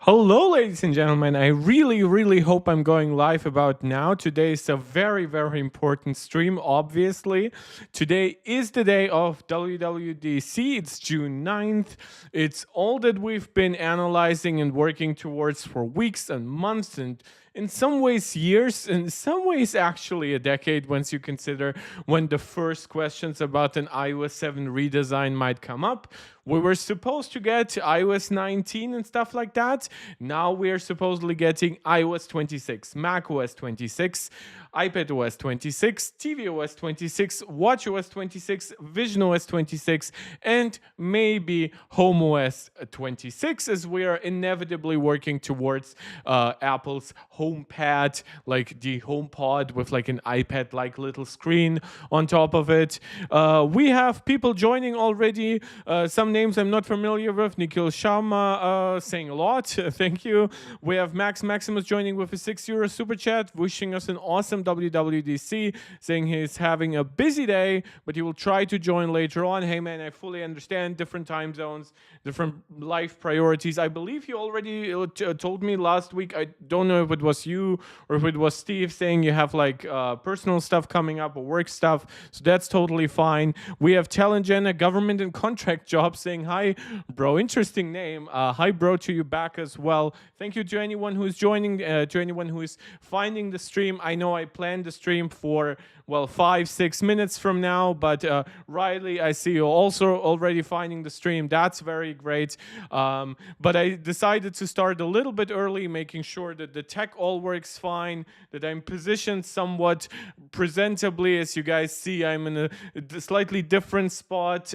Hello, ladies and gentlemen. I really hope I'm going live about now. Today is a very important stream, obviously. Today is the day of WWDC. It's June 9th. It's all that we've been analyzing and working towards for weeks and months and in some ways years, in some ways actually a decade once you consider when the first questions about an iOS 7 redesign might come up. We were supposed to get iOS 19 and stuff like that. Now we are supposedly getting iOS 26, macOS 26, iPadOS 26, tvOS 26, watchOS 26, visionOS 26, and maybe HomeOS 26, as we are inevitably working towards Apple's HomePad, like the HomePod with like an iPad-like little screen on top of it. We have people joining already. Some names I'm not familiar with. Nikhil Sharma saying a lot. Thank you. We have Max Maximus joining with a €6 super chat, wishing us an awesome WWDC, saying he's having a busy day, but he will try to join later on. Hey man, I fully understand different time zones, different life priorities. I believe he already told me last week. I don't know if it was you or if it was Steve saying you have like personal stuff coming up or work stuff. So that's totally fine. We have Talengen, government and contract job, saying hi, bro. Interesting name. Hi, bro, to you back as well. Thank you to anyone who is joining, to anyone who is finding the stream. I know I planned the stream for, well, 5-6 minutes from now, but Riley, I see you also already finding the stream. That's very great. But I decided to start a little bit early, making sure that the tech all works fine, that I'm positioned somewhat presentably. As you guys see, I'm in a slightly different spot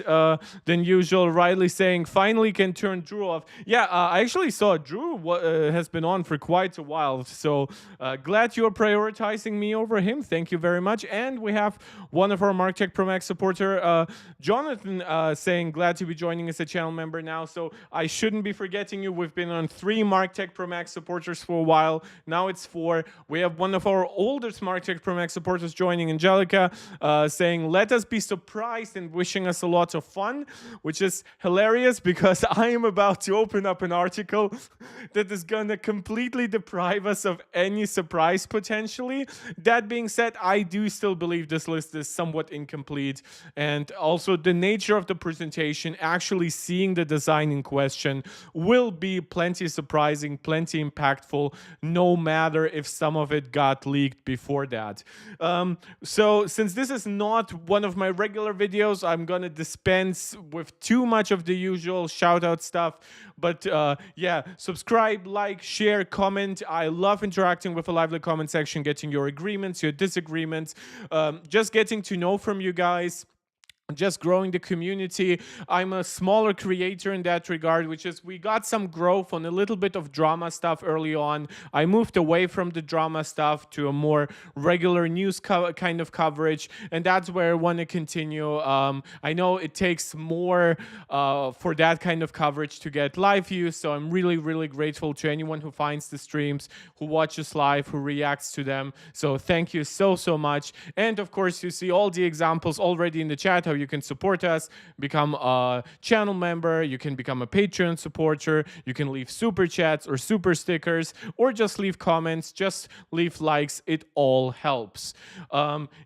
than usual. Riley saying, finally can turn Drew off. Yeah, I actually saw Drew has been on for quite a while, so glad you're prioritizing me over him. Thank you very much. And we have one of our MarkTech Pro Max supporter, Jonathan, saying glad to be joining as a channel member now. So I shouldn't be forgetting you. We've been on 3 MarkTech Pro Max supporters for a while. Now it's 4. We have one of our oldest MarkTech Pro Max supporters joining, Angelica, saying let us be surprised and wishing us a lot of fun, which is hilarious because I am about to open up an article that is gonna completely deprive us of any surprise potentially. That being said, I do still believe this list is somewhat incomplete, and also the nature of the presentation, actually seeing the design in question, will be plenty surprising, plenty impactful, no matter if some of it got leaked before that. So since this is not one of my regular videos, I'm gonna dispense with too much of the usual shout out stuff. But yeah, subscribe, like, share, comment. I love interacting with a lively comment section, getting your agreements, your disagreements, just getting to know from you guys, just growing the community. I'm a smaller creator in that regard, which is we got some growth on a little bit of drama stuff early on. I moved away from the drama stuff to a more regular news kind of coverage, and that's where I want to continue. I know it takes more for that kind of coverage to get live views, so I'm really grateful to anyone who finds the streams, who watches live, who reacts to them. So thank you so much. And of course, you see all the examples already in the chat, how you can support us, become a channel member, you can become a Patreon supporter, you can leave super chats or super stickers, or just leave comments, just leave likes. It all helps.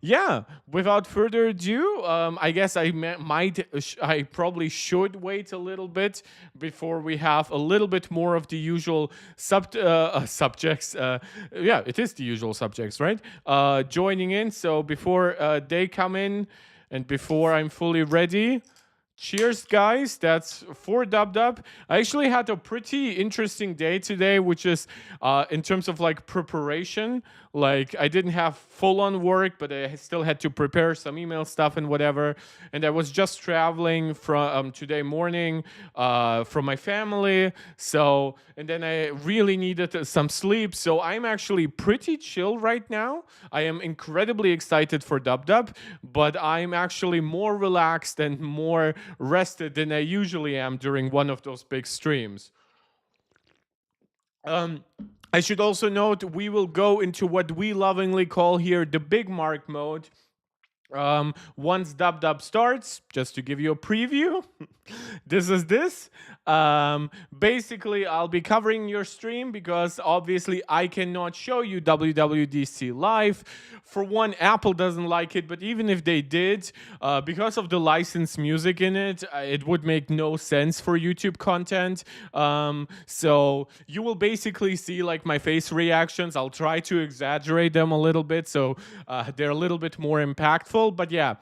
Yeah, without further ado, I guess I probably should wait a little bit before we have a little bit more of the usual subjects. Yeah, it is the usual subjects, right? Joining in. So before they come in, and before I'm fully ready, cheers, guys. That's for Dub. I actually had a pretty interesting day today, which is in terms of like preparation. Like I didn't have full-on work, but I still had to prepare some email stuff and whatever. And I was just traveling from today morning from my family. So, and then I really needed some sleep. So I'm actually pretty chill right now. I am incredibly excited for Dub, but I'm actually more relaxed and more rested than I usually am during one of those big streams. I should also note we will go into what we lovingly call here the big mark mode, Once dub starts, just to give you a preview, this is this. Basically, I'll be covering your stream because obviously I cannot show you WWDC live. For one, Apple doesn't like it, but even if they did, because of the licensed music in it, it would make no sense for YouTube content. So you will basically see like my face reactions. I'll try to exaggerate them a little bit so they're a little bit more impactful. But yeah,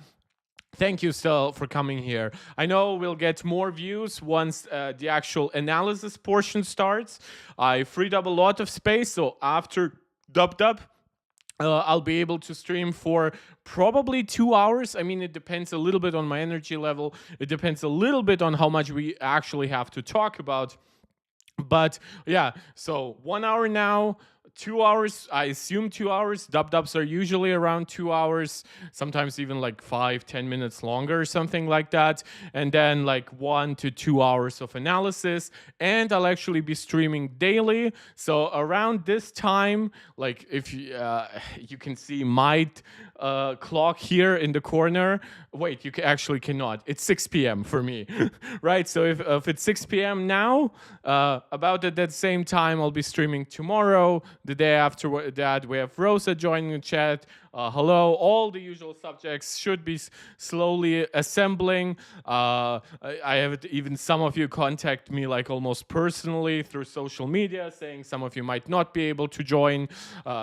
thank you still for coming here. I know we'll get more views once the actual analysis portion starts. I freed up a lot of space, so after Dub, I'll be able to stream for probably 2 hours. I mean, it depends a little bit on my energy level. It depends a little bit on how much we actually have to talk about. But yeah, so 1 hour now, 2 hours, I assume 2 hours. Dubs are usually around 2 hours, sometimes even like 5-10 minutes longer or something like that. And then like 1 to 2 hours of analysis. And I'll actually be streaming daily. So around this time, like if you can see my clock here in the corner. Wait, you actually cannot. It's 6 p.m. for me, right? So if it's 6 p.m. now, about at that same time, I'll be streaming tomorrow. The day after that, we have Rosa joining the chat. Hello, all the usual subjects should be slowly assembling. I have even some of you contact me like almost personally through social media saying some of you might not be able to join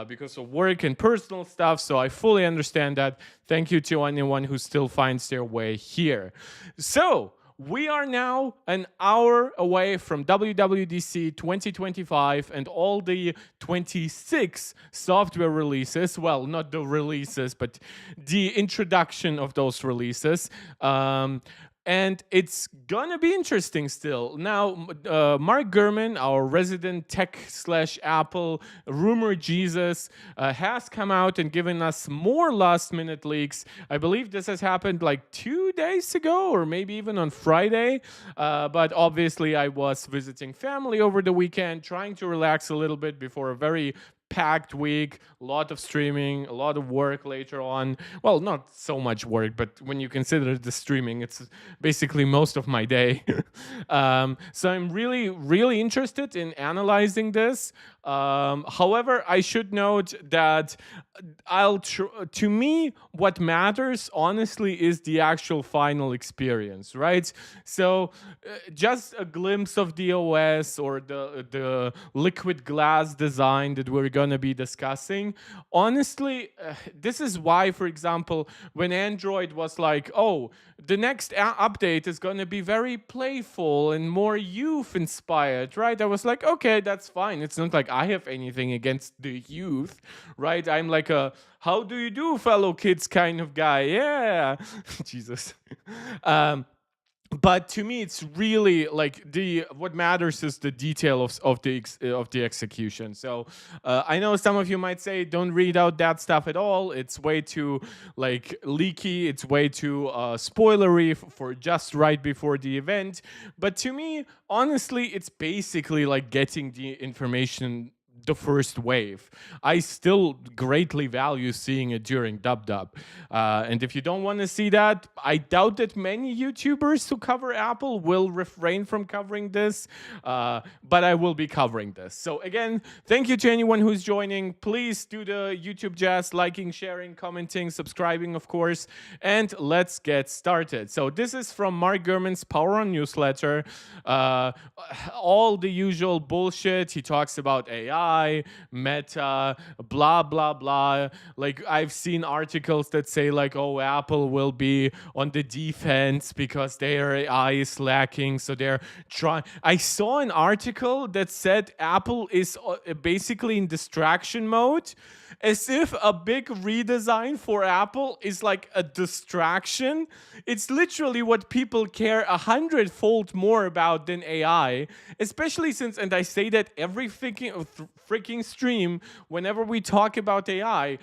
because of work and personal stuff. So I fully understand that. Thank you to anyone who still finds their way here. So we are now an hour away from WWDC 2025 and all the 26 software releases. Well, not the releases, but the introduction of those releases. And it's gonna be interesting still. Now, Mark Gurman, our resident tech/Apple rumor Jesus, has come out and given us more last-minute leaks. I believe this has happened like 2 days ago, or maybe even on Friday. But obviously, I was visiting family over the weekend, trying to relax a little bit before a very packed week, a lot of streaming, a lot of work later on. Well, not so much work, but when you consider the streaming, it's basically most of my day. So I'm really, really interested in analyzing this. However, I should note that to me, what matters honestly is the actual final experience, right? So just a glimpse of the OS or the liquid glass design that we're going to be discussing. Honestly, this is why, for example, when Android was like, oh, the next update is going to be very playful and more youth inspired, right? I was like, okay, that's fine. It's not like I have anything against the youth, right? I'm like a how do you do, fellow kids kind of guy. Yeah. Jesus. But to me, it's really like what matters is the detail of the execution. So I know some of you might say, don't read out that stuff at all. It's way too like leaky. It's way too spoilery for just right before the event. But to me, honestly, it's basically like getting the information the first wave. I still greatly value seeing it during Dub. And if you don't want to see that, I doubt that many YouTubers who cover Apple will refrain from covering this, but I will be covering this. So again, thank you to anyone who's joining. Please do the YouTube jazz, liking, sharing, commenting, subscribing, of course, and let's get started. So this is from Mark Gurman's Power On newsletter. All the usual bullshit. He talks about AI, Meta, blah, blah, blah. Like, I've seen articles that say, like, oh, Apple will be on the defense because their AI is lacking, so they're trying. I saw an article that said Apple is basically in distraction mode, as if a big redesign for Apple is like a distraction. It's literally what people care 100-fold more about than AI, especially since, and I say that every freaking stream, whenever we talk about AI,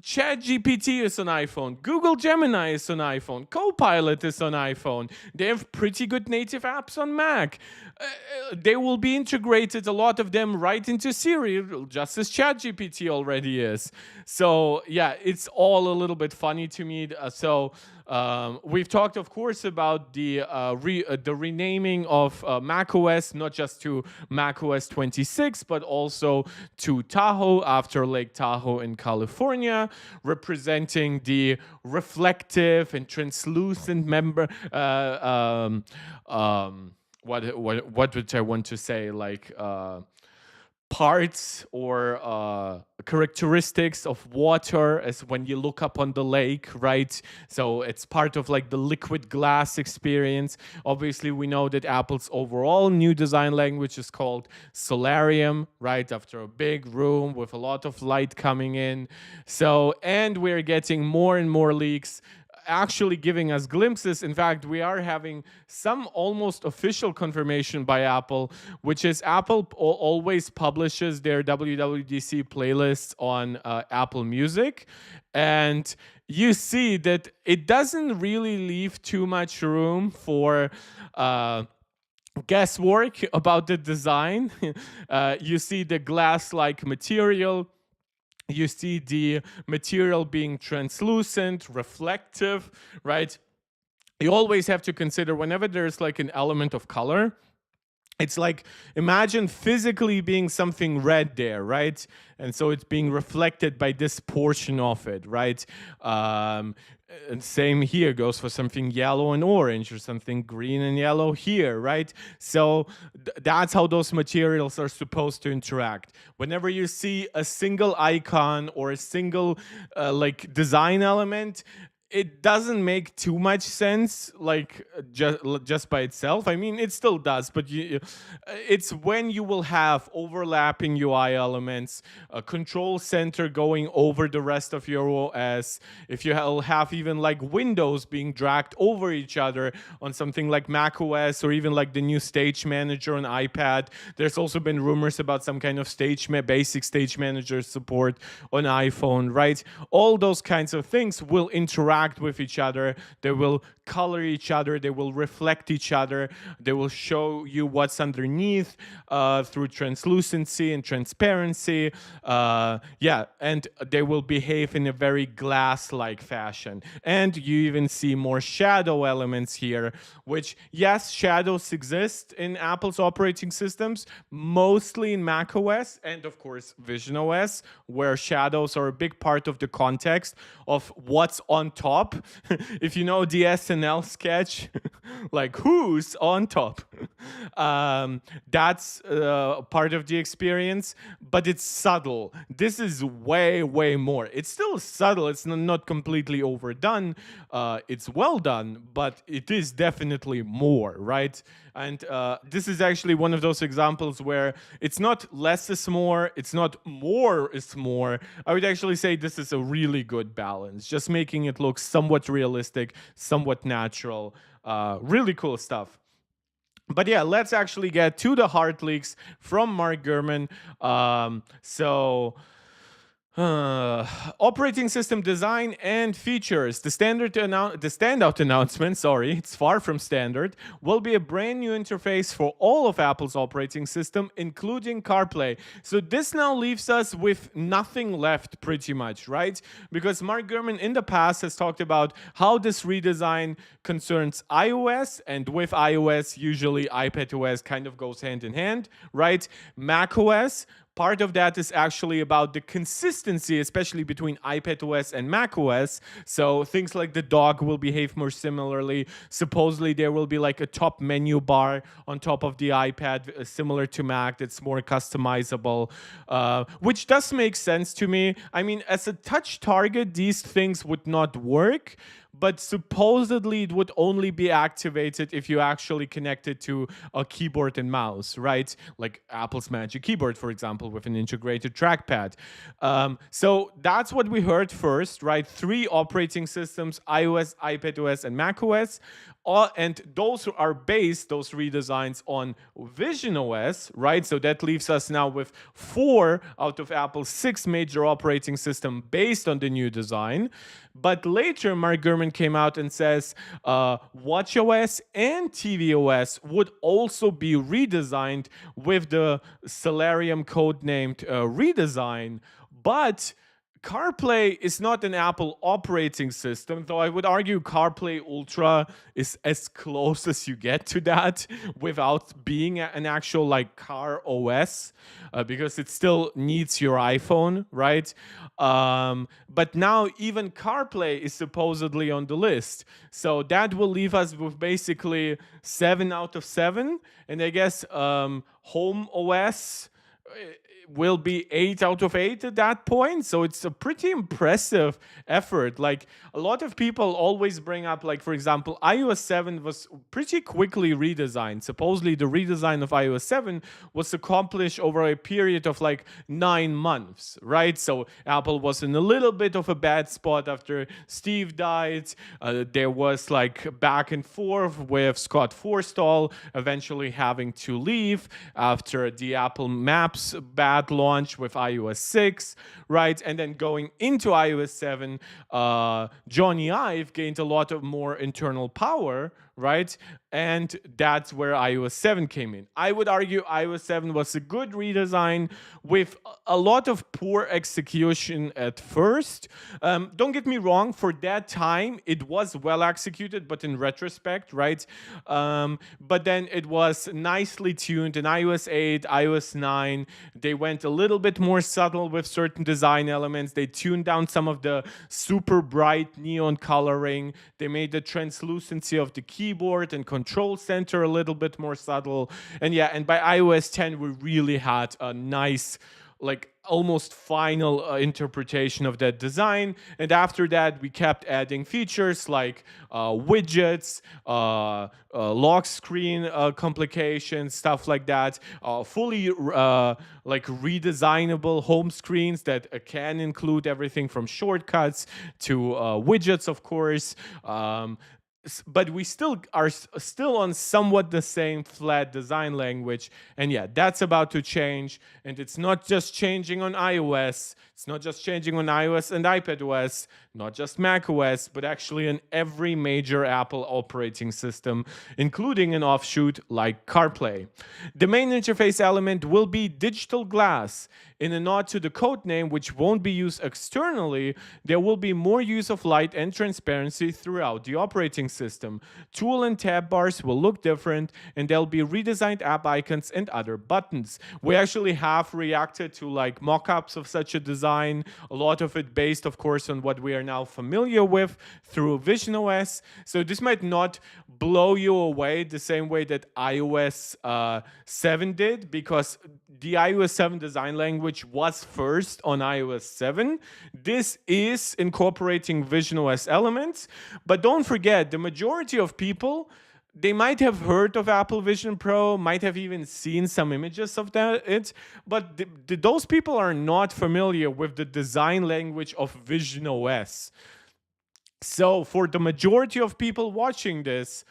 ChatGPT is on iPhone. Google Gemini is on iPhone. Copilot is on iPhone. They have pretty good native apps on Mac. They will be integrated, a lot of them, right into Siri, just as ChatGPT already is. So yeah, it's all a little bit funny to me. We've talked, of course, about the renaming of macOS, not just to macOS 26, but also to Tahoe after Lake Tahoe in California, representing the reflective and translucent what would I want to say, like parts or characteristics of water as when you look up on the lake, right? So it's part of like the liquid glass experience. Obviously, we know that Apple's overall new design language is called Solarium, right? After a big room with a lot of light coming in. So, and we're getting more and more leaks actually giving us glimpses. In fact, we are having some almost official confirmation by Apple, which is Apple always publishes their WWDC playlists on Apple Music. And you see that it doesn't really leave too much room for guesswork about the design. You see the glass-like material. You see the material being translucent, reflective, right? You always have to consider whenever there's like an element of color, it's like, imagine physically being something red there, right? And so it's being reflected by this portion of it, right? And same here goes for something yellow and orange, or something green and yellow here, right? So that's how those materials are supposed to interact. Whenever you see a single icon or a single like design element, it doesn't make too much sense, like just by itself. I mean, it still does, but it's when you will have overlapping UI elements, a control center going over the rest of your OS. If you have even like windows being dragged over each other on something like macOS, or even like the new Stage Manager on iPad. There's also been rumors about some kind of basic Stage Manager support on iPhone, right? All those kinds of things will interact with each other. They will color each other. They will reflect each other. They will show you what's underneath through translucency and transparency. Yeah, and they will behave in a very glass-like fashion. And you even see more shadow elements here, which, yes, shadows exist in Apple's operating systems, mostly in macOS and, of course, visionOS, where shadows are a big part of the context of what's on top. If you know the SNL sketch, like who's on top, that's part of the experience, but it's subtle. This is way, way more. It's still subtle. It's not completely overdone. It's well done, but it is definitely more, right? And this is actually one of those examples where it's not less is more, it's not more is more. I would actually say this is a really good balance, just making it look somewhat realistic, somewhat natural. Really cool stuff. But yeah, let's actually get to the hard leaks from Mark Gurman. Operating system design and features. The standout announcement, sorry, it's far from standard, will be a brand new interface for all of Apple's operating system, including CarPlay. So this now leaves us with nothing left, pretty much, right? Because Mark Gurman in the past has talked about how this redesign concerns iOS, and with iOS, usually iPadOS kind of goes hand in hand, right? macOS. Part of that is actually about the consistency, especially between iPadOS and macOS. So things like the dock will behave more similarly. Supposedly there will be like a top menu bar on top of the iPad, similar to Mac, that's more customizable, which does make sense to me. I mean, as a touch target, these things would not work, but supposedly it would only be activated if you actually connect it to a keyboard and mouse, right? Like Apple's Magic Keyboard, for example, with an integrated trackpad. So that's what we heard first, right? 3 operating systems, iOS, iPadOS, and macOS. and those are based, those redesigns, on visionOS, right? So that leaves us now with 4 out of Apple's 6 major operating systems based on the new design. But later, Mark Gurman came out and says watchOS and tvOS would also be redesigned with the Solarium codenamed redesign. But CarPlay is not an Apple operating system, though I would argue CarPlay Ultra is as close as you get to that without being an actual like car OS, because it still needs your iPhone, right? But now even CarPlay is supposedly on the list. So that will leave us with basically 7 out of 7. And I guess Home OS will be 8 out of 8 at that point. So it's a pretty impressive effort. Like, a lot of people always bring up, like, for example, iOS 7 was pretty quickly redesigned. Supposedly the redesign of iOS 7 was accomplished over a period of like 9 months, right? So Apple was in a little bit of a bad spot after Steve died. There was like back and forth with Scott Forstall eventually having to leave after the Apple Maps bad launch with iOS 6, right? And then going into iOS 7, Johnny Ive gained a lot of more internal power, right? And that's where iOS 7 came in. I would argue iOS 7 was a good redesign with a lot of poor execution at first. Don't get me wrong, for that time, it was well executed, but in retrospect, right? But then it was nicely tuned in iOS 8, iOS 9. They went a little bit more subtle with certain design elements. They tuned down some of the super bright neon coloring. They made the translucency of the keyboard and control center a little bit more subtle. And yeah, and by iOS 10, we really had a nice, like, almost final interpretation of that design. And after that, we kept adding features like widgets, lock screen complications, stuff like that, fully like redesignable home screens that can include everything from shortcuts to widgets, of course. But we still are still on somewhat the same flat design language. And yeah, that's about to change. And it's not just changing on iOS. It's not just changing on iOS and iPadOS, not just macOS, but actually in every major Apple operating system, including an offshoot like CarPlay. The main interface element will be digital glass. In a nod to the codename, which won't be used externally, there will be more use of light and transparency throughout the operating system. Tool and tab bars will look different, and there'll be redesigned app icons and other buttons. We actually have reacted to like mock-ups of such a design, a lot of it based, of course, on what we are now familiar with through visionOS. So this might not blow you away the same way that iOS 7 did, because the iOS 7 design language was first on iOS 7. This is incorporating visionOS elements, but don't forget, the majority of people, they might have heard of Apple Vision Pro, might have even seen some images of it, but those people are not familiar with the design language of visionOS. So for the majority of people watching this,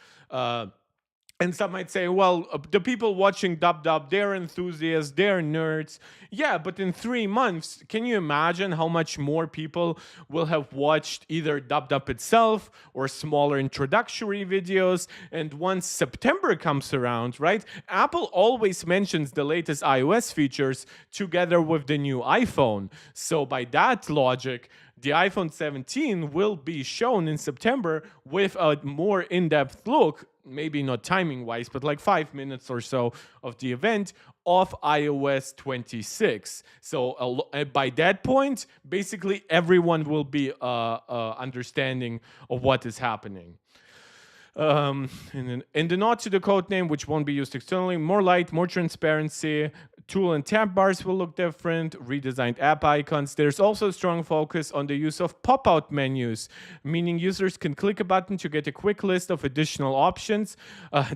and some might say, well, the people watching Dub, they're enthusiasts, they're nerds. Yeah, but in 3 months, can you imagine how much more people will have watched either Dub itself or smaller introductory videos? And once September comes around, right, Apple always mentions the latest iOS features together with the new iPhone. So by that logic, the iPhone 17 will be shown in September with a more in-depth look, maybe not timing-wise, but like 5 minutes or so of the event of iOS 26. So by that point, basically everyone will be understanding of what is happening. In the nod to the code name, which won't be used externally, more light, more transparency tool and tab bars will look different, redesigned app icons. There's also a strong focus on the use of pop-out menus, meaning users can click a button to get a quick list of additional options.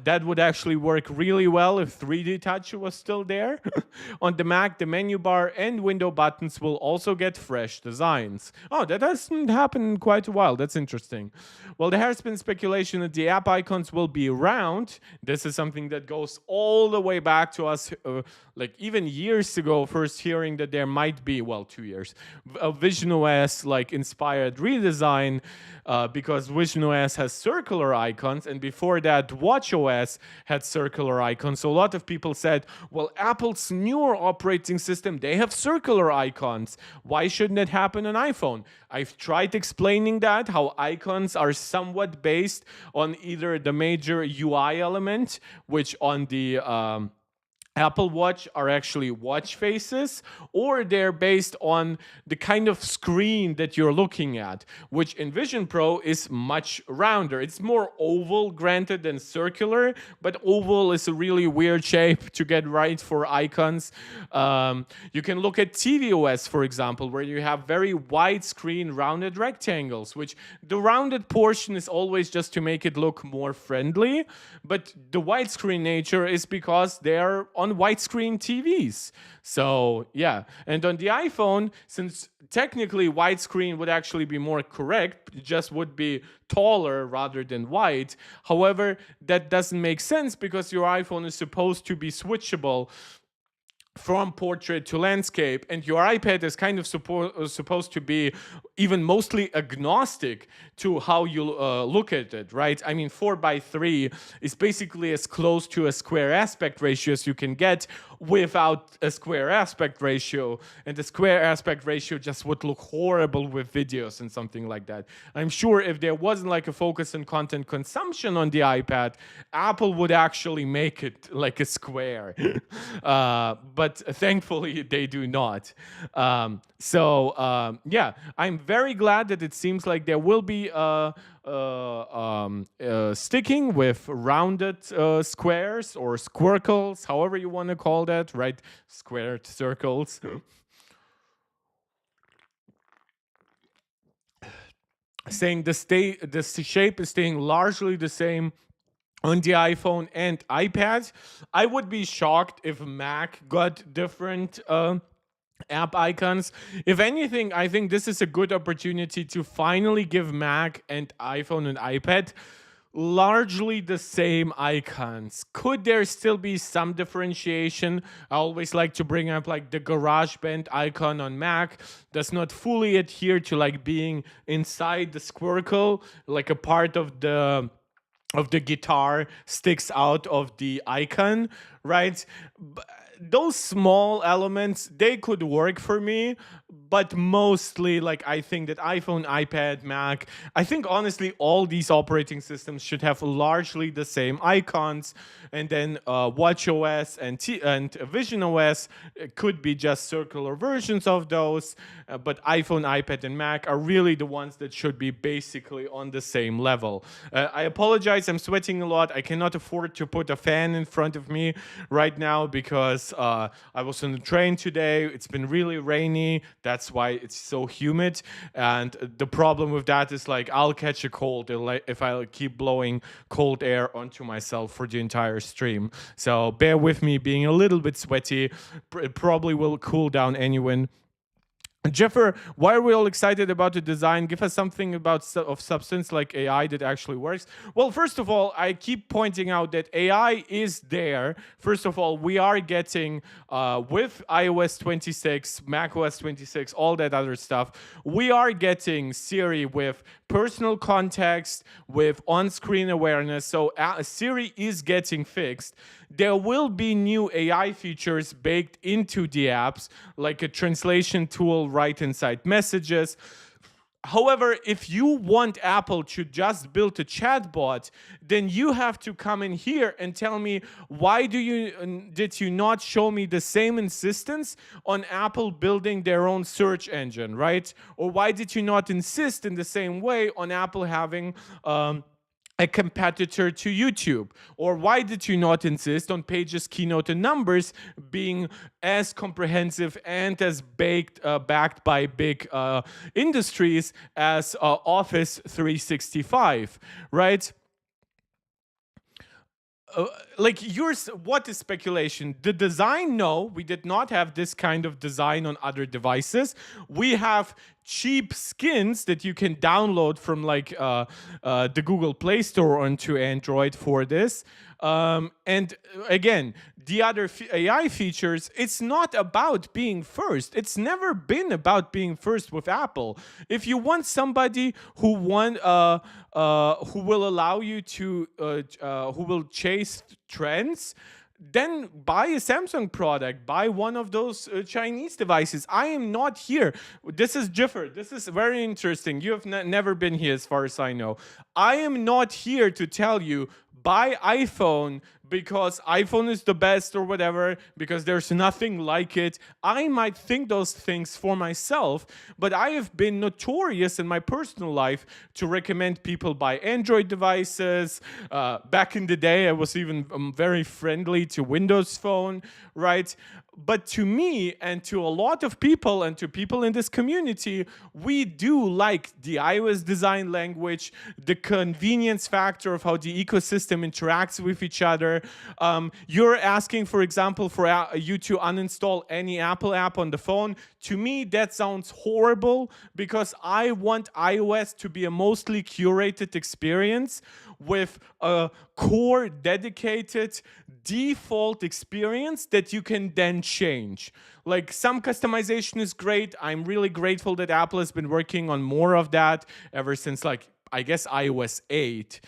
That would actually work really well if 3D Touch was still there. On the Mac, the menu bar and window buttons will also get fresh designs. Oh, that hasn't happened in quite a while. That's interesting. Well, there has been speculation that the app icons will be round. This is something that goes all the way back to us, like even years ago, first hearing that there might be, well, 2 years, a visionOS like inspired redesign, because visionOS has circular icons, and before that, watchOS had circular icons. So a lot of people said, well, Apple's newer operating system, they have circular icons. Why shouldn't it happen on iPhone? I've tried explaining that, how icons are somewhat based on either the major UI element, which on the Apple Watch are actually watch faces, or they're based on the kind of screen that you're looking at, which in Vision Pro is much rounder. It's more oval, granted, than circular, but oval is a really weird shape to get right for icons. You can look at tvOS, for example, where you have very widescreen rounded rectangles, which the rounded portion is always just to make it look more friendly, but the widescreen nature is because they're on widescreen TVs. So yeah, and on the iPhone, since technically widescreen would actually be more correct, it just would be taller rather than wide. However, that doesn't make sense because your iPhone is supposed to be switchable from portrait to landscape, and your iPad is kind of supposed to be even mostly agnostic to how you look at it, right? I mean, 4:3 is basically as close to a square aspect ratio as you can get without a square aspect ratio, and the square aspect ratio just would look horrible with videos and something like that. I'm sure if there wasn't like a focus on content consumption on the iPad, Apple would actually make it like a square. But thankfully they do not. Yeah, I'm very glad that it seems like there will be sticking with rounded squares or squircles, however you want to call that, right? Squared circles. Saying the shape is staying largely the same on the iPhone and iPad. I would be shocked if Mac got different app icons. If anything, I think this is a good opportunity to finally give Mac and iPhone and iPad largely the same icons. Could there still be some differentiation? I always like to bring up like the GarageBand icon on Mac does not fully adhere to like being inside the squircle, like a part of the guitar sticks out of the icon, right? Those small elements, they could work for me, but mostly, like, I think that iPhone, iPad, Mac, I think honestly all these operating systems should have largely the same icons, and then watchOS and visionOS could be just circular versions of those, but iPhone, iPad, and Mac are really the ones that should be basically on the same level. I apologize, I'm sweating a lot. I cannot afford to put a fan in front of me right now because I was on the train today. It's been really rainy. That's why it's so humid. And the problem with that is like I'll catch a cold if I keep blowing cold air onto myself for the entire stream. So bear with me being a little bit sweaty. It probably will cool down anyway. Jeffer, why are we all excited about the design? Give us something about of substance like AI that actually works. Well, first of all, I keep pointing out that AI is there. First of all, we are getting with iOS 26, macOS 26, all that other stuff. We are getting Siri with personal context, with on-screen awareness. So Siri is getting fixed. There will be new AI features baked into the apps, like a translation tool right inside messages. However, if you want Apple to just build a chatbot, then you have to come in here and tell me why did you not show me the same insistence on Apple building their own search engine, right? Or why did you not insist in the same way on Apple having a competitor to YouTube? Or why did you not insist on Pages, Keynote, and Numbers being as comprehensive and as backed by big industries as Office 365, right? Like yours, what is speculation? The design, no, we did not have this kind of design on other devices. We have cheap skins that you can download from like the Google Play Store onto Android for this. And again, the other AI features, it's not about being first. It's never been about being first with Apple. If you want somebody who will allow you to, who will chase trends, then buy a Samsung product, buy one of those Chinese devices. I am not here. This is different. This is very interesting. You have never been here as far as I know. I am not here to tell you, buy iPhone because iPhone is the best or whatever, because there's nothing like it. I might think those things for myself, but I have been notorious in my personal life to recommend people buy Android devices. Back in the day, I was even very friendly to Windows Phone, right? But to me and to a lot of people and to people in this community, we do like the iOS design language, the convenience factor of how the ecosystem interacts with each other. You're asking, for example, for you to uninstall any Apple app on the phone. To me, that sounds horrible because I want iOS to be a mostly curated experience with a core dedicated default experience that you can then change. Like, some customization is great. I'm really grateful that Apple has been working on more of that ever since, like, I guess iOS 8.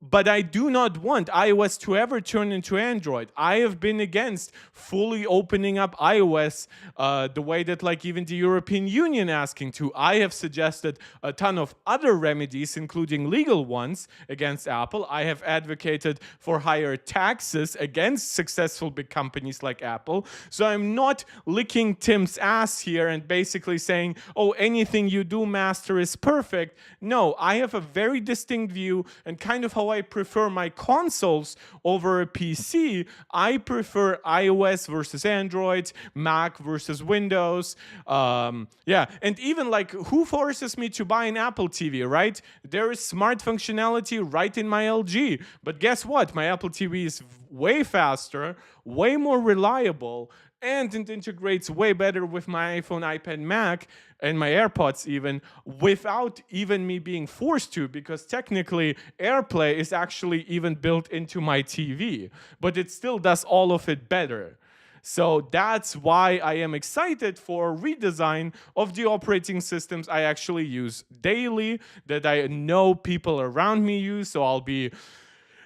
But I do not want iOS to ever turn into Android. I have been against fully opening up iOS the way that like even the European Union asking to. I have suggested a ton of other remedies, including legal ones, against Apple. I have advocated for higher taxes against successful big companies like Apple. So I'm not licking Tim's ass here and basically saying, oh, anything you do, master, is perfect. No, I have a very distinct view, and kind of how I prefer my consoles over a PC. I prefer iOS versus Android, Mac versus Windows. Yeah, and even like, who forces me to buy an Apple TV, right? There is smart functionality right in my LG. But guess what? My Apple TV is way faster, way more reliable, and it integrates way better with my iPhone, iPad, Mac, and my AirPods even, without even me being forced to, because technically AirPlay is actually even built into my TV, but it still does all of it better. So that's why I am excited for redesign of the operating systems I actually use daily, that I know people around me use. So I'll be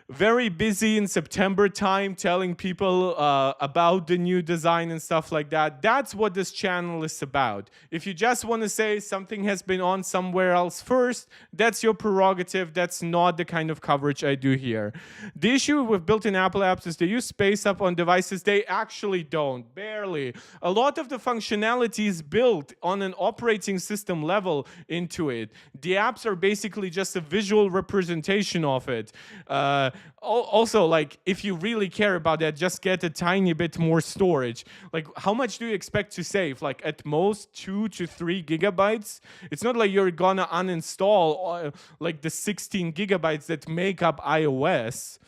very busy in September time telling people about the new design and stuff like that. That's what this channel is about. If you just want to say something has been on somewhere else first, that's your prerogative. That's not the kind of coverage I do here. The issue with built-in Apple apps is they use space up on devices. They actually don't, barely. A lot of the functionality is built on an operating system level into it. The apps are basically just a visual representation of it. Also, like, if you really care about that, just get a tiny bit more storage. Like, how much do you expect to save? Like, at most 2 to 3 gigabytes. It's not like you're gonna uninstall like the 16 gigabytes that make up iOS.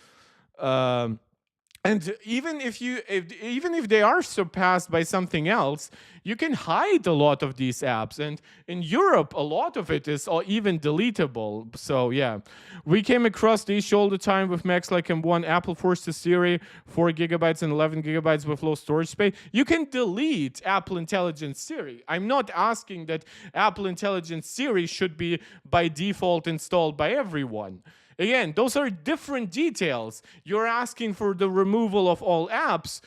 And even if they are surpassed by something else, you can hide a lot of these apps. And in Europe, a lot of it is even deletable. So yeah, we came across the issue all the time with Macs like M1. Apple forces Siri 4 gigabytes and 11 gigabytes with low storage space. You can delete Apple Intelligent Siri. I'm not asking that Apple Intelligent Siri should be by default installed by everyone. Again, those are different details. You're asking for the removal of all apps,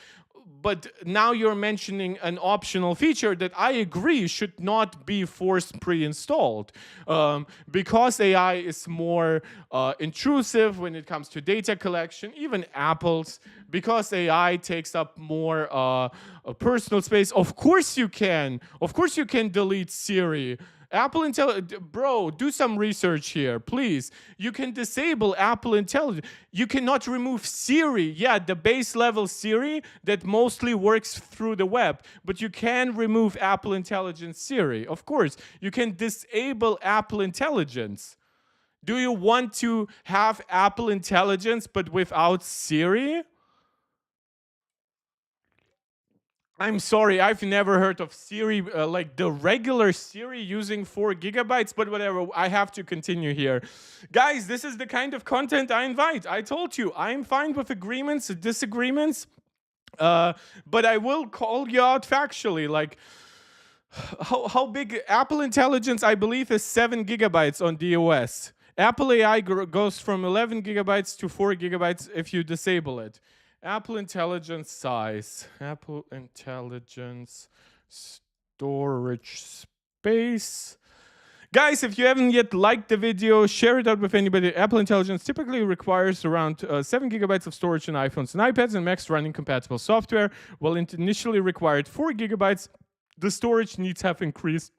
but now you're mentioning an optional feature that I agree should not be forced pre-installed. Because AI is more intrusive when it comes to data collection, even Apple's, because AI takes up more personal space. Of course you can delete Siri Bro, do some research here, please. You can disable Apple Intelligence. You cannot remove Siri. Yeah, the base level Siri that mostly works through the web, but you can remove Apple Intelligence Siri. Of course, you can disable Apple Intelligence. Do you want to have Apple Intelligence but without Siri? I'm sorry, I've never heard of Siri, like the regular Siri using 4 gigabytes, but whatever, I have to continue here. Guys, this is the kind of content I invite. I told you, I'm fine with agreements, disagreements, but I will call you out factually. Like, how big Apple Intelligence, I believe, is 7 gigabytes on tvOS. Apple AI goes from 11 gigabytes to 4 gigabytes if you disable it. Apple Intelligence size. Apple Intelligence storage space. Guys, if you haven't yet liked the video, share it out with anybody. Apple Intelligence typically requires around 7 gigabytes of storage on iPhones and iPads and Macs running compatible software. While it initially required 4 gigabytes, the storage needs have increased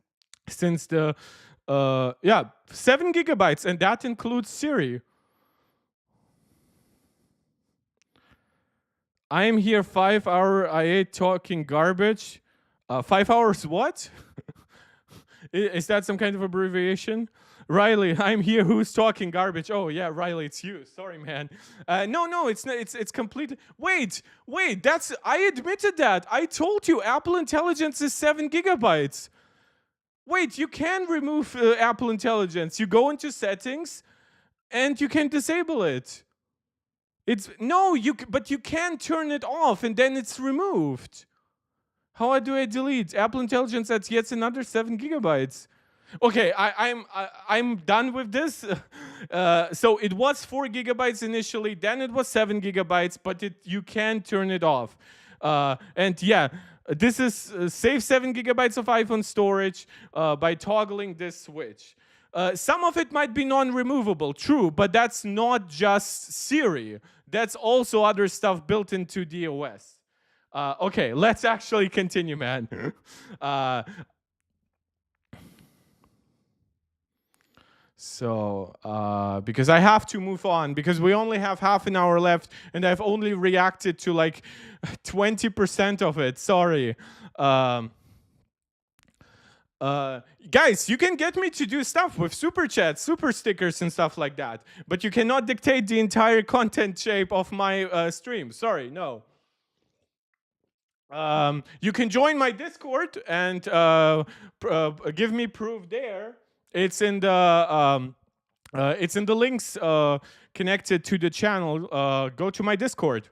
since the 7 gigabytes, and that includes Siri. I am here 5 hours. I ate talking garbage. 5 hours what? Is that some kind of abbreviation? Riley, I'm here. Who's talking garbage? Oh yeah, Riley, it's you. Sorry, man. No, it's not. It's completely. Wait. That's. I admitted that. I told you Apple Intelligence is 7 gigabytes. Wait, you can remove Apple Intelligence. You go into settings, and you can disable it. But you can turn it off and then it's removed. How do I delete Apple Intelligence? That's yet another 7 gigabytes. Okay, I'm done with this. So it was 4 gigabytes initially, then it was 7 gigabytes, but you can turn it off. And yeah, this is save 7 gigabytes of iPhone storage by toggling this switch. Some of it might be non-removable, true, but that's not just Siri. That's also other stuff built into tvOS. Okay, let's actually continue, man. Because I have to move on, because we only have half an hour left, and I've only reacted to like 20% of it. Sorry. Guys, you can get me to do stuff with super chats, super stickers, and stuff like that, but you cannot dictate the entire content shape of my stream. Sorry, no. You can join my Discord and give me proof there. It's in the links connected to the channel. Go to my Discord.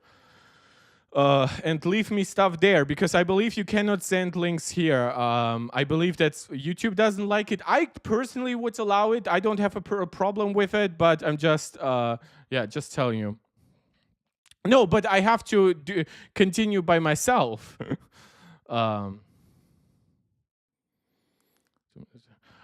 And leave me stuff there, because I believe you cannot send links here. I believe that YouTube doesn't like it. I personally would allow it. I don't have a problem with it, but I'm just just telling you. No, but I have to continue by myself.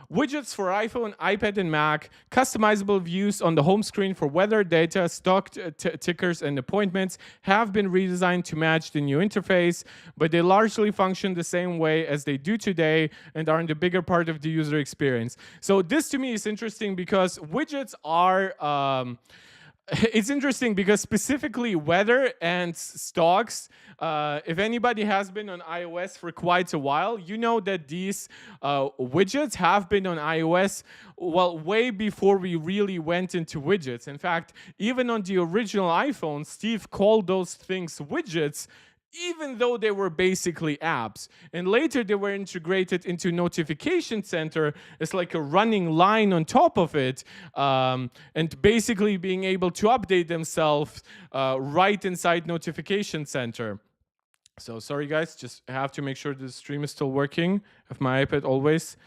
Widgets for iPhone, iPad, and Mac, customizable views on the home screen for weather, data, stock tickers, and appointments have been redesigned to match the new interface, but they largely function the same way as they do today and aren't a bigger part of the user experience. So this to me is interesting, because widgets are... it's interesting because specifically weather and stocks, if anybody has been on iOS for quite a while, you know that these widgets have been on iOS, well, way before we really went into widgets. In fact, even on the original iPhone, Steve called those things widgets, even though they were basically apps. And later they were integrated into Notification Center as like a running line on top of it, and basically being able to update themselves right inside Notification Center. So sorry guys, just have to make sure the stream is still working. I have my iPad always.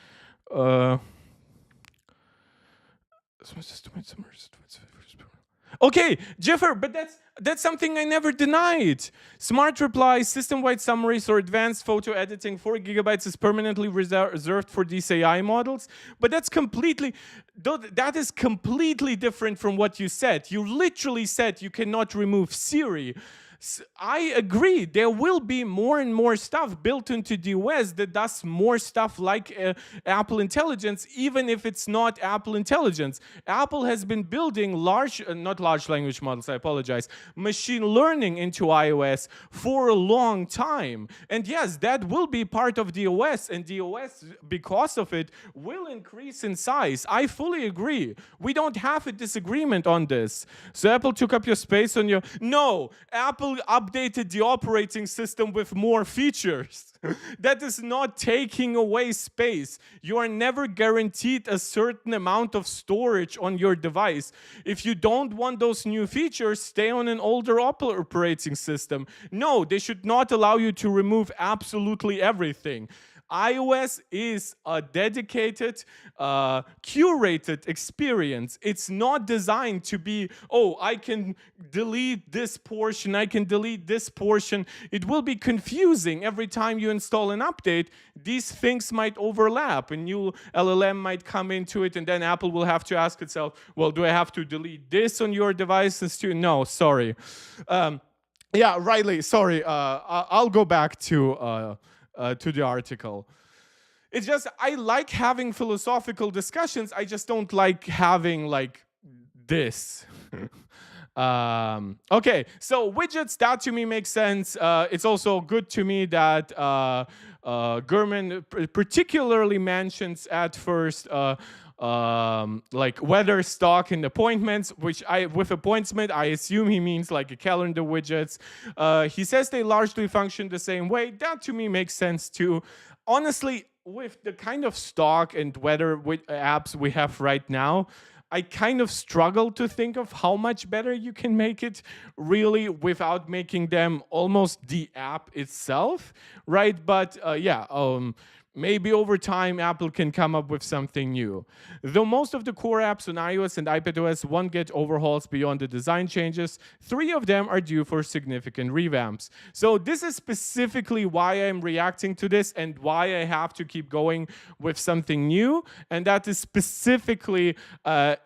Okay, Jeffer, but that's something I never denied. Smart replies, system-wide summaries, or advanced photo editing, 4 gigabytes is permanently reserved for these AI models. But that is completely different from what you said. You literally said you cannot remove Siri. I agree. There will be more and more stuff built into tvOS that does more stuff like Apple Intelligence, even if it's not Apple Intelligence. Apple has been building not large language models, I apologize, machine learning into iOS for a long time. And yes, that will be part of tvOS, and tvOS, because of it, will increase in size. I fully agree. We don't have a disagreement on this. So Apple took up your space on your... No, Apple updated the operating system with more features. That is not taking away space. You are never guaranteed a certain amount of storage on your device. If you don't want those new features, stay on an older operating system. No, they should not allow you to remove absolutely everything. iOS is a dedicated, curated experience. It's not designed to be, oh, I can delete this portion, I can delete this portion. It will be confusing every time you install an update. These things might overlap. A new LLM might come into it, and then Apple will have to ask itself, well, do I have to delete this on your devices too? No, sorry. Yeah, Riley, sorry. I'll go back to the article. It's just, I like having philosophical discussions. I just don't like having like this. Okay, so widgets, that to me makes sense. It's also good to me that Gurman particularly mentions at first like weather, stock, and appointments, which with appointment, I assume he means like a calendar widgets. He says they largely function the same way. That to me makes sense too. Honestly, with the kind of stock and weather apps we have right now, I kind of struggle to think of how much better you can make it really without making them almost the app itself, right? But yeah, maybe over time, Apple can come up with something new. Though most of the core apps on iOS and iPadOS won't get overhauls beyond the design changes, 3 of them are due for significant revamps. So this is specifically why I'm reacting to this and why I have to keep going with something new. And that is specifically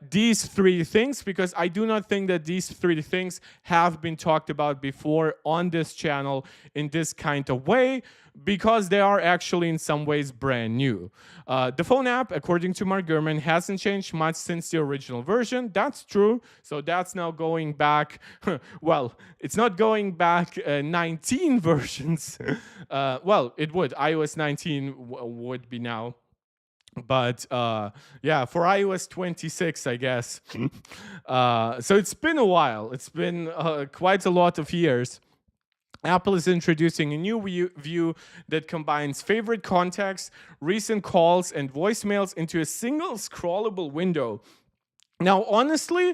these 3 things, because I do not think that these 3 things have been talked about before on this channel in this kind of way, because they are actually in some ways brand new. The phone app, according to Mark Gurman, hasn't changed much since the original version. That's true. So that's now going back, well, it's not going back 19 versions. Well, it would. iOS 19 would be now. But yeah, for iOS 26, I guess. So it's been a while. It's been quite a lot of years. Apple is introducing a new view that combines favorite contacts, recent calls, and voicemails into a single scrollable window. Now, honestly,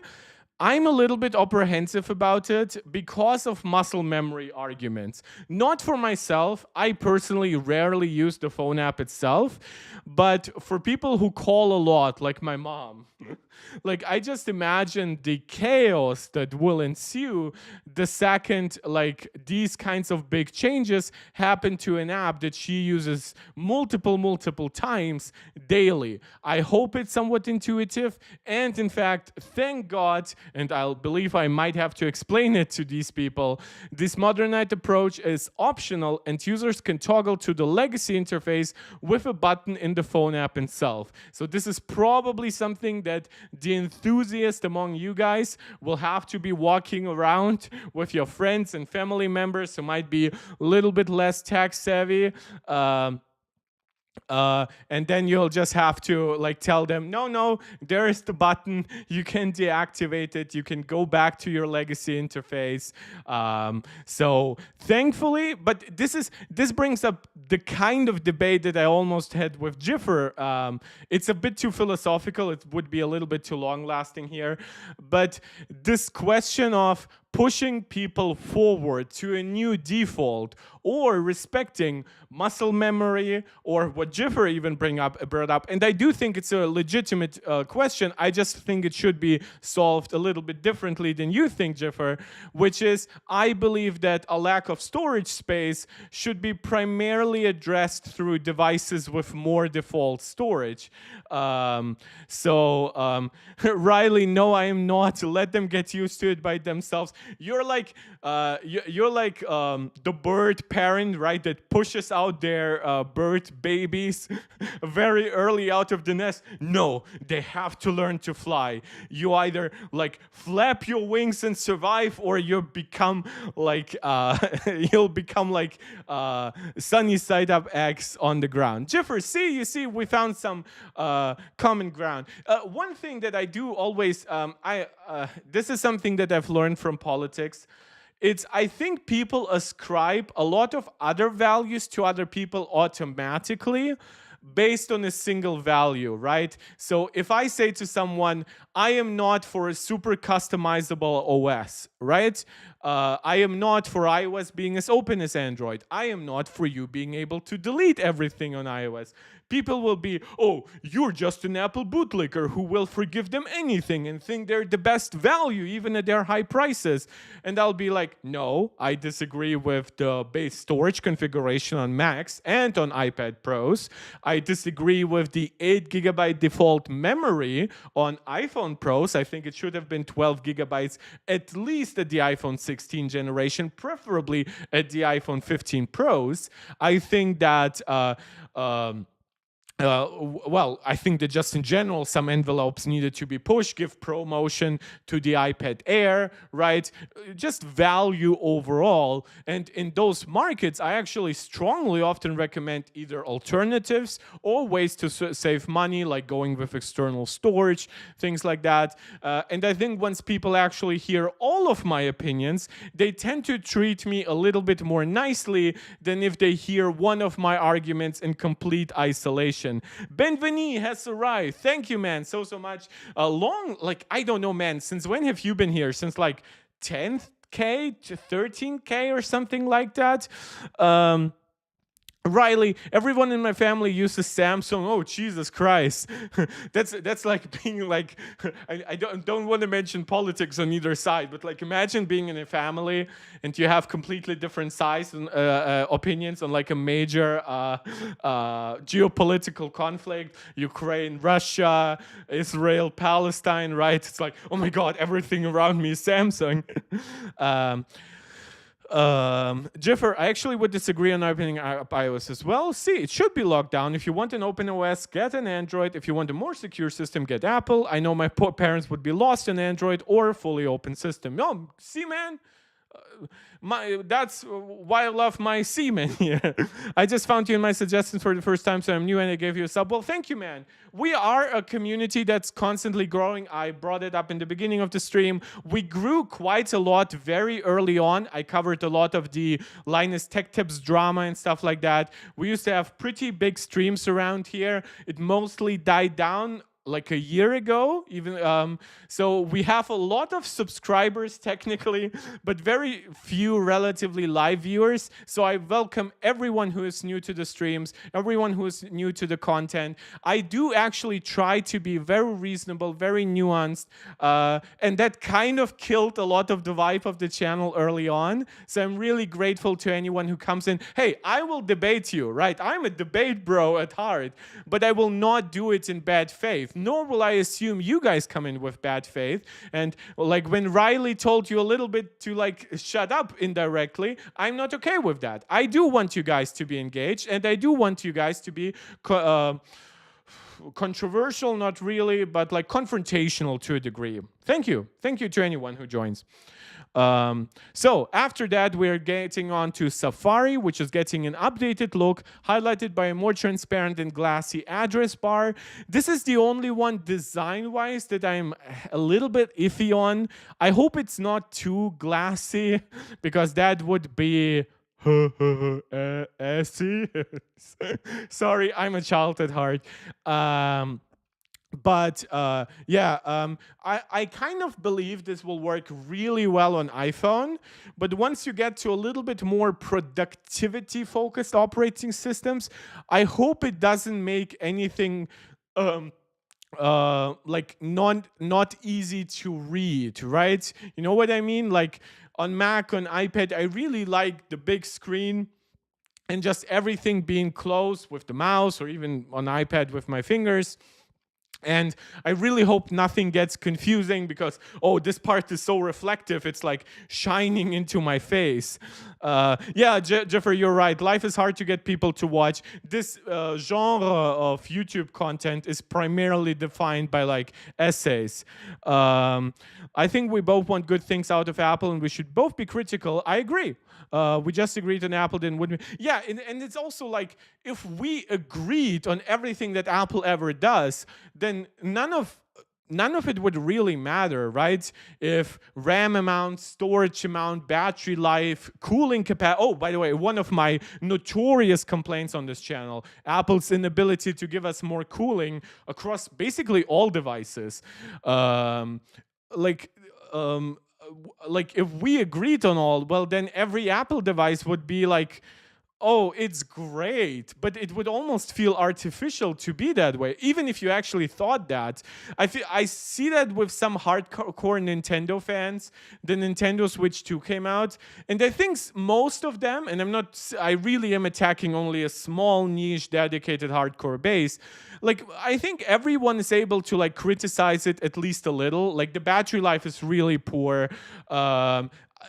I'm a little bit apprehensive about it because of muscle memory arguments. Not for myself. I personally rarely use the phone app itself, but for people who call a lot, like my mom, like I just imagine the chaos that will ensue the second like these kinds of big changes happen to an app that she uses multiple times daily. I hope it's somewhat intuitive, and in fact, thank God, and I believe I might have to explain it to these people, this modernized approach is optional and users can toggle to the legacy interface with a button in the phone app itself. So this is probably something that the enthusiast among you guys will have to be walking around with your friends and family members who might be a little bit less tech savvy. And then you'll just have to like tell them, no, there is the button. You can deactivate it. You can go back to your legacy interface. So thankfully, but this brings up the kind of debate that I almost had with Jiffer. It's a bit too philosophical. It would be a little bit too long lasting here. But this question of pushing people forward to a new default or respecting muscle memory, or what Jiffer even brought up. And I do think it's a legitimate question. I just think it should be solved a little bit differently than you think, Jiffer, which is I believe that a lack of storage space should be primarily addressed through devices with more default storage. Riley, no, I am not. Let them get used to it by themselves. you're like the bird parent, right, that pushes out their bird babies very early out of the nest. No, they have to learn to fly. You either like flap your wings and survive, or you become like you'll become like sunny side up eggs on the ground. Jiffer, see, you see, we found some common ground. One thing that I do always, this is something that I've learned from politics. It's, I think people ascribe a lot of other values to other people automatically based on a single value, right? So if I say to someone, I am not for a super customizable OS, right? I am not for iOS being as open as Android. I am not for you being able to delete everything on iOS. People will be, oh, you're just an Apple bootlicker who will forgive them anything and think they're the best value even at their high prices. And I'll be like, no, I disagree with the base storage configuration on Macs and on iPad Pros. I disagree with the 8 gigabyte default memory on iPhone Pros. I think it should have been 12 gigabytes at least at the iPhone 16 generation, preferably at the iPhone 15 Pros. I think that well, I think that just in general, some envelopes needed to be pushed, give promotion to the iPad Air, right? Just value overall. And in those markets, I actually strongly often recommend either alternatives or ways to save money, like going with external storage, things like that. And I think once people actually hear all of my opinions, they tend to treat me a little bit more nicely than if they hear one of my arguments in complete isolation. Benveni has arrived. Thank you, man, so much. Like, I don't know, man, since when have you been here? Since like 10K to 13K or something like that? Riley, everyone in my family uses Samsung. Oh, Jesus Christ. That's like being like, I don't want to mention politics on either side, but like imagine being in a family and you have completely different size and opinions on like a major geopolitical conflict, Ukraine, Russia, Israel, Palestine, right? It's like, oh my God, everything around me is Samsung. Jiffer, I actually would disagree on opening up iOS as well. See, it should be locked down. If you want an open OS, get an Android. If you want a more secure system, get Apple. I know my parents would be lost in Android or a fully open system. No, see, man, that's why I love my C-man here. I just found you in my suggestions for the first time, so I'm new and I gave you a sub. Well, thank you, man. We are a community that's constantly growing. I brought it up in the beginning of the stream. We grew quite a lot very early on. I covered a lot of the Linus Tech Tips drama and stuff like that. We used to have pretty big streams around here. It mostly died down like a year ago, even. So we have a lot of subscribers technically, but very few relatively live viewers. So I welcome everyone who is new to the streams, everyone who is new to the content. I do actually try to be very reasonable, very nuanced, and that kind of killed a lot of the vibe of the channel early on. So I'm really grateful to anyone who comes in. Hey, I will debate you, right? I'm a debate bro at heart, but I will not do it in bad faith. Nor will I assume you guys come in with bad faith. And like when Riley told you a little bit to like shut up indirectly, I'm not okay with that. I do want you guys to be engaged, and I do want you guys to be controversial, not really, but like confrontational to a degree. Thank you. Thank you to anyone who joins. So after that, we're getting on to Safari, which is getting an updated look, highlighted by a more transparent and glassy address bar. This is the only one design-wise that I'm a little bit iffy on. I hope it's not too glassy, because that would be sorry, I'm a child at heart. But I kind of believe this will work really well on iPhone. But once you get to a little bit more productivity-focused operating systems, I hope it doesn't make anything like not easy to read, right? You know what I mean? Like on Mac, on iPad, I really like the big screen and just everything being close with the mouse, or even on iPad with my fingers. And I really hope nothing gets confusing because, oh, this part is so reflective. It's like shining into my face. Yeah, Jeffrey, you're right. Life is hard to get people to watch. This genre of YouTube content is primarily defined by like essays. I think we both want good things out of Apple and we should both be critical. I agree. We just agreed on Apple, then wouldn't we? Yeah, and it's also like if we agreed on everything that Apple ever does, then none of it would really matter, right? If RAM amount, storage amount, battery life, cooling capacity. Oh, by the way, one of my notorious complaints on this channel, Apple's inability to give us more cooling across basically all devices. Like like if we agreed on all, well, then every Apple device would be like, oh, it's great, but it would almost feel artificial to be that way, even if you actually thought that. I see that with some hardcore Nintendo fans. The Nintendo Switch 2 came out, and I think most of them, and I really am attacking only a small niche dedicated hardcore base. Like, I think everyone is able to like criticize it at least a little. Like, the battery life is really poor.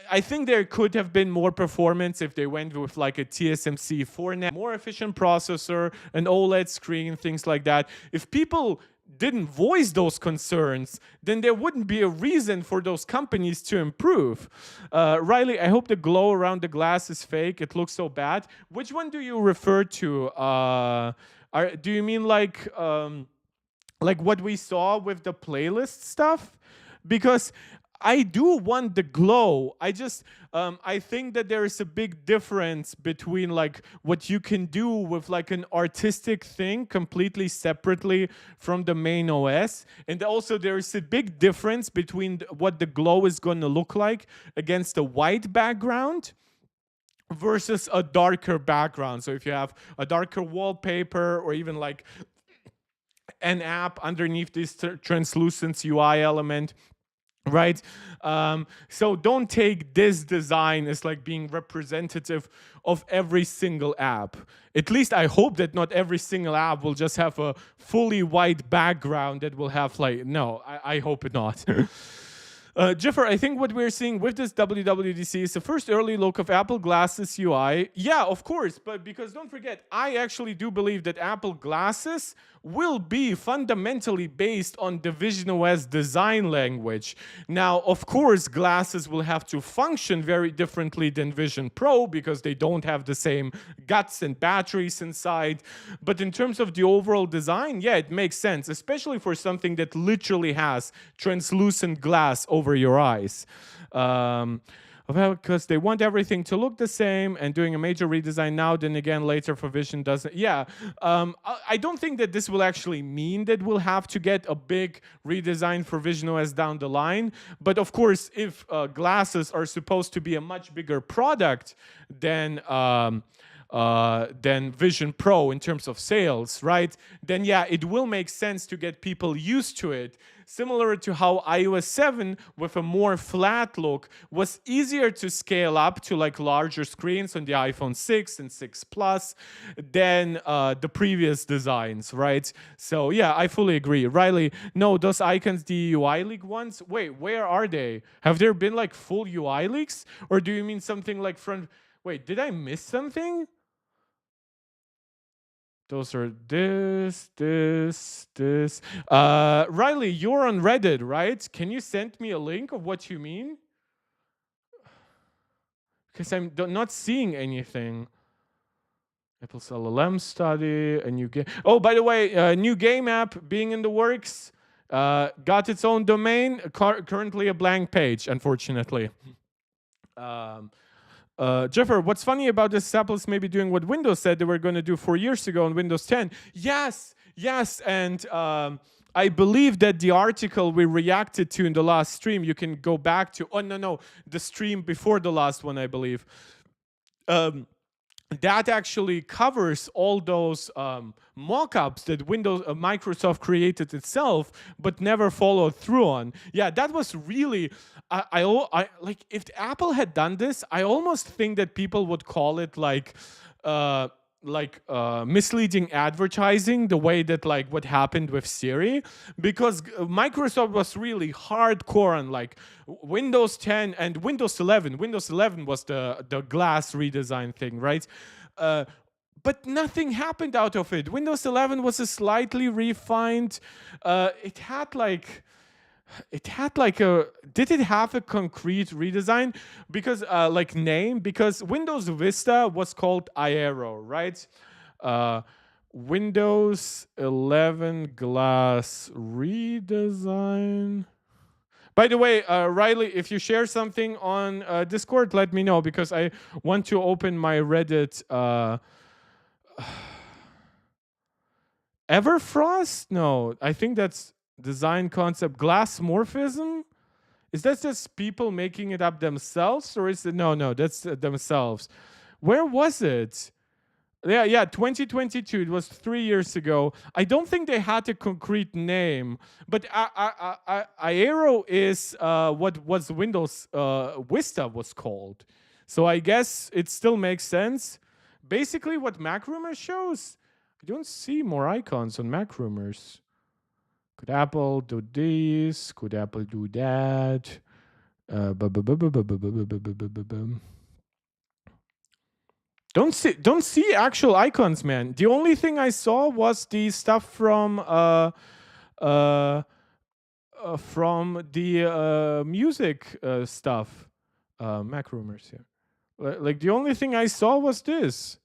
I think there could have been more performance if they went with like a TSMC 4 more efficient processor, an OLED screen, things like that. If people didn't voice those concerns, then there wouldn't be a reason for those companies to improve. Riley, I hope the glow around the glass is fake. It looks so bad. Which one do you refer to? Do you mean like what we saw with the playlist stuff? Because I do want the glow. I think that there is a big difference between like what you can do with like an artistic thing completely separately from the main OS. And also there is a big difference between what the glow is going to look like against a white background versus a darker background. So if you have a darker wallpaper or even like an app underneath this translucent UI element, right? So don't take this design as like being representative of every single app. At least I hope that not every single app will just have a fully white background that will have like, no, I hope not. Jiffer, I think what we're seeing with this WWDC is the first early look of Apple Glasses UI. Yeah, of course, but because don't forget, I actually do believe that Apple Glasses will be fundamentally based on the visionOS design language. Now, of course, glasses will have to function very differently than Vision Pro because they don't have the same guts and batteries inside. But in terms of the overall design, yeah, it makes sense, especially for something that literally has translucent glass over your eyes. Because they want everything to look the same, and doing a major redesign now, then again later for Vision doesn't. Yeah, I don't think that this will actually mean that we'll have to get a big redesign for visionOS down the line. But of course, if glasses are supposed to be a much bigger product than Vision Pro in terms of sales, right? Then yeah, it will make sense to get people used to it. Similar to how iOS 7 with a more flat look was easier to scale up to like larger screens on the iPhone 6 and 6 Plus than the previous designs, right? So yeah, I fully agree. Riley, no, those icons, the UI leak ones, wait, where are they? Have there been like full UI leaks? Or do you mean something like wait, did I miss something? Those are this. Riley, you're on Reddit, right? Can you send me a link of what you mean? Because I'm not seeing anything. Apple's LLM study, a new game. Oh, by the way, a new game app being in the works. Got its own domain. Currently a blank page, unfortunately. Jeffer, what's funny about this? Apple's maybe doing what Windows said they were going to do 4 years ago on Windows 10. Yes, and I believe that the article we reacted to in the last stream, you can go back to, the stream before the last one, I believe. That actually covers all those mock-ups that Microsoft created itself, but never followed through on. Yeah, that was really, I like if Apple had done this, I almost think that people would call it like misleading advertising, the way that like what happened with Siri, because Microsoft was really hardcore on like Windows 10 and Windows 11. Windows 11 was the glass redesign thing, right? But nothing happened out of it. Windows 11 was a slightly refined. It had like a, did it have a concrete redesign? Because like name, because Windows Vista was called Aero, right? Windows 11 glass redesign. By the way, Riley, if you share something on Discord, let me know, because I want to open my Reddit. Everfrost? No, I think that's design concept. Glass morphism? Is that just people making it up themselves, or is it no, that's themselves. Where was it? Yeah, 2022. It was 3 years ago. I don't think they had a concrete name, but Aero is what was Windows Vista was called. So I guess it still makes sense. Basically, what MacRumors shows, I don't see more icons on MacRumors. Could Apple do this? Could Apple do that? Don't see actual icons, man. The only thing I saw was the stuff from the music stuff. MacRumors here. Like the only thing I saw was this.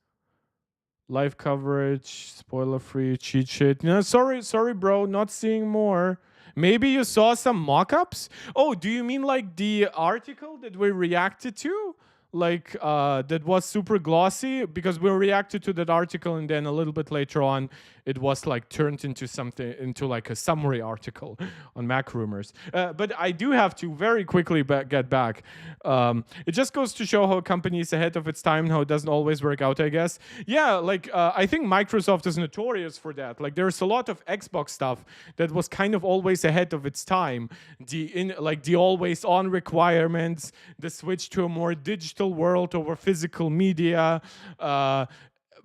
Live coverage, spoiler free, cheat sheet. No, sorry, bro, not seeing more. Maybe you saw some mock-ups? Oh, do you mean like the article that we reacted to? Like that was super glossy, because we reacted to that article and then a little bit later on it was like turned into something, into like a summary article on MacRumors. But I do have to very quickly get back. It just goes to show how a company is ahead of its time, how it doesn't always work out, I guess. Yeah, like I think Microsoft is notorious for that. Like there's a lot of Xbox stuff that was kind of always ahead of its time. The always on requirements, the switch to a more digital world over physical media.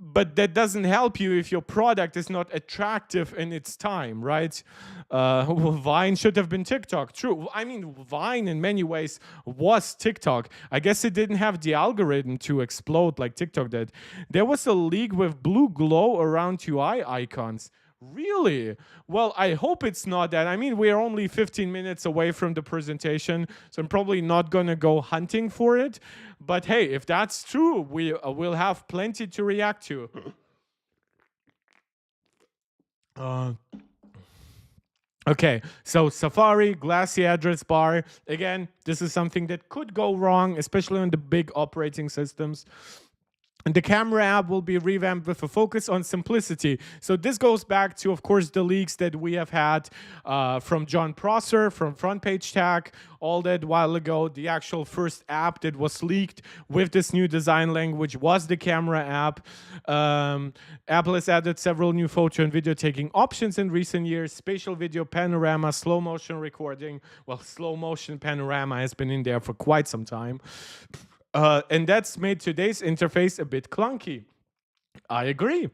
But that doesn't help you if your product is not attractive in its time, right? Vine should have been TikTok. True. I mean, Vine in many ways was TikTok. I guess it didn't have the algorithm to explode like TikTok did. There was a league with blue glow around UI icons. Really? Well, I hope it's not that. I mean, we are only 15 minutes away from the presentation, so I'm probably not going to go hunting for it. But hey, if that's true, we'll have plenty to react to. Okay, so Safari, glassy address bar. Again, this is something that could go wrong, especially on the big operating systems. And the camera app will be revamped with a focus on simplicity. So this goes back to, of course, the leaks that we have had from John Prosser, from Front Page Tag, all that while ago. The actual first app that was leaked with this new design language was the camera app. Apple has added several new photo and video taking options in recent years. Spatial video, panorama, slow motion recording. Well, slow motion panorama has been in there for quite some time. And that's made today's interface a bit clunky. I agree.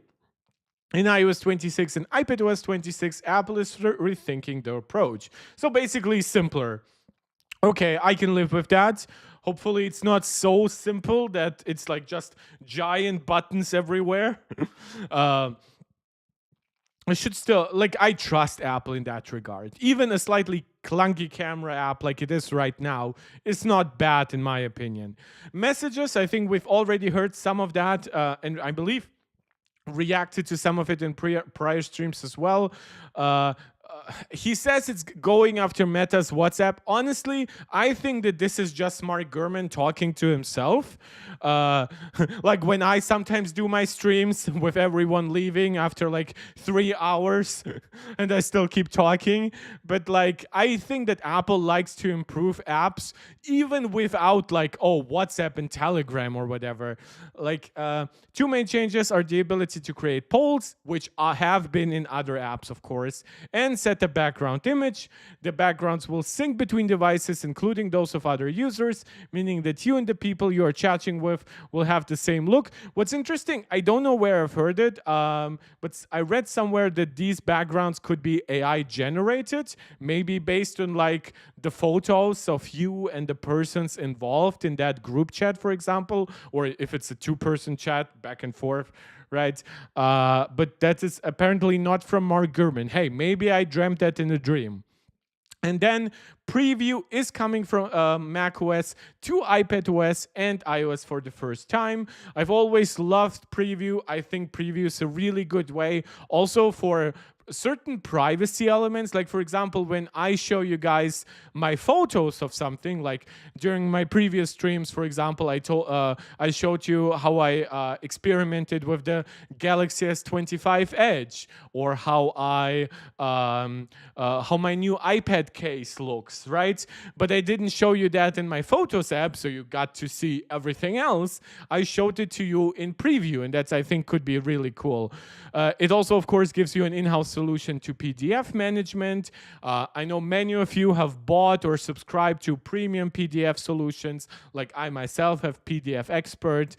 In iOS 26 and iPadOS 26, Apple is rethinking their approach. So basically simpler. Okay, I can live with that. Hopefully it's not so simple that it's like just giant buttons everywhere. I should still, like, I trust Apple in that regard. Even a slightly clunky camera app like it is right now is not bad in my opinion. Messages, I think we've already heard some of that, and I believe reacted to some of it in prior streams as well. He says it's going after Meta's WhatsApp. Honestly, I think that this is just Mark Gurman talking to himself. Like when I sometimes do my streams with everyone leaving after like 3 hours and I still keep talking. But like, I think that Apple likes to improve apps even without like, oh, WhatsApp and Telegram or whatever. Like, two main changes are the ability to create polls, which have been in other apps, of course, and set set a background image. The backgrounds will sync between devices, including those of other users, meaning that you and the people you are chatting with will have the same look. What's interesting, I don't know where I've heard it, but I read somewhere that these backgrounds could be AI generated, maybe based on like the photos of you and the persons involved in that group chat, for example, or if it's a two-person chat back and forth, right? But that is apparently not from Mark Gurman. Hey, maybe I dreamt that in a dream. And then preview is coming from macOS to iPadOS and iOS for the first time. I've always loved preview. I think preview is a really good way also for certain privacy elements. Like, for example, when I show you guys my photos of something, like during my previous streams, for example, I showed you how I experimented with the Galaxy S25 Edge, or how how my new iPad case looks, right? But I didn't show you that in my Photos app, so you got to see everything else. I showed it to you in preview, and that's, I think, could be really cool. It also, of course, gives you an in-house solution to PDF management. I know many of you have bought or subscribed to premium PDF solutions, like I myself have PDF Expert.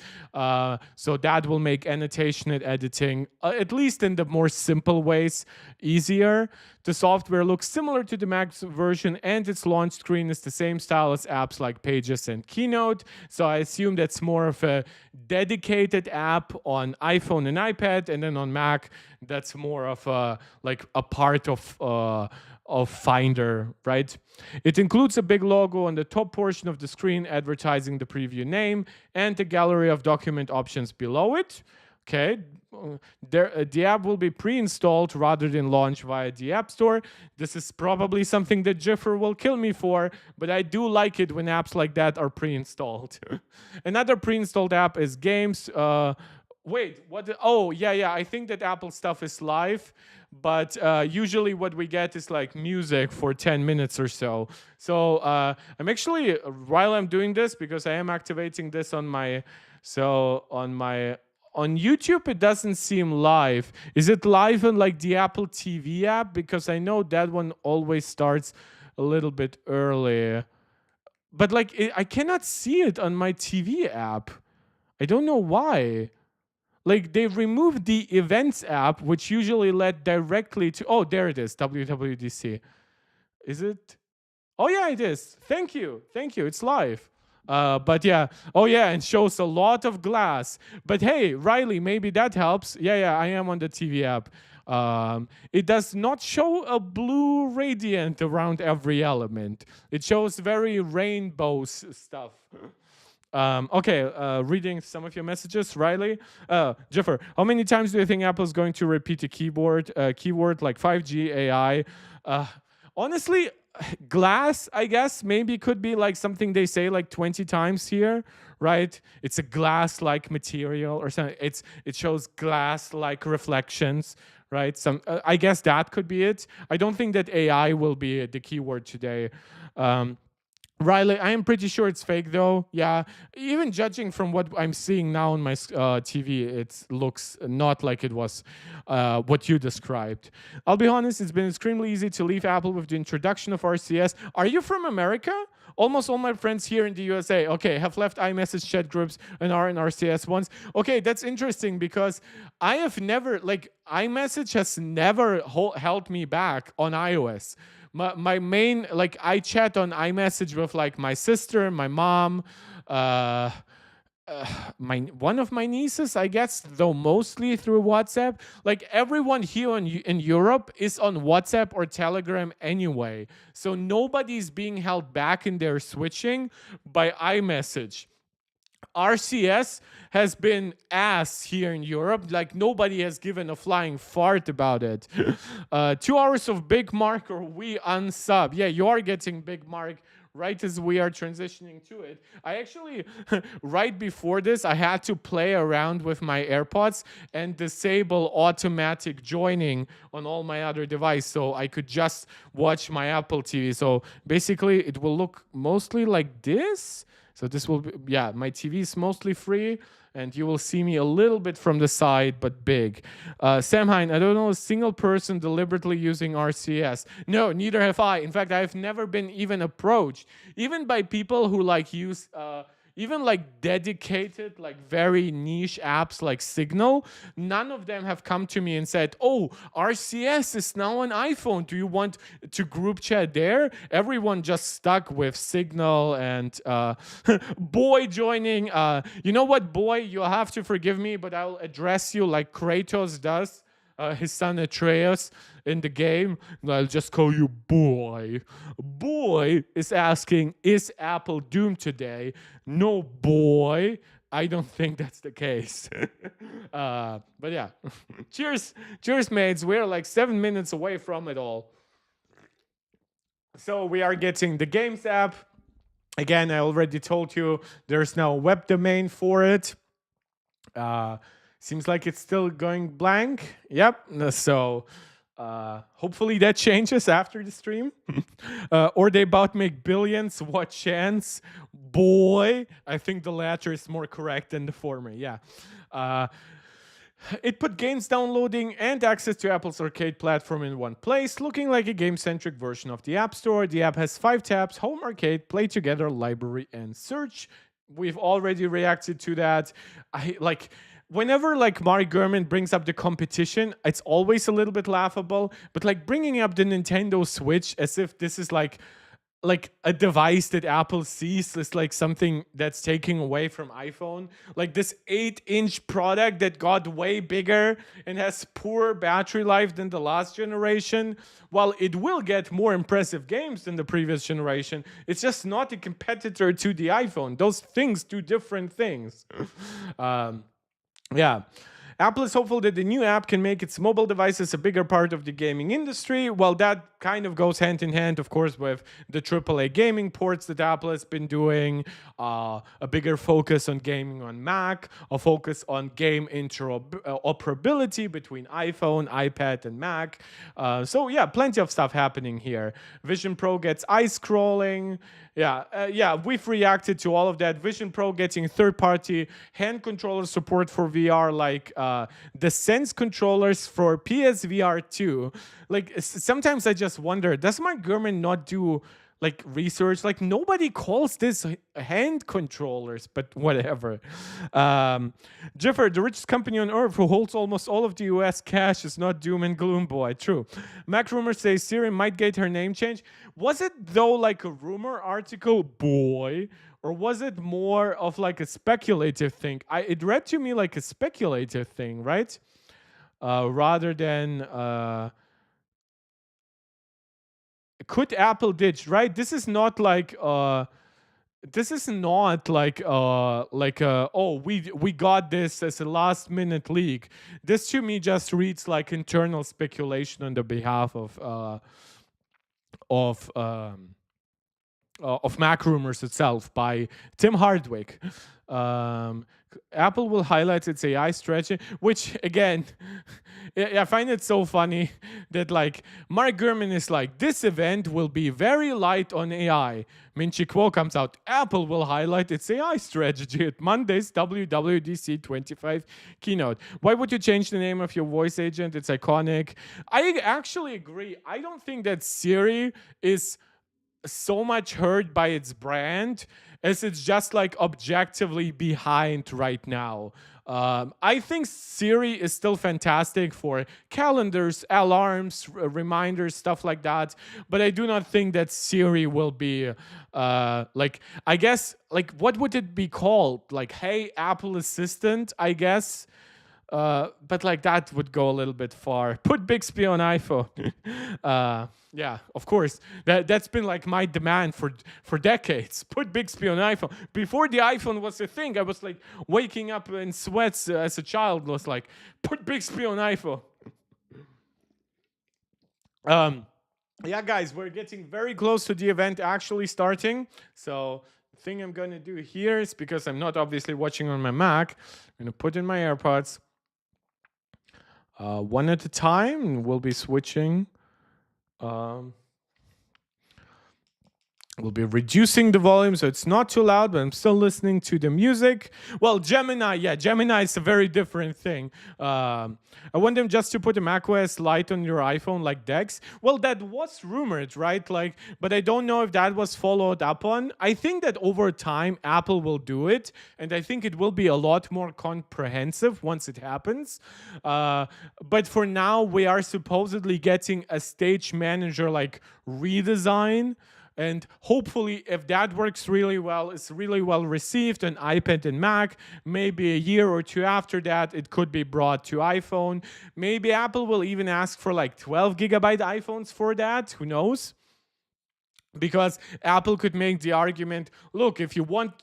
So that will make annotation and editing, at least in the more simple ways, easier. The software looks similar to the Mac version, and its launch screen is the same style as apps like Pages and Keynote. So I assume that's more of a dedicated app on iPhone and iPad, and then on Mac, that's more of a part of Finder, right? It includes a big logo on the top portion of the screen advertising the preview name, and a gallery of document options below it. Okay, the app will be pre-installed rather than launched via the App Store. This is probably something that Jiffer will kill me for, but I do like it when apps like that are pre-installed. Another pre-installed app is Games. Wait, what? Oh, yeah, I think that Apple stuff is live, but usually what we get is like music for 10 minutes or so. So I'm actually, while I'm doing this, because I am activating this on my, on YouTube, it doesn't seem live. Is it live on like the Apple TV app? Because I know that one always starts a little bit early. But like, I cannot see it on my TV app. I don't know why. Like, they removed the Events app, which usually led directly to... Oh, there it is, WWDC. Is it? Oh, yeah, it is. Thank you. It's live. But yeah, oh yeah, and shows a lot of glass. But hey, Riley, maybe that helps. Yeah, I am on the TV app. It does not show a blue gradient around every element. It shows very rainbow stuff. Okay, reading some of your messages, Riley. Jiffer, how many times do you think Apple's going to repeat a keyword like 5G, AI? Honestly, glass, I guess, maybe could be like something they say like 20 times here, right? It's a glass-like material or something. It shows glass-like reflections, right? I guess that could be it. I don't think that AI will be the keyword today. Riley, I am pretty sure it's fake though. Yeah, even judging from what I'm seeing now on my TV, it looks not like it was what you described. I'll be honest, it's been extremely easy to leave Apple with the introduction of RCS. Are you from America? Almost all my friends here in the USA, okay, have left iMessage chat groups and are in RCS ones. Okay, that's interesting because I have never, like, iMessage has never held me back on iOS. My main, like, I chat on iMessage with like my sister, my mom, one of my nieces, I guess, though mostly through WhatsApp. Like, everyone here in Europe is on WhatsApp or Telegram anyway, so nobody's being held back in their switching by iMessage. RCS has been ass here in Europe. Like, nobody has given a flying fart about it. 2 hours of Big Mark or we unsub. Yeah, you are getting Big Mark right as we are transitioning to it. I actually, right before this, I had to play around with my AirPods and disable automatic joining on all my other devices so I could just watch my Apple TV. So basically, it will look mostly like this. So this will be, yeah, my TV is mostly free, and you will see me a little bit from the side, but big. Sam Hine, I don't know a single person deliberately using RCS. No, neither have I. In fact, I've never been even approached, even by people who like use even like dedicated, like very niche apps like Signal. None of them have come to me and said, oh, RCS is now on iPhone. Do you want to group chat there? Everyone just stuck with Signal and Boy joining. You know what, Boy? You'll have to forgive me, but I'll address you like Kratos does. His son Atreus in the game. I'll just call you Boy. Boy is asking, is Apple doomed today? No, Boy. I don't think that's the case. But yeah, cheers, mates. We're like 7 minutes away from it all. So we are getting the Games app. Again, I already told you there's now a web domain for it. Seems like it's still going blank. Yep. So hopefully that changes after the stream. Or they about make billions. What chance? Boy. I think the latter is more correct than the former. Yeah. It put games downloading and access to Apple's arcade platform in one place, looking like a game-centric version of the App Store. The app has 5 tabs: Home, Arcade, Play Together, Library, and Search. We've already reacted to that. Whenever like Mark Gurman brings up the competition, it's always a little bit laughable. But like bringing up the Nintendo Switch as if this is like a device that Apple sees is like something that's taking away from iPhone. Like this 8-inch product that got way bigger and has poor battery life than the last generation. While it will get more impressive games than the previous generation, it's just not a competitor to the iPhone. Those things do different things. Yeah. Apple is hopeful that the new app can make its mobile devices a bigger part of the gaming industry. Well, that kind of goes hand in hand, of course, with the AAA gaming ports that Apple has been doing, a bigger focus on gaming on Mac, a focus on game interoperability between iPhone, iPad, and Mac. So yeah, plenty of stuff happening here. Vision Pro gets eye scrolling. Yeah, we've reacted to all of that. Vision Pro getting third-party hand controller support for VR, like the Sense controllers for PSVR 2. Like, sometimes I just wonder, does Mark Gurman not do like research? Like, nobody calls this hand controllers, but whatever. Jiffer, the richest company on earth who holds almost all of the US cash, is not doom and gloom, boy. True. Mac rumors say Siri might get her name changed. Was it though like a rumor article, boy? Or was it more of like a speculative thing? It read to me like a speculative thing, right? Rather than could Apple ditch, right? This is not like oh, we got this as a last minute leak. This to me just reads like internal speculation on the behalf of Mac Rumors itself by Tim Hardwick. Apple will highlight its AI strategy, which again, I find it so funny that like Mark Gurman is like, this event will be very light on AI. Min-Chi Kuo comes out, Apple will highlight its AI strategy at Monday's WWDC 25 keynote. Why would you change the name of your voice agent? It's iconic. I actually agree. I don't think that Siri is so much hurt by its brand as it's just like objectively behind right now. I think Siri is still fantastic for calendars, alarms, reminders, stuff like that. But I do not think that Siri will be like, I guess, like, what would it be called? Like, hey, Apple Assistant, I guess. But like that would go a little bit far. Put Bixby on iPhone. Yeah, of course. That's been like my demand for decades. Put Bixby on iPhone. Before the iPhone was a thing, I was like waking up in sweats as a child. Was like, put Bixby on iPhone. Yeah, guys, we're getting very close to the event actually starting. So the thing I'm gonna do here is, because I'm not obviously watching on my Mac, I'm gonna put in my AirPods. One at a time, we'll be switching. We'll be reducing the volume so it's not too loud, but I'm still listening to the music. Well, Gemini is a very different thing. I want them just to put a macOS light on your iPhone like Dex. Well, that was rumored, right? But I don't know if that was followed up on. I think that over time, Apple will do it, and I think it will be a lot more comprehensive once it happens. But for now, we are supposedly getting a stage manager redesign. And hopefully, if that works really well, it's really well received on iPad and Mac. Maybe a year or two after that, it could be brought to iPhone. Maybe Apple will even ask for 12 gigabyte iPhones for that. Who knows? Because Apple could make the argument, look, if you want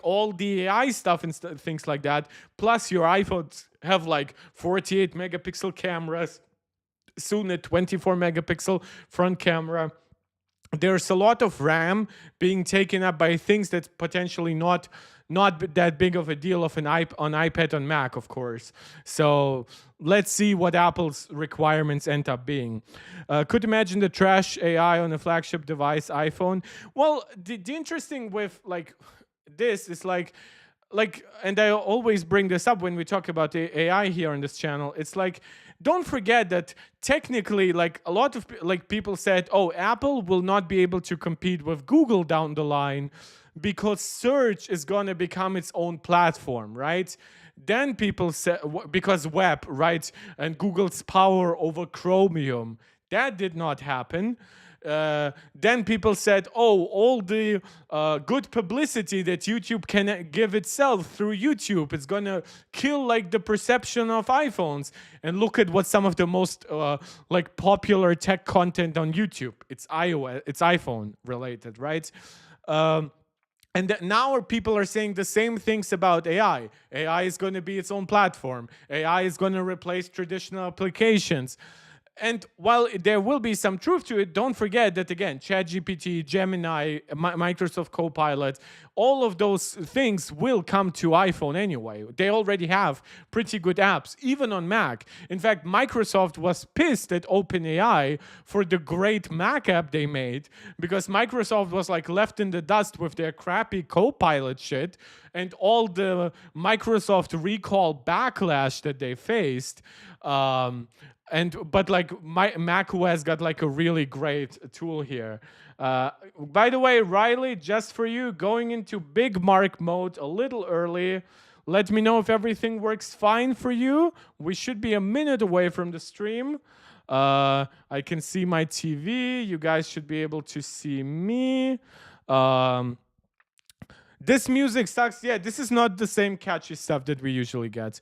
all the AI stuff and things like that, plus your iPhones have 48 megapixel cameras, soon a 24 megapixel front camera. There's a lot of RAM being taken up by things that's potentially not that big of a deal on iPad on Mac, of course. So let's see what Apple's requirements end up being. Could imagine the trash AI on a flagship device, iPhone. Well, the interesting with this is and I always bring this up when we talk about the AI here on this channel. It's don't forget that technically, a lot of people said, oh, Apple will not be able to compete with Google down the line because search is going to become its own platform, right? Then people said, because web, right? And Google's power over Chromium. That did not happen. Then people said, oh, all the good publicity that YouTube can give itself through YouTube, it's gonna kill the perception of iPhones. And look at what some of the most popular tech content on YouTube. It's iOS, it's iPhone related, right? And now people are saying the same things about AI. AI is going to be its own platform. AI is going to replace traditional applications. And while there will be some truth to it, don't forget that, again, ChatGPT, Gemini, Microsoft Copilot, all of those things will come to iPhone anyway. They already have pretty good apps, even on Mac. In fact, Microsoft was pissed at OpenAI for the great Mac app they made because Microsoft was left in the dust with their crappy Copilot shit and all the Microsoft recall backlash that they faced. But macOS got a really great tool here. By the way, Riley, just for you, going into big mark mode a little early. Let me know if everything works fine for you. We should be a minute away from the stream. I can see my TV. You guys should be able to see me. This music sucks. Yeah, this is not the same catchy stuff that we usually get.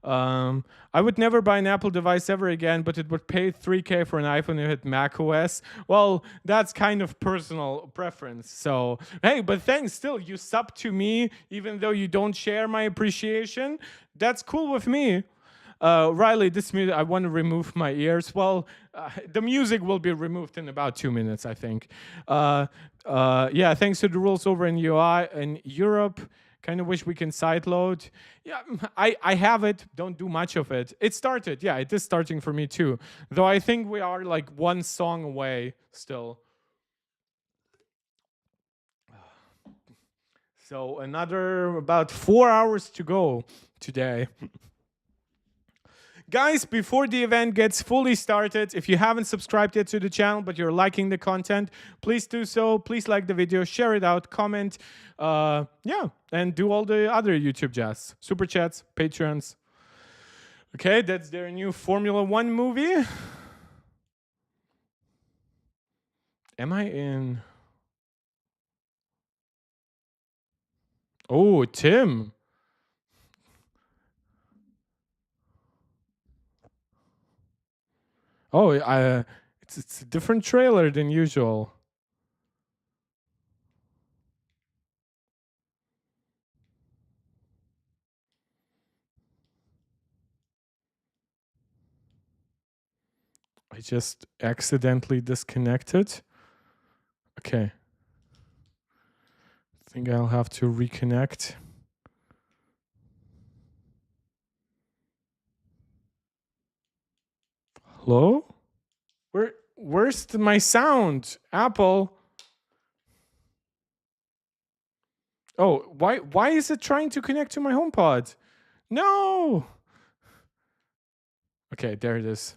I would never buy an Apple device ever again, but it would pay $3,000 for an iPhone if it had macOS. Well, that's kind of personal preference. So, hey, but thanks still. You sub to me, even though you don't share my appreciation. That's cool with me. Riley, this music, I want to remove my ears. Well, the music will be removed in about 2 minutes, I think. Yeah, thanks to the rules over in UI in Europe. Kind of wish we can sideload. Yeah, I have it. Don't do much of it. It started. Yeah, it is starting for me too. Though I think we are one song away still. So another about 4 hours to go today. Guys, before the event gets fully started, if you haven't subscribed yet to the channel, but you're liking the content, please do so. Please like the video, share it out, comment. Yeah, and do all the other YouTube jazz. Super chats, Patreons. Okay, that's their new Formula One movie. Am I in? Oh, Tim. Oh, it's a different trailer than usual. I just accidentally disconnected. Okay. I think I'll have to reconnect. Hello? Where's my sound? Apple? Oh, why is it trying to connect to my HomePod? No. Okay, there it is.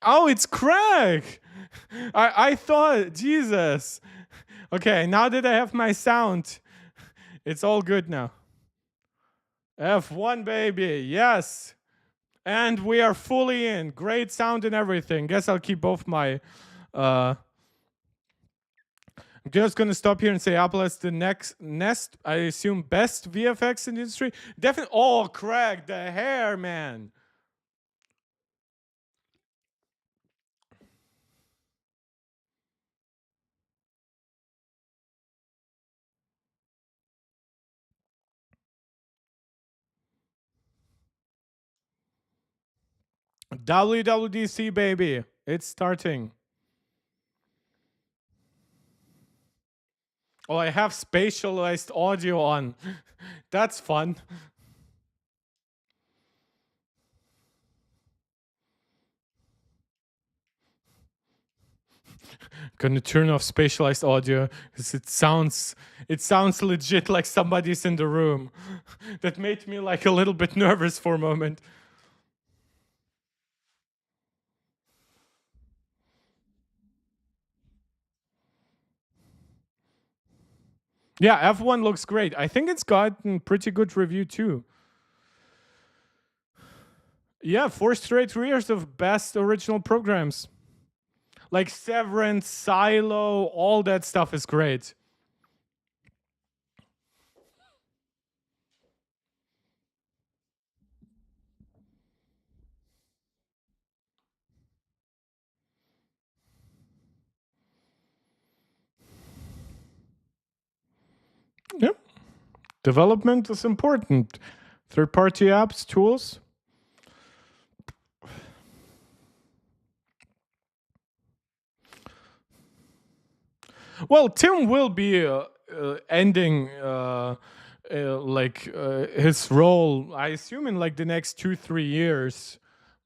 Oh, it's Craig. I thought, Jesus. Okay, now that I have my sound, it's all good now. F1 baby, yes. And we are fully in. Great sound and everything. Guess I'll keep both my I'm just gonna stop here and say Apple has the next, I assume, best VFX in the industry. Definitely. Oh, Craig, the hair, man. WWDC, baby. It's starting. Oh, I have spatialized audio on. That's fun. Gonna turn off spatialized audio because it sounds legit like somebody's in the room. That made me like a little bit nervous for a moment. Yeah, F1 looks great. I think it's gotten pretty good review too. Yeah, 4 straight years of best original programs. Like Severance, Silo, all that stuff is great. Yep. Development is important. Third party apps, tools. Well, Tim will be ending his role, I assume, in like the next 2-3 years,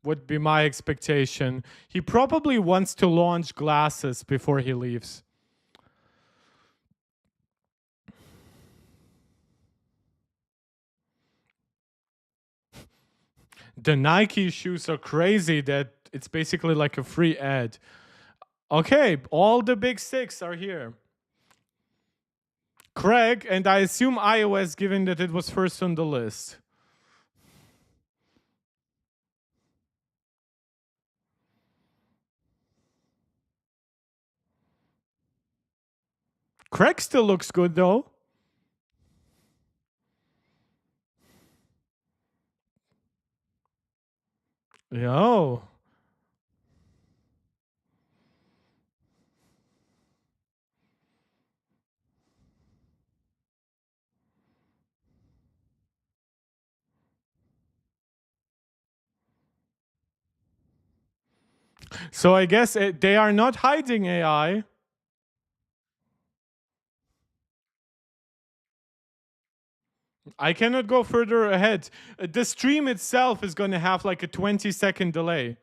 would be my expectation. He probably wants to launch glasses before he leaves. The Nike shoes are crazy that it's basically like a free ad. Okay, all the big six are here. Craig, and I assume iOS, given that it was first on the list. Craig still looks good though. Yo. So I guess they are not hiding AI. I cannot go further ahead. The stream itself is going to have like a 20-second delay.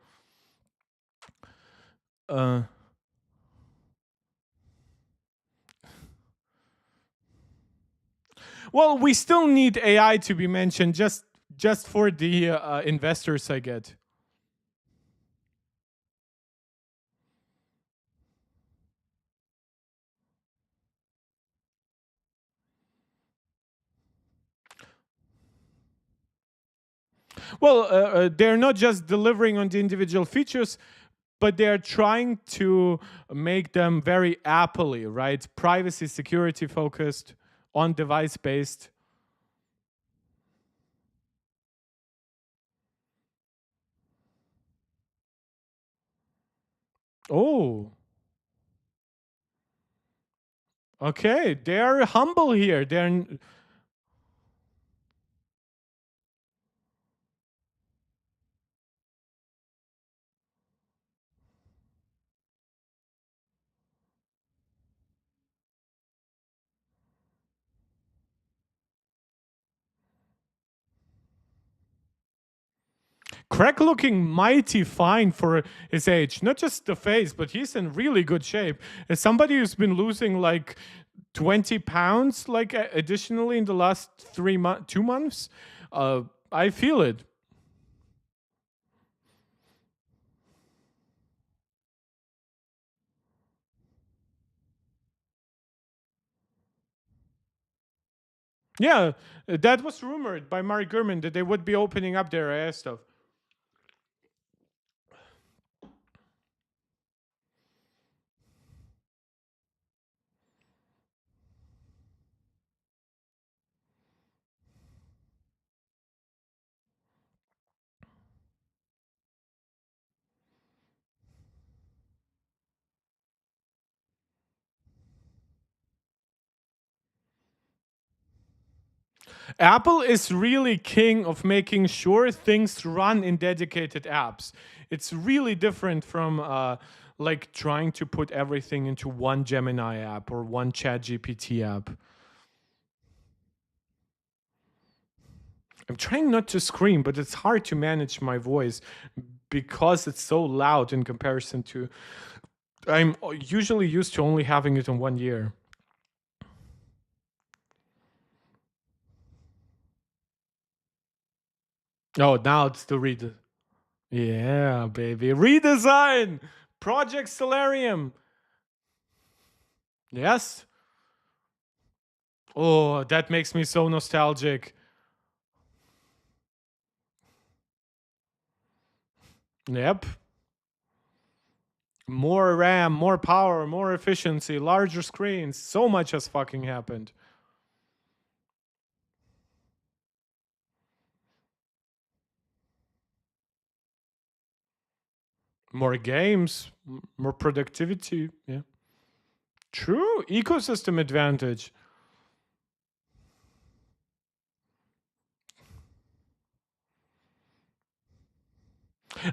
Uh, well, we still need AI to be mentioned just for the investors I get. Well, they're not just delivering on the individual features, but they're trying to make them very Apple-y, right? Privacy, security focused, on device based. Oh, okay. They're humble here. Craig looking mighty fine for his age. Not just the face, but he's in really good shape. As somebody who's been losing like 20 pounds, like additionally in the last 2 months, I feel it. Yeah, that was rumored by Mark Gurman that they would be opening up their AI stuff. Apple is really king of making sure things run in dedicated apps. It's really different from like trying to put everything into one Gemini app or one ChatGPT app. I'm trying not to scream, but it's hard to manage my voice because it's so loud in comparison to. I'm usually used to only having it in 1 year. Oh, now it's the read. Yeah, baby. Redesign! Project Solarium. Yes. Oh, that makes me so nostalgic. Yep. More RAM, more power, more efficiency, larger screens. So much has fucking happened. More games, more productivity. Yeah. True. Ecosystem advantage.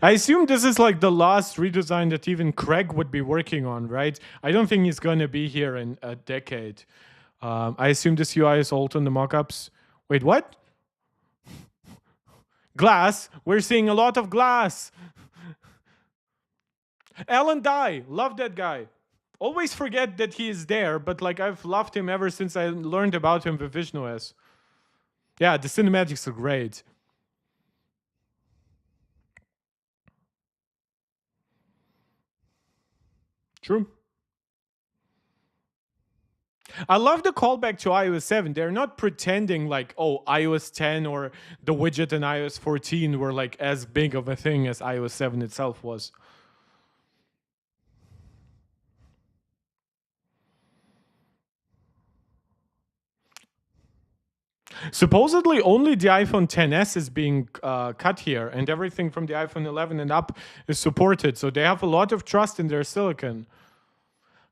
I assume this is like the last redesign that even Craig would be working on, right? I don't think he's going to be here in a decade. I assume this UI is old on the mockups. Wait, what? Glass? We're seeing a lot of glass. Alan Dye, love that guy. Always forget that he is there, but like I've loved him ever since I learned about him with visionOS. Yeah, the cinematics are great. True. I love the callback to iOS 7. They're not pretending like, oh, iOS 10 or the widget in iOS 14 were like as big of a thing as iOS 7 itself was. Supposedly, only the iPhone 10s is being cut here, and everything from the iPhone 11 and up is supported. So they have a lot of trust in their silicon.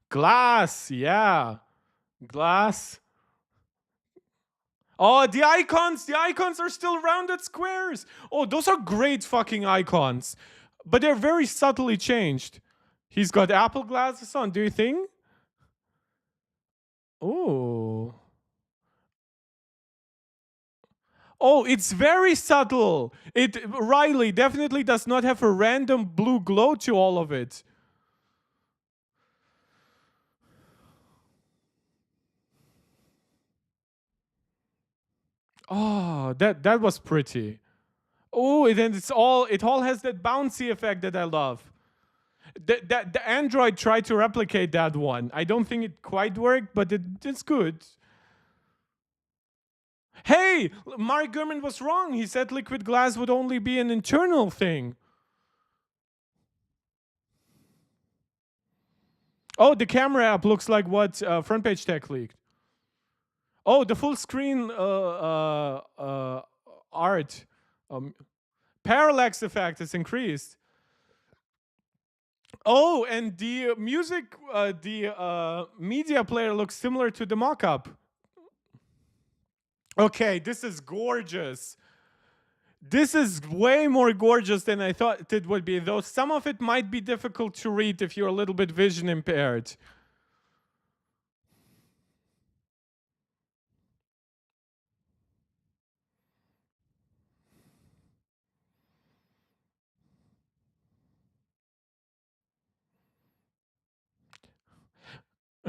Glass, yeah. Glass. Oh, the icons! The icons are still rounded squares. Oh, those are great fucking icons. But they're very subtly changed. He's got Apple glasses on, do you think? Oh. Oh, it's very subtle. Riley definitely does not have a random blue glow to all of it. Oh, that was pretty. Oh, and then it all has that bouncy effect that I love. The Android tried to replicate that one. I don't think it quite worked, but it's good. Hey, Mark Gurman was wrong. He said liquid glass would only be an internal thing. Oh, the camera app looks like what Front Page Tech leaked. Oh, the full screen art. Um, Parallax effect is increased. Oh, and the music, the media player looks similar to the mock-up. Okay, this is gorgeous. This is way more gorgeous than I thought it would be, though some of it might be difficult to read if you're a little bit vision impaired.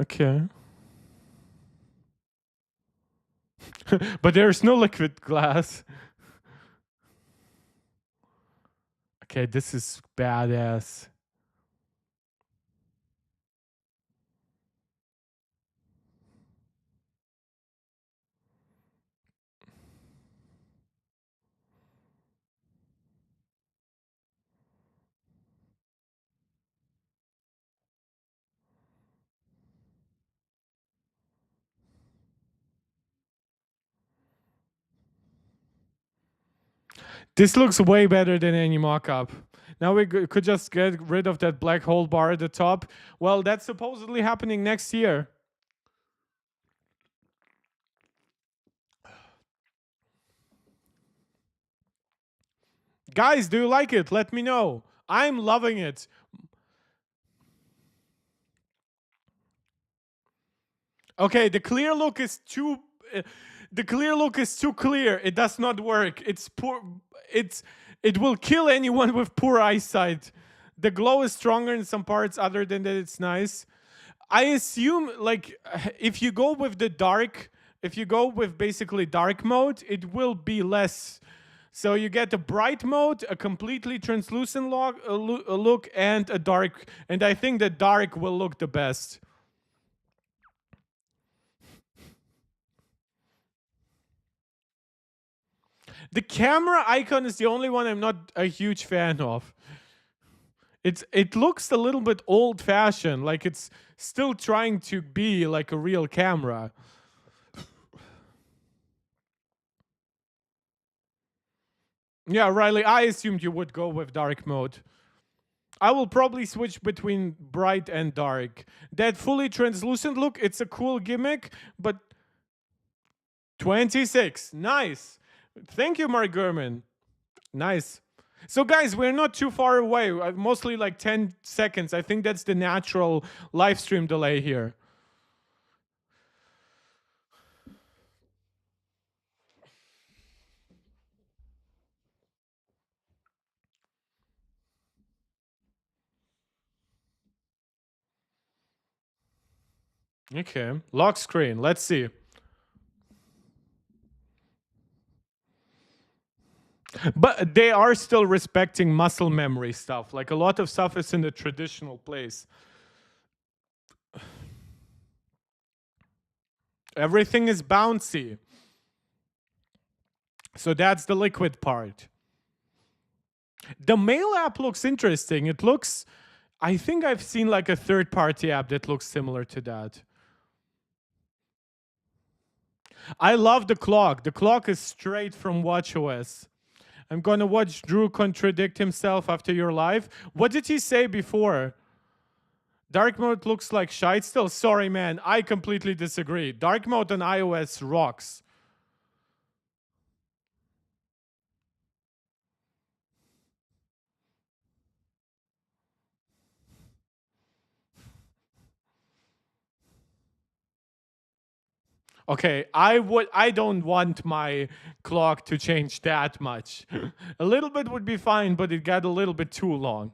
Okay. But there's no liquid glass. Okay, this is badass. This looks way better than any mock-up. Now we could just get rid of that black hole bar at the top. Well, that's supposedly happening next year. Guys, do you like it? Let me know. I'm loving it. Okay, the clear look is too. The clear look is too clear. It does not work. It's poor. It will kill anyone with poor eyesight. The glow is stronger in some parts. Other than that, it's nice. I assume like if you go with the dark, if you go with basically dark mode, it will be less. So you get a bright mode, a completely translucent look, and a dark. And I think the dark will look the best. The camera icon is the only one I'm not a huge fan of. It looks a little bit old fashioned, like it's still trying to be like a real camera. Yeah, Riley, I assumed you would go with dark mode. I will probably switch between bright and dark. That fully translucent look, it's a cool gimmick, but 26. Nice. Thank you, Mark Gurman. Nice. So, guys, we're not too far away. Mostly like 10 seconds. I think that's the natural live stream delay here. Okay. Lock screen. Let's see. But they are still respecting muscle memory stuff. Like a lot of stuff is in the traditional place. Everything is bouncy. So that's the liquid part. The mail app looks interesting. It looks, I think I've seen like a third party app that looks similar to that. I love the clock. The clock is straight from watchOS. I'm gonna watch Drew contradict himself after your live. What did he say before? Dark mode looks like shite still. Sorry, man. I completely disagree. Dark mode on iOS rocks. Okay, I don't want my clock to change that much. A little bit would be fine, but it got a little bit too long.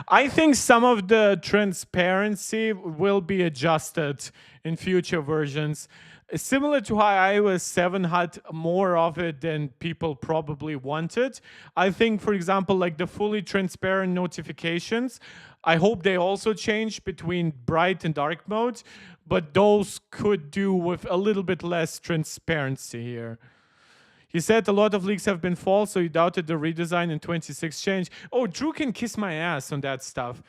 I think some of the transparency will be adjusted in future versions. Similar to how iOS 7 had more of it than people probably wanted. I think, for example, like the fully transparent notifications, I hope they also change between bright and dark modes, but those could do with a little bit less transparency here. He said a lot of leaks have been false, so he doubted the redesign in 26 change. Oh, Drew can kiss my ass on that stuff.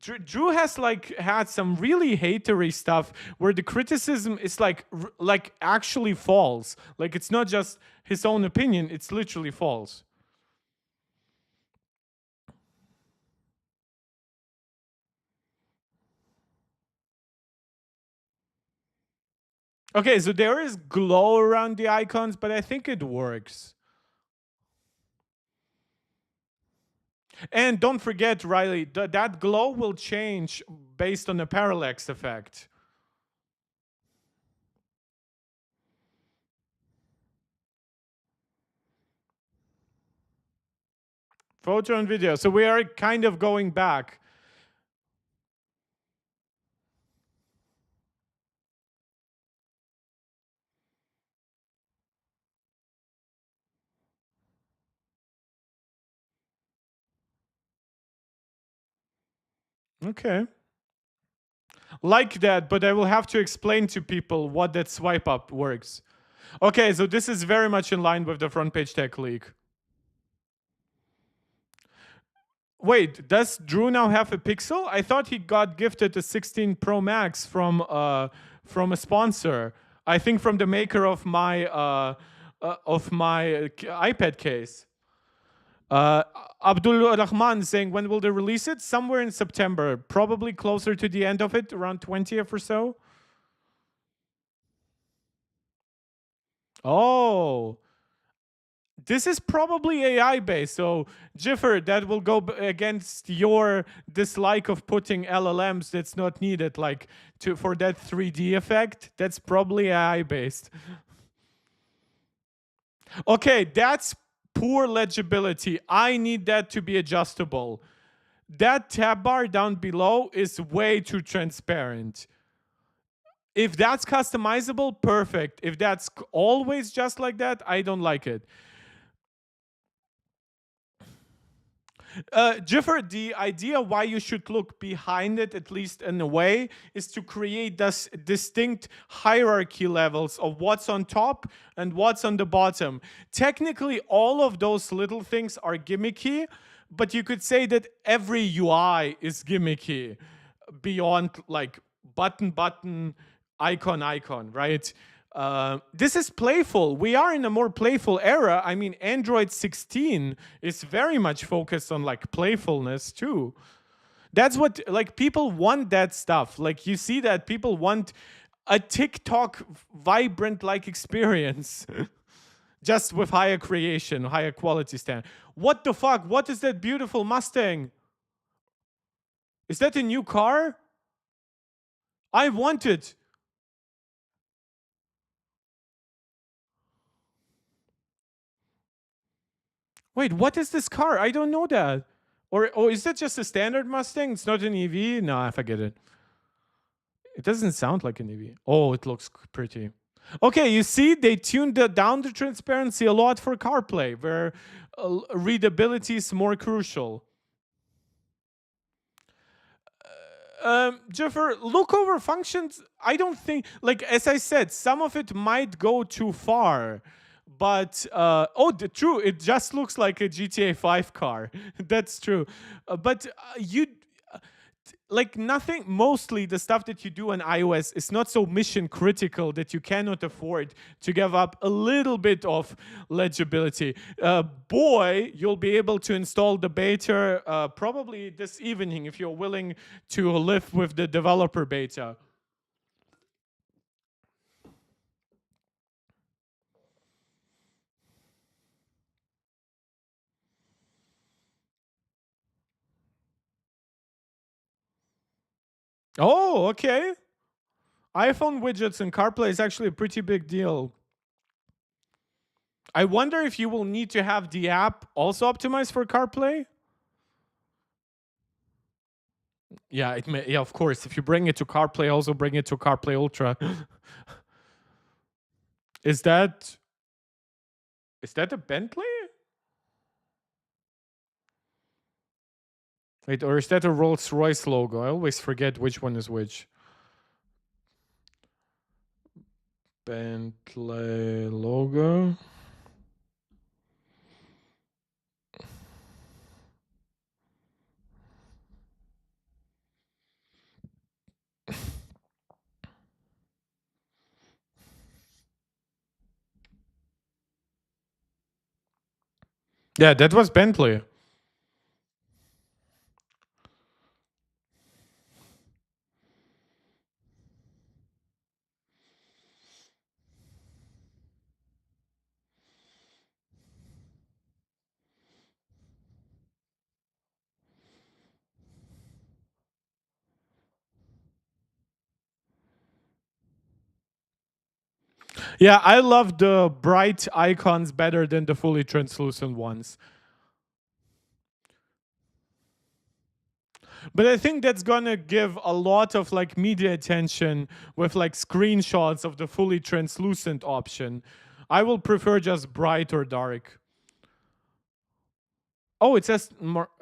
Drew has like had some really hatery stuff where the criticism is like actually false. Like it's not just his own opinion; it's literally false. Okay, so there is glow around the icons, but I think it works. And don't forget, Riley, that glow will change based on the parallax effect. Photo and video. So we are kind of going back. Okay. Like that, but I will have to explain to people what that swipe up works. Okay, so this is very much in line with the front page tech leak. Wait, does Drew now have a Pixel? I thought he got gifted a 16 Pro Max from a sponsor. I think from the maker of my iPad case. Uh, Abdul Rahman saying, when will they release it? Somewhere in September, probably closer to the end of it, around 20th or so. Oh, this is probably AI based. So, Jiffer, that will go against your dislike of putting LLMs that's not needed, like for that 3D effect. That's probably AI based. Okay, that's poor legibility. I need that to be adjustable. That tab bar down below is way too transparent. If that's customizable, perfect. If that's always just like that, I don't like it. Jiffer, the idea why you should look behind it, at least in a way, is to create this distinct hierarchy levels of what's on top and what's on the bottom. Technically, all of those little things are gimmicky, but you could say that every UI is gimmicky beyond like button, icon, right? This is playful. We are in a more playful era. I mean, Android 16 is very much focused on like playfulness too. That's what like people want that stuff. Like you see that people want a TikTok vibrant like experience. Just with higher creation, higher quality standard. What the fuck? What is that beautiful Mustang? Is that a new car? I want it. Wait, what is this car? I don't know that. Or is that just a standard Mustang? It's not an EV? No, I forget it. It doesn't sound like an EV. Oh, it looks pretty. Okay, you see, they tuned down the transparency a lot for CarPlay, where readability is more crucial. Jeffer, look over functions. I don't think, like as I said, some of it might go too far, but true, it just looks like a GTA 5 car. That's true, but you like nothing. Mostly the stuff that you do on iOS is not so mission critical that you cannot afford to give up a little bit of legibility. Boy, you'll be able to install the beta probably this evening if you're willing to live with the developer beta. Oh, okay. iPhone widgets and CarPlay is actually a pretty big deal. I wonder if you will need to have the app also optimized for CarPlay. Yeah, it may, yeah, of course. If you bring it to CarPlay, also bring it to CarPlay Ultra. Is that a Bentley? Wait, or is that a Rolls Royce logo? I always forget which one is which. Bentley logo. Yeah, that was Bentley. Yeah, I love the bright icons better than the fully translucent ones. But I think that's gonna give a lot of like media attention with like screenshots of the fully translucent option. I will prefer just bright or dark. Oh, it says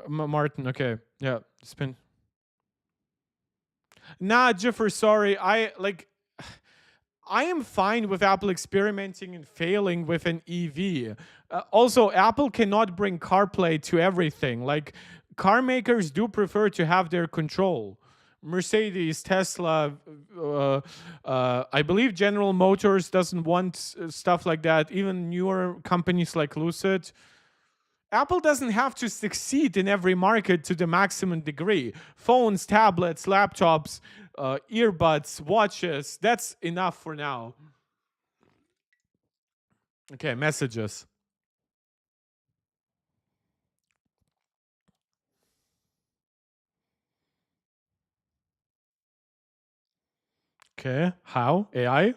Martin. Okay, yeah, spin. Nah, Jiffer, sorry. I am fine with Apple experimenting and failing with an EV. Also, Apple cannot bring CarPlay to everything. Like, car makers do prefer to have their control. Mercedes, Tesla, I believe General Motors doesn't want stuff like that. Even newer companies like Lucid. Apple doesn't have to succeed in every market to the maximum degree. Phones, tablets, laptops, earbuds, watches, that's enough for now. Okay, messages. Okay, how? AI?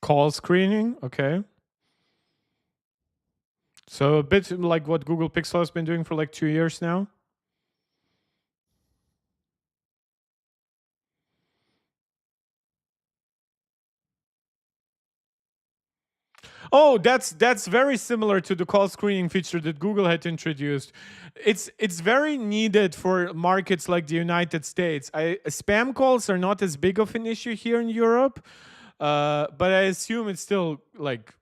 Call screening? Okay. So a bit like what Google Pixel has been doing for like 2 years now. Oh, that's very similar to the call screening feature that Google had introduced. It's very needed for markets like the United States. Spam calls are not as big of an issue here in Europe, but I assume it's still like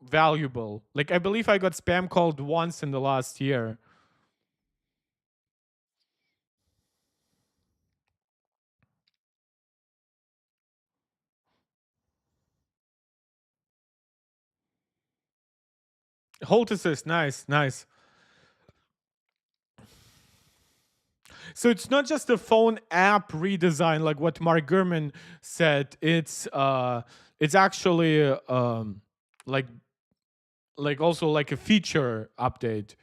valuable. Like I believe I got spam called once in the last year. Hold assist, nice, nice. So it's not just a phone app redesign like what Mark Gurman said. It's actually like also like a feature update.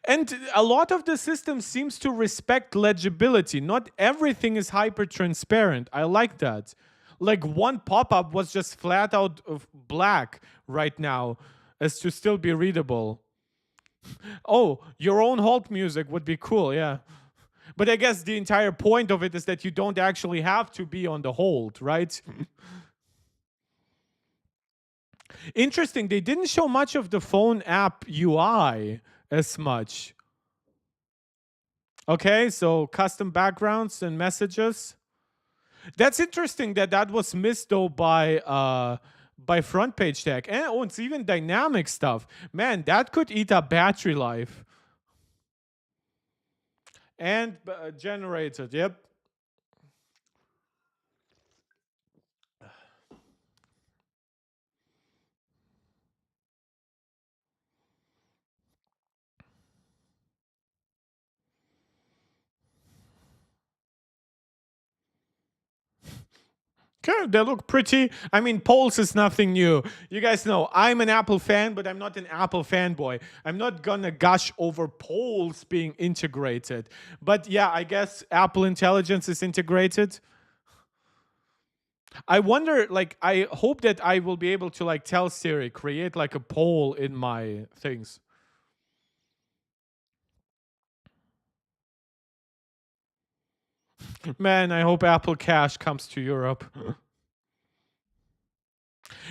And a lot of the system seems to respect legibility. Not everything is hyper transparent. I like that. Like one pop up was just flat out of black right now as to still be readable. Oh, your own hold music would be cool, yeah. But I guess the entire point of it is that you don't actually have to be on the hold, right? Interesting. They didn't show much of the phone app UI as much. Okay, so custom backgrounds and messages. That's interesting that that was missed though by front page tag. And oh, it's even dynamic stuff. Man, that could eat up battery life. And generated. Yep. Okay, they look pretty. I mean, polls is nothing new. You guys know I'm an Apple fan, but I'm not an Apple fanboy. I'm not gonna gush over polls being integrated. But yeah, I guess Apple Intelligence is integrated. I wonder, like, I hope that I will be able to like tell Siri create like a poll in my things. Man, I hope Apple Cash comes to Europe.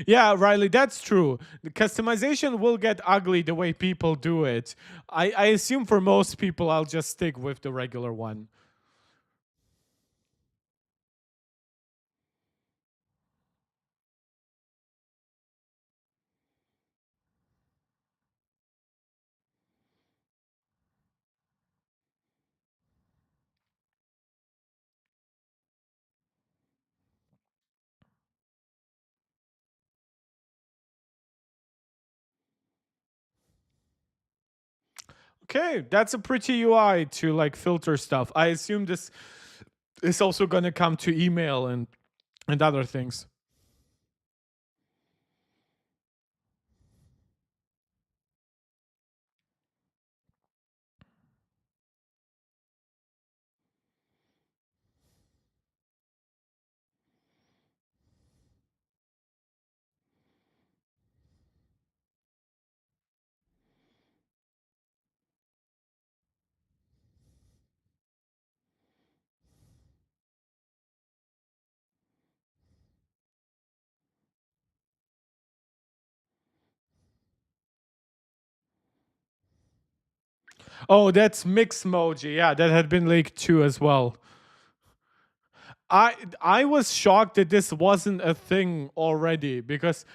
Yeah, Riley, that's true. The customization will get ugly the way people do it. I assume for most people, I'll just stick with the regular one. Okay, that's a pretty UI to like filter stuff. I assume this is also gonna come to email and other things. Oh, that's Mixmoji. Yeah, that had been leaked too as well. I was shocked that this wasn't a thing already because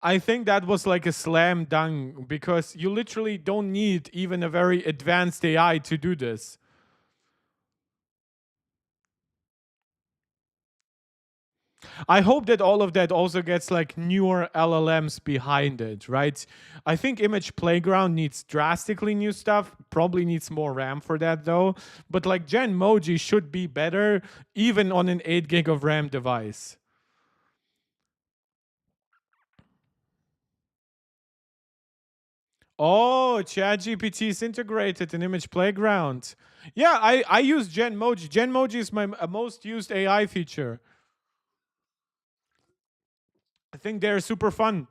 I think that was like a slam dunk because you literally don't need even a very advanced AI to do this. I hope that all of that also gets like newer LLMs behind it, right? I think Image Playground needs drastically new stuff, probably needs more RAM for that though. But like Genmoji should be better even on an 8 gig of RAM device. Oh, ChatGPT is integrated in Image Playground. Yeah, I use Genmoji. Genmoji is my most used AI feature. I think they're super fun.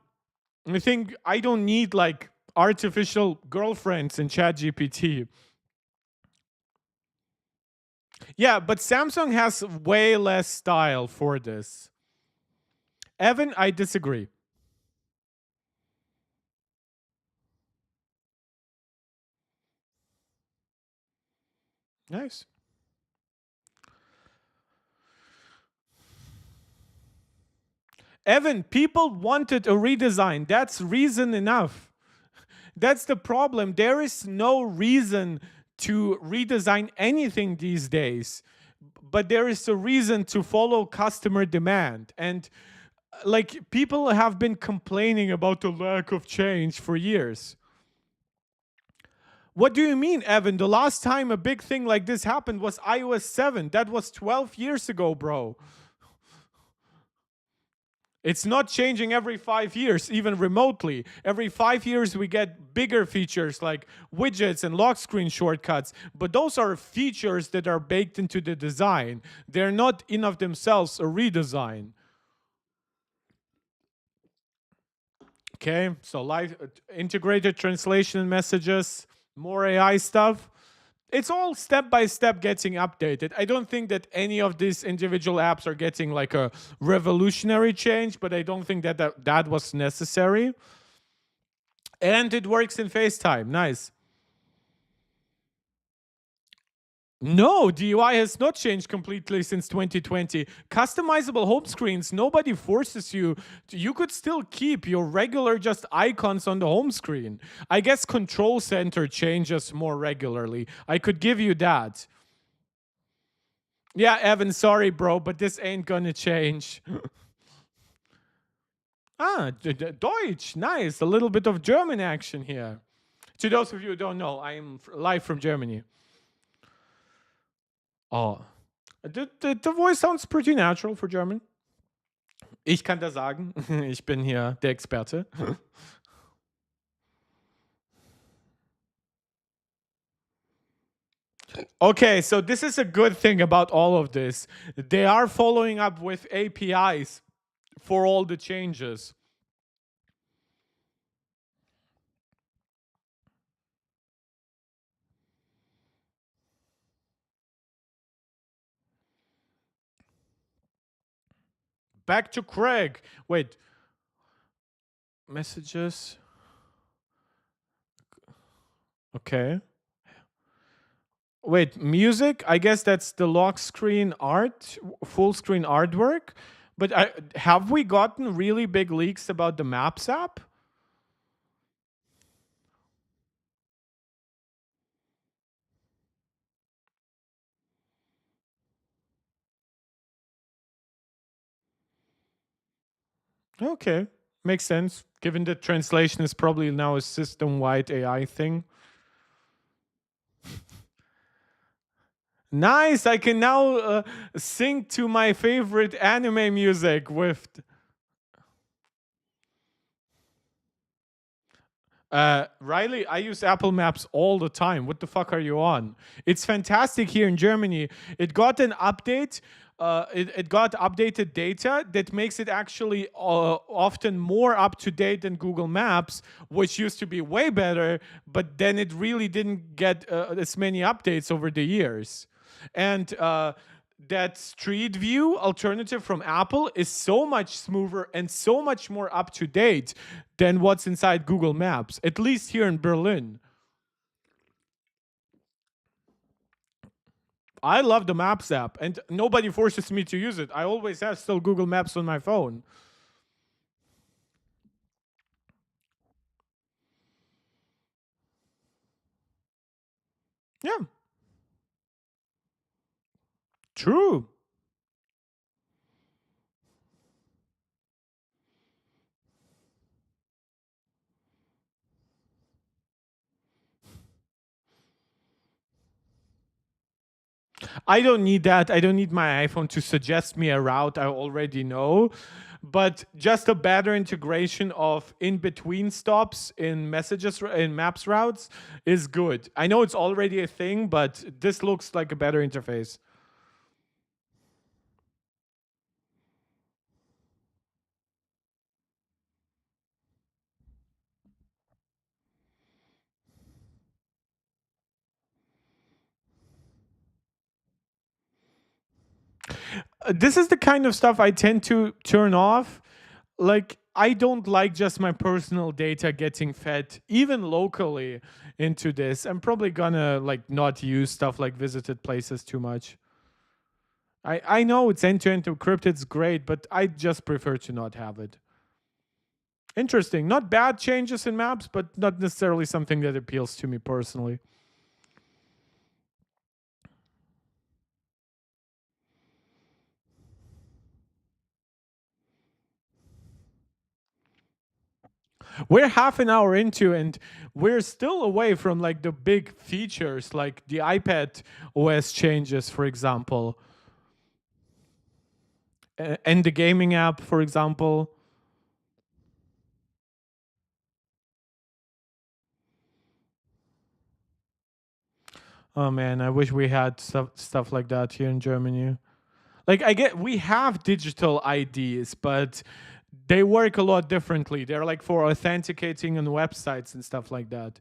I think I don't need like artificial girlfriends in ChatGPT. Yeah, but Samsung has way less style for this. Evan, I disagree. Nice. Evan, people wanted a redesign. That's reason enough. That's the problem. There is no reason to redesign anything these days, but there is a reason to follow customer demand. And like people have been complaining about the lack of change for years. What do you mean, Evan? The last time a big thing like this happened was iOS 7. That was 12 years ago, bro. It's not changing every 5 years, even remotely. Every 5 years, we get bigger features like widgets and lock screen shortcuts. But those are features that are baked into the design. They're not in of themselves a redesign. Okay, so live integrated translation messages, more AI stuff. It's all step by step getting updated. I don't think that any of these individual apps are getting like a revolutionary change, but I don't think that was necessary. And it works in FaceTime. Nice. No, DUI has not changed completely since 2020. Customizable home screens, nobody forces you. You could still keep your regular just icons on the home screen. I guess Control Center changes more regularly. I could give you that. Yeah, Evan, sorry, bro, but this ain't gonna change. Deutsch, nice. A little bit of German action here. To those of you who don't know, I am live from Germany. Oh, the voice sounds pretty natural for German. Ich kann das sagen. Ich bin hier der Experte. Okay, so this is a good thing about all of this. They are following up with APIs for all the changes. Back to Craig. Wait, messages. Okay. Wait, music? I guess that's the lock screen art, full screen artwork. But have we gotten really big leaks about the Maps app? Okay, makes sense. Given that translation is probably now a system-wide AI thing. Nice, I can now sync to my favorite anime music with. Riley, I use Apple Maps all the time. What the fuck are you on? It's fantastic here in Germany. It got an update. It got updated data that makes it actually often more up to date than Google Maps, which used to be way better, but then it really didn't get as many updates over the years. And that Street View alternative from Apple is so much smoother and so much more up to date than what's inside Google Maps, at least here in Berlin. I love the Maps app, and nobody forces me to use it. I always have still Google Maps on my phone. Yeah, true. I don't need that. I don't need my iPhone to suggest me a route I already know. But just a better integration of in between stops in messages in maps routes is good. I know it's already a thing, but this looks like a better interface. This is the kind of stuff I tend to turn off. Like, I don't like just my personal data getting fed even locally into this. I'm probably gonna like not use stuff like visited places too much. I know it's end-to-end encrypted, it's great, but I just prefer to not have it. Interesting. Not bad changes in maps, but not necessarily something that appeals to me personally. We're half an hour into, and we're still away from like the big features like the iPad OS changes, for example, and the gaming app, for example. Oh man, I wish we had stuff like that here in Germany. Like, I get we have digital IDs, but they work a lot differently. They're like for authenticating on websites and stuff like that.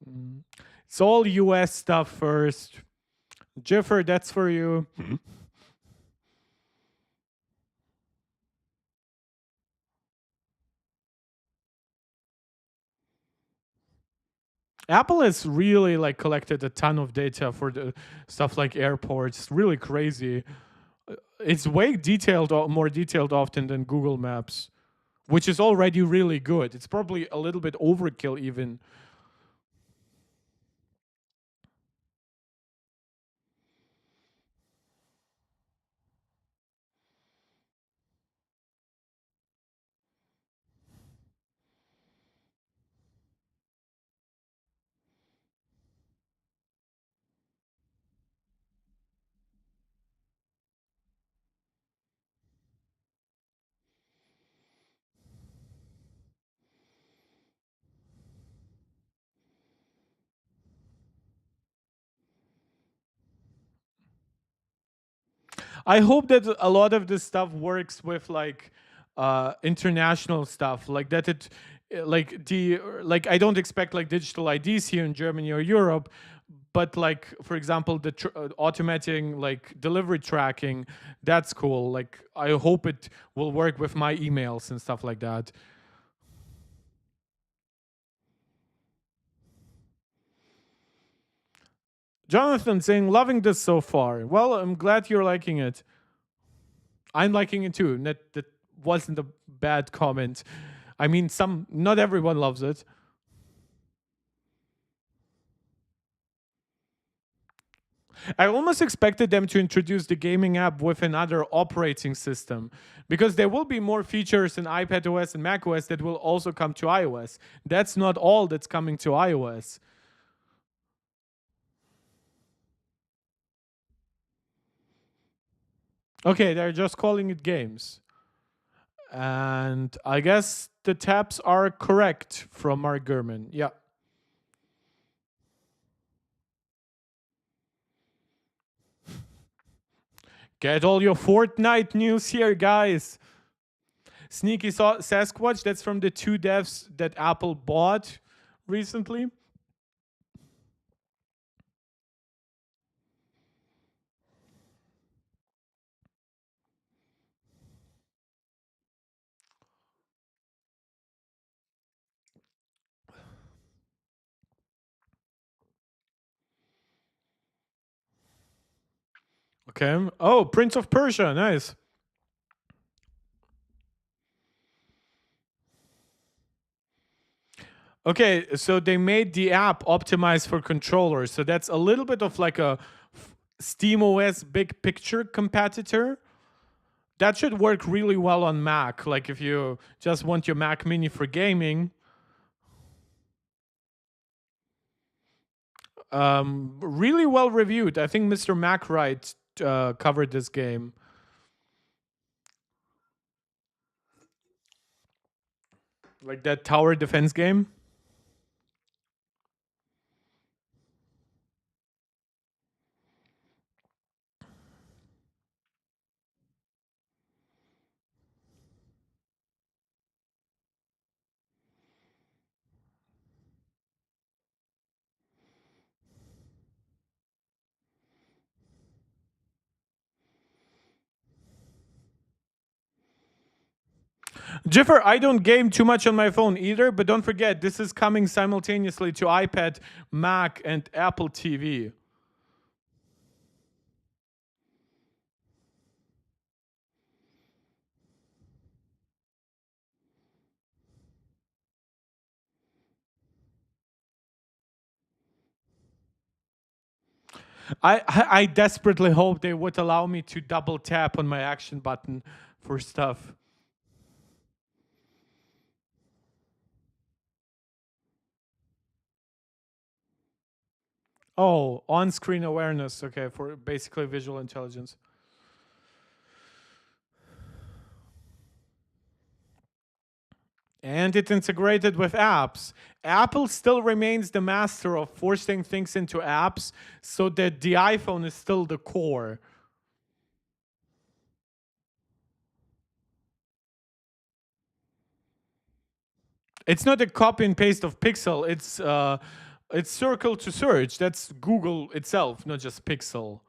Mm. It's all US stuff first. Jiffer, that's for you. Apple has really like collected a ton of data for the stuff like airports. Really crazy. It's way detailed, more detailed often than Google Maps, which is already really good. It's probably a little bit overkill even. I hope that a lot of this stuff works with like international stuff, like that it like the like I don't expect like digital IDs here in Germany or Europe, but like for example the automating like delivery tracking, that's cool. Like I hope it will work with my emails and stuff like that. Jonathan saying loving this so far. Well, I'm glad you're liking it. I'm liking it too. That wasn't a bad comment. I mean, some not everyone loves it. I almost expected them to introduce the gaming app with another operating system because there will be more features in iPadOS and macOS that will also come to iOS. That's not all that's coming to iOS. Okay, they're just calling it games. And I guess the tabs are correct from Mark Gurman. Yeah. Get all your Fortnite news here, guys. Sneaky Sasquatch, that's from the two devs that Apple bought recently. Okay. Oh, Prince of Persia. Nice. Okay, so they made the app optimized for controllers. So that's a little bit of like a SteamOS big picture competitor. That should work really well on Mac. Like if you just want your Mac Mini for gaming, really well reviewed. I think Mr. Macwright covered this game. Like that tower defense game. Jiffer, I don't game too much on my phone either, but don't forget, this is coming simultaneously to iPad, Mac, and Apple TV. I desperately hope they would allow me to double tap on my action button for stuff. Oh, on-screen awareness. Okay, for basically visual intelligence. And it integrated with apps. Apple still remains the master of forcing things into apps so that the iPhone is still the core. It's not a copy and paste of Pixel. It's circle to search. That's Google itself, not just Pixel.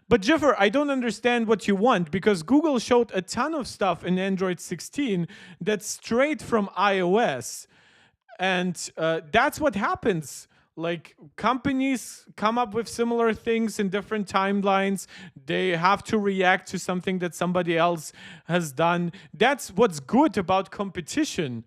But Jiffer, I don't understand what you want because Google showed a ton of stuff in Android 16 that's straight from iOS. And that's what happens. Like companies come up with similar things in different timelines. They have to react to something that somebody else has done. That's what's good about competition.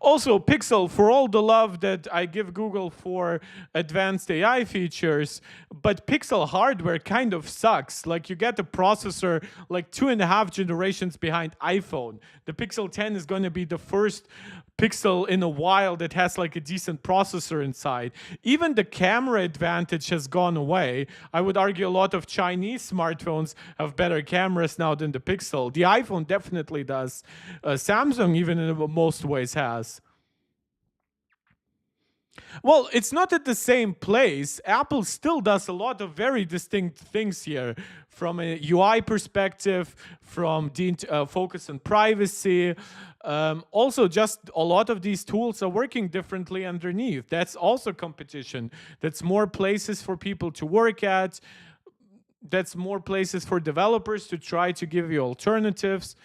Also, Pixel, for all the love that I give Google for advanced AI features, but Pixel hardware kind of sucks. Like, you get a processor like 2.5 generations behind iPhone. The Pixel 10 is going to be the first Pixel in a while that has like a decent processor inside. Even the camera advantage has gone away. I would argue a lot of Chinese smartphones have better cameras now than the Pixel. The iPhone definitely does. Samsung, even in most ways, has. Well, it's not at the same place. Apple still does a lot of very distinct things here from a UI perspective, from the focus on privacy. Also, just a lot of these tools are working differently underneath. That's also competition. That's more places for people to work at. That's more places for developers to try to give you alternatives.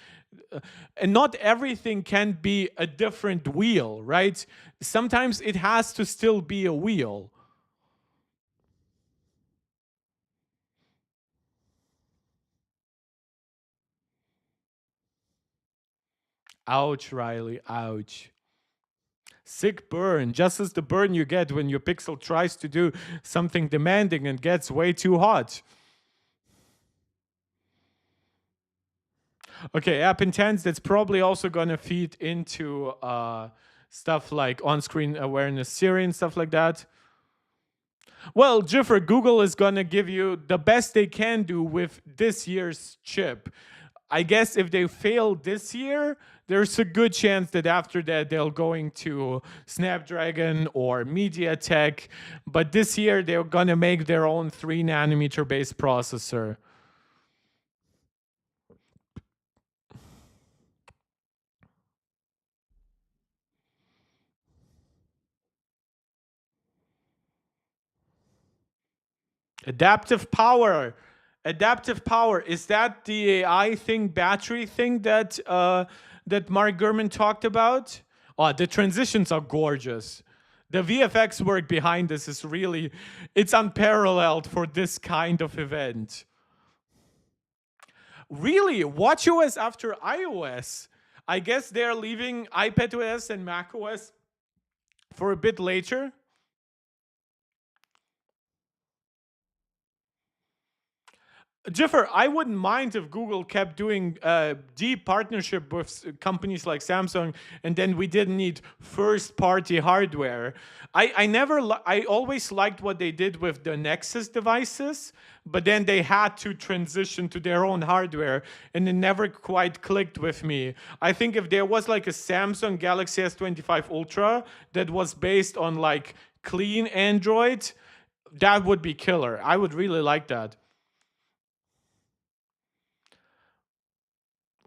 And not everything can be a different wheel, right? Sometimes it has to still be a wheel. Ouch, Riley, ouch. Sick burn, just as the burn you get when your Pixel tries to do something demanding and gets way too hot. Okay, app intents, that's probably also gonna feed into stuff like on-screen awareness Siri and stuff like that. Well, Jiffer, Google is gonna give you the best they can do with this year's chip. I guess if they fail this year, there's a good chance that after that they'll going to Snapdragon or MediaTek. But this year they're gonna make their own 3 nanometer based processor. Adaptive power. Adaptive power. Is that the AI thing, battery thing that that Mark Gurman talked about? Oh, the transitions are gorgeous. The VFX work behind this is really, it's unparalleled for this kind of event. Really, watchOS after iOS. I guess they're leaving iPadOS and macOS for a bit later. Jiffer, I wouldn't mind if Google kept doing deep partnership with companies like Samsung, and then we didn't need first-party hardware. I always liked what they did with the Nexus devices, but then they had to transition to their own hardware, and it never quite clicked with me. I think if there was like a Samsung Galaxy S25 Ultra that was based on like clean Android, that would be killer. I would really like that.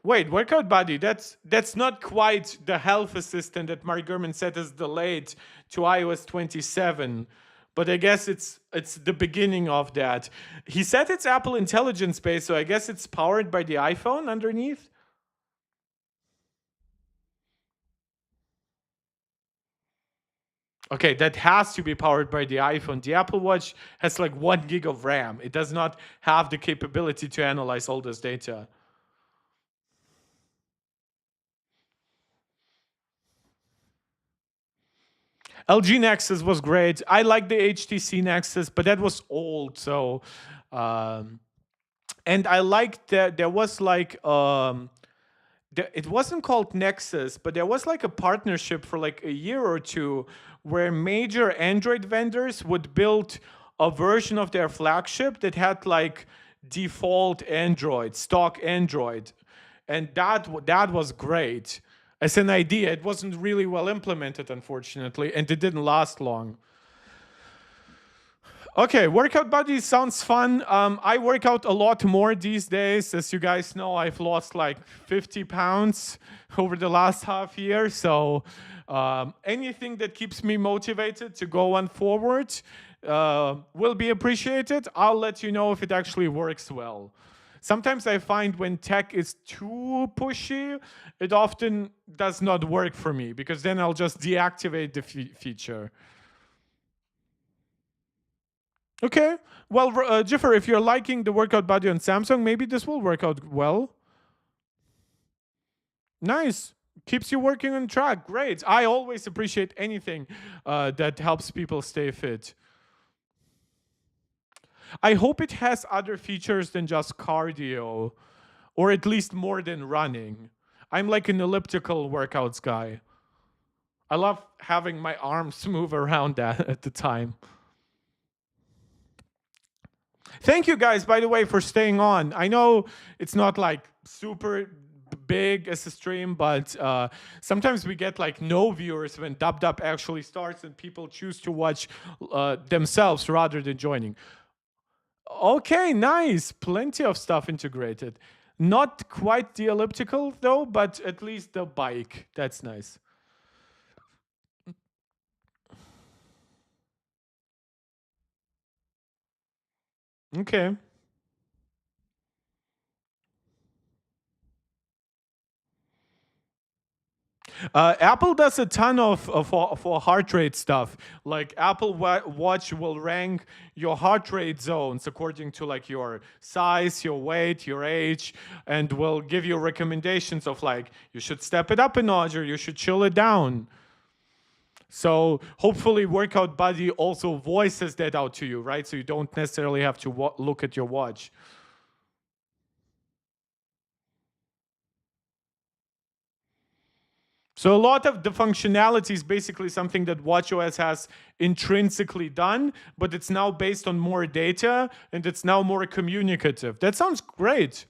Wait, workout buddy, that's not quite the health assistant that Mark Gurman said is delayed to iOS 27. But I guess it's the beginning of that. He said it's Apple Intelligence based, so I guess it's powered by the iPhone underneath. Okay, that has to be powered by the iPhone. The Apple Watch has like 1 gig of RAM. It does not have the capability to analyze all this data. LG Nexus was great. I like the HTC Nexus, but that was old. So, um, and I liked that there was like it wasn't called Nexus, but there was like a partnership for like a year or two where major Android vendors would build a version of their flagship that had like default Android, stock Android, and that was great as an idea. It wasn't really well implemented, unfortunately, and it didn't last long. Okay, workout buddy sounds fun. I work out a lot more these days. As you guys know, I've lost like 50 pounds over the last half year. So anything that keeps me motivated to go on forward will be appreciated. I'll let you know if it actually works well. Sometimes I find when tech is too pushy, it often does not work for me because then I'll just deactivate the feature. Okay. Well, Jiffer, if you're liking the workout buddy on Samsung, maybe this will work out well. Nice. Keeps you working on track. Great. I always appreciate anything that helps people stay fit. I hope it has other features than just cardio, or at least more than running. I'm like an elliptical workouts guy. I love having my arms move around that at the time. Thank you guys, by the way, for staying on. I know it's not like super big as a stream, but sometimes we get like no viewers when Dub Dub actually starts and people choose to watch themselves rather than joining. Okay, nice. Plenty of stuff integrated. Not quite the elliptical though, but at least the bike. That's nice. Okay. Apple does a ton of for heart rate stuff. Like Apple Watch will rank your heart rate zones according to like your size, your weight, your age, and will give you recommendations of like you should step it up a notch or you should chill it down. So hopefully Workout Buddy also voices that out to you, right? So you don't necessarily have to look at your watch. So a lot of the functionality is basically something that watchOS has intrinsically done, but it's now based on more data and it's now more communicative. That sounds great.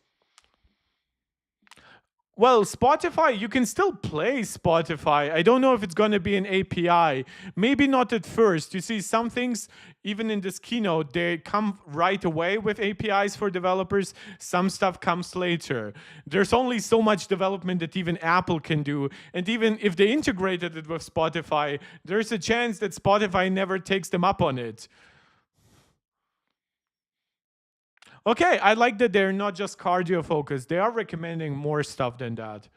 Well, Spotify, you can still play Spotify. I don't know if it's going to be an API. Maybe not at first. You see, some things, even in this keynote, they come right away with APIs for developers. Some stuff comes later. There's only so much development that even Apple can do. And even if they integrated it with Spotify, there's a chance that Spotify never takes them up on it. Okay, I like that they're not just cardio focused. They are recommending more stuff than that.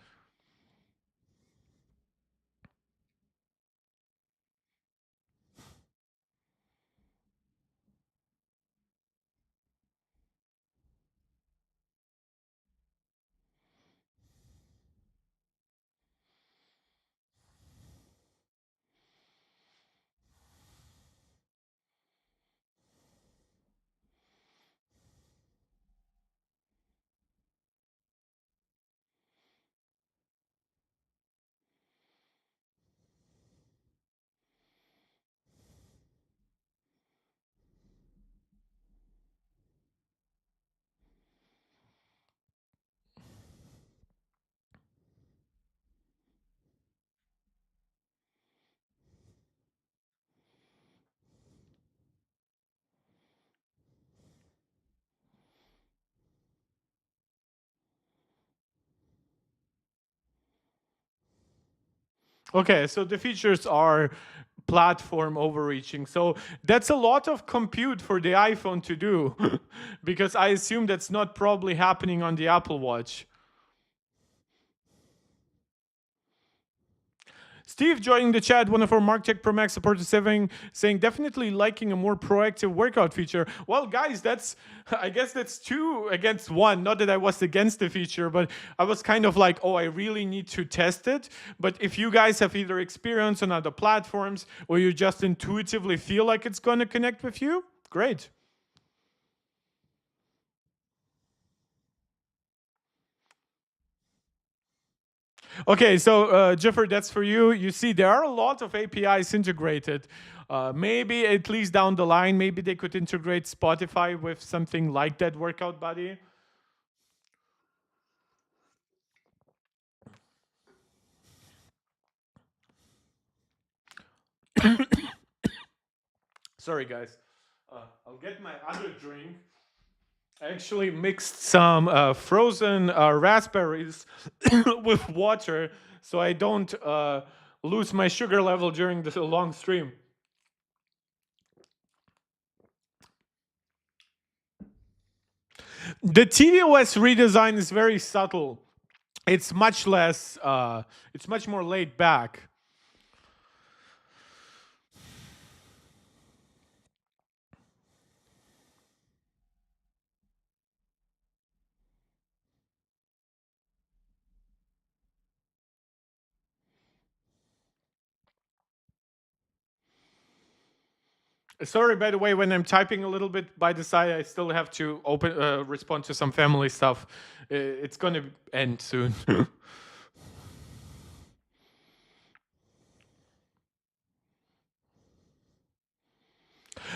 Okay, so the features are platform overreaching. So that's a lot of compute for the iPhone to do because I assume that's not probably happening on the Apple Watch. Steve joining the chat, one of our MarkTech Pro Max supporters saying definitely liking a more proactive workout feature. Well, guys, that's I guess that's two against one. Not that I was against the feature, but I was kind of like, oh, I really need to test it. But if you guys have either experience on other platforms or you just intuitively feel like it's going to connect with you, great. Okay, so Jiffer, that's for you. You see, there are a lot of APIs integrated. Maybe at least down the line, maybe they could integrate Spotify with something like that workout buddy. Sorry, guys. I'll get my other drink. I actually mixed some frozen raspberries with water so I don't lose my sugar level during this long stream. The tvOS redesign is very subtle. It's much less. It's much more laid back. Sorry, by the way, when I'm typing a little bit by the side, I still have to open respond to some family stuff. It's gonna end soon.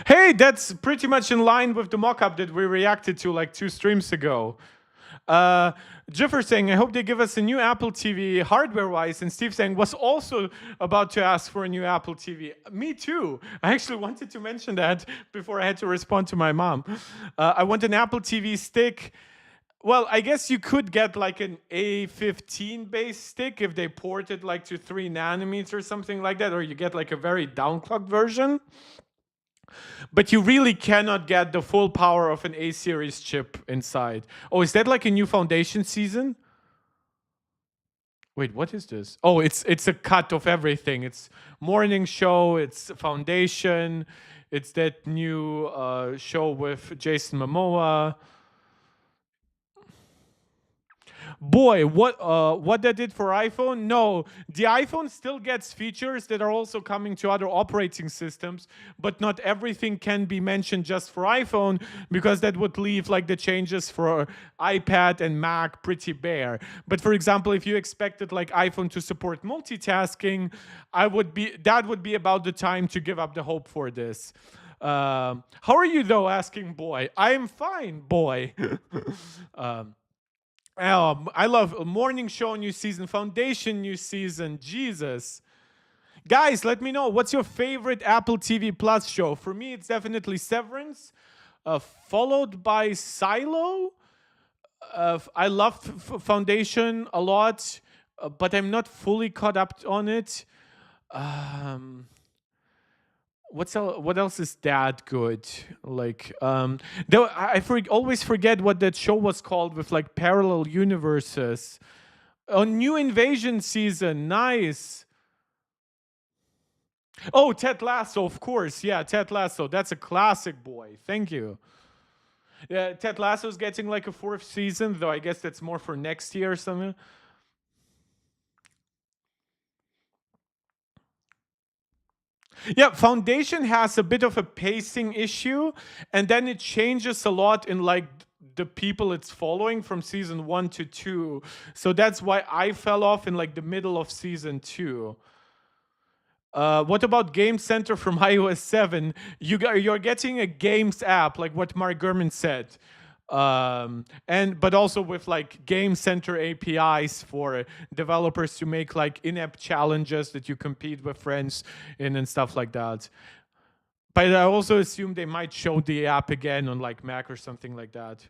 Hey, that's pretty much in line with the mock-up that we reacted to like 2 streams ago. Uh, Jiffer saying, I hope they give us a new Apple TV hardware-wise. And Steve saying, was also about to ask for a new Apple TV. Me too. I actually wanted to mention that before I had to respond to my mom. I want an Apple TV stick. Well, I guess you could get like an A15 based stick if they port it like to 3 nanometers or something like that, or you get like a very downclocked version. But you really cannot get the full power of an A series chip inside. Oh, is that like a new foundation season? Wait, what is this? Oh, it's a cut of everything. It's morning show, it's foundation, it's that new show with Jason Momoa. Boy, what that did for iPhone? No, the iPhone still gets features that are also coming to other operating systems, but not everything can be mentioned just for iPhone because that would leave like the changes for iPad and Mac pretty bare. But for example, if you expected like iPhone to support multitasking, that would be about the time to give up the hope for this. How are you though? Asking boy. I'm fine, boy. I love Morning Show new season, Foundation new season. Jesus. Guys, let me know what's your favorite Apple TV Plus show. For me, it's definitely Severance, followed by Silo. I love Foundation a lot, but I'm not fully caught up on it. Um, what else is that good? Like, though always forget what that show was called with like parallel universes. Oh, New Invasion season, nice. Oh, Ted Lasso, of course. Yeah, Ted Lasso. That's a classic, boy. Thank you. Yeah, Ted Lasso's getting like a fourth season, though I guess that's more for next year or something. Yeah, Foundation has a bit of a pacing issue, and then it changes a lot in like the people it's following from season 1 to 2. So that's why I fell off in like the middle of season 2. What about Game Center from iOS 7? You're getting a games app, like what Mark Gurman said. And but also with like Game Center APIs for developers to make like in-app challenges that you compete with friends in and stuff like that. But I also assume they might show the app again on like Mac or something like that.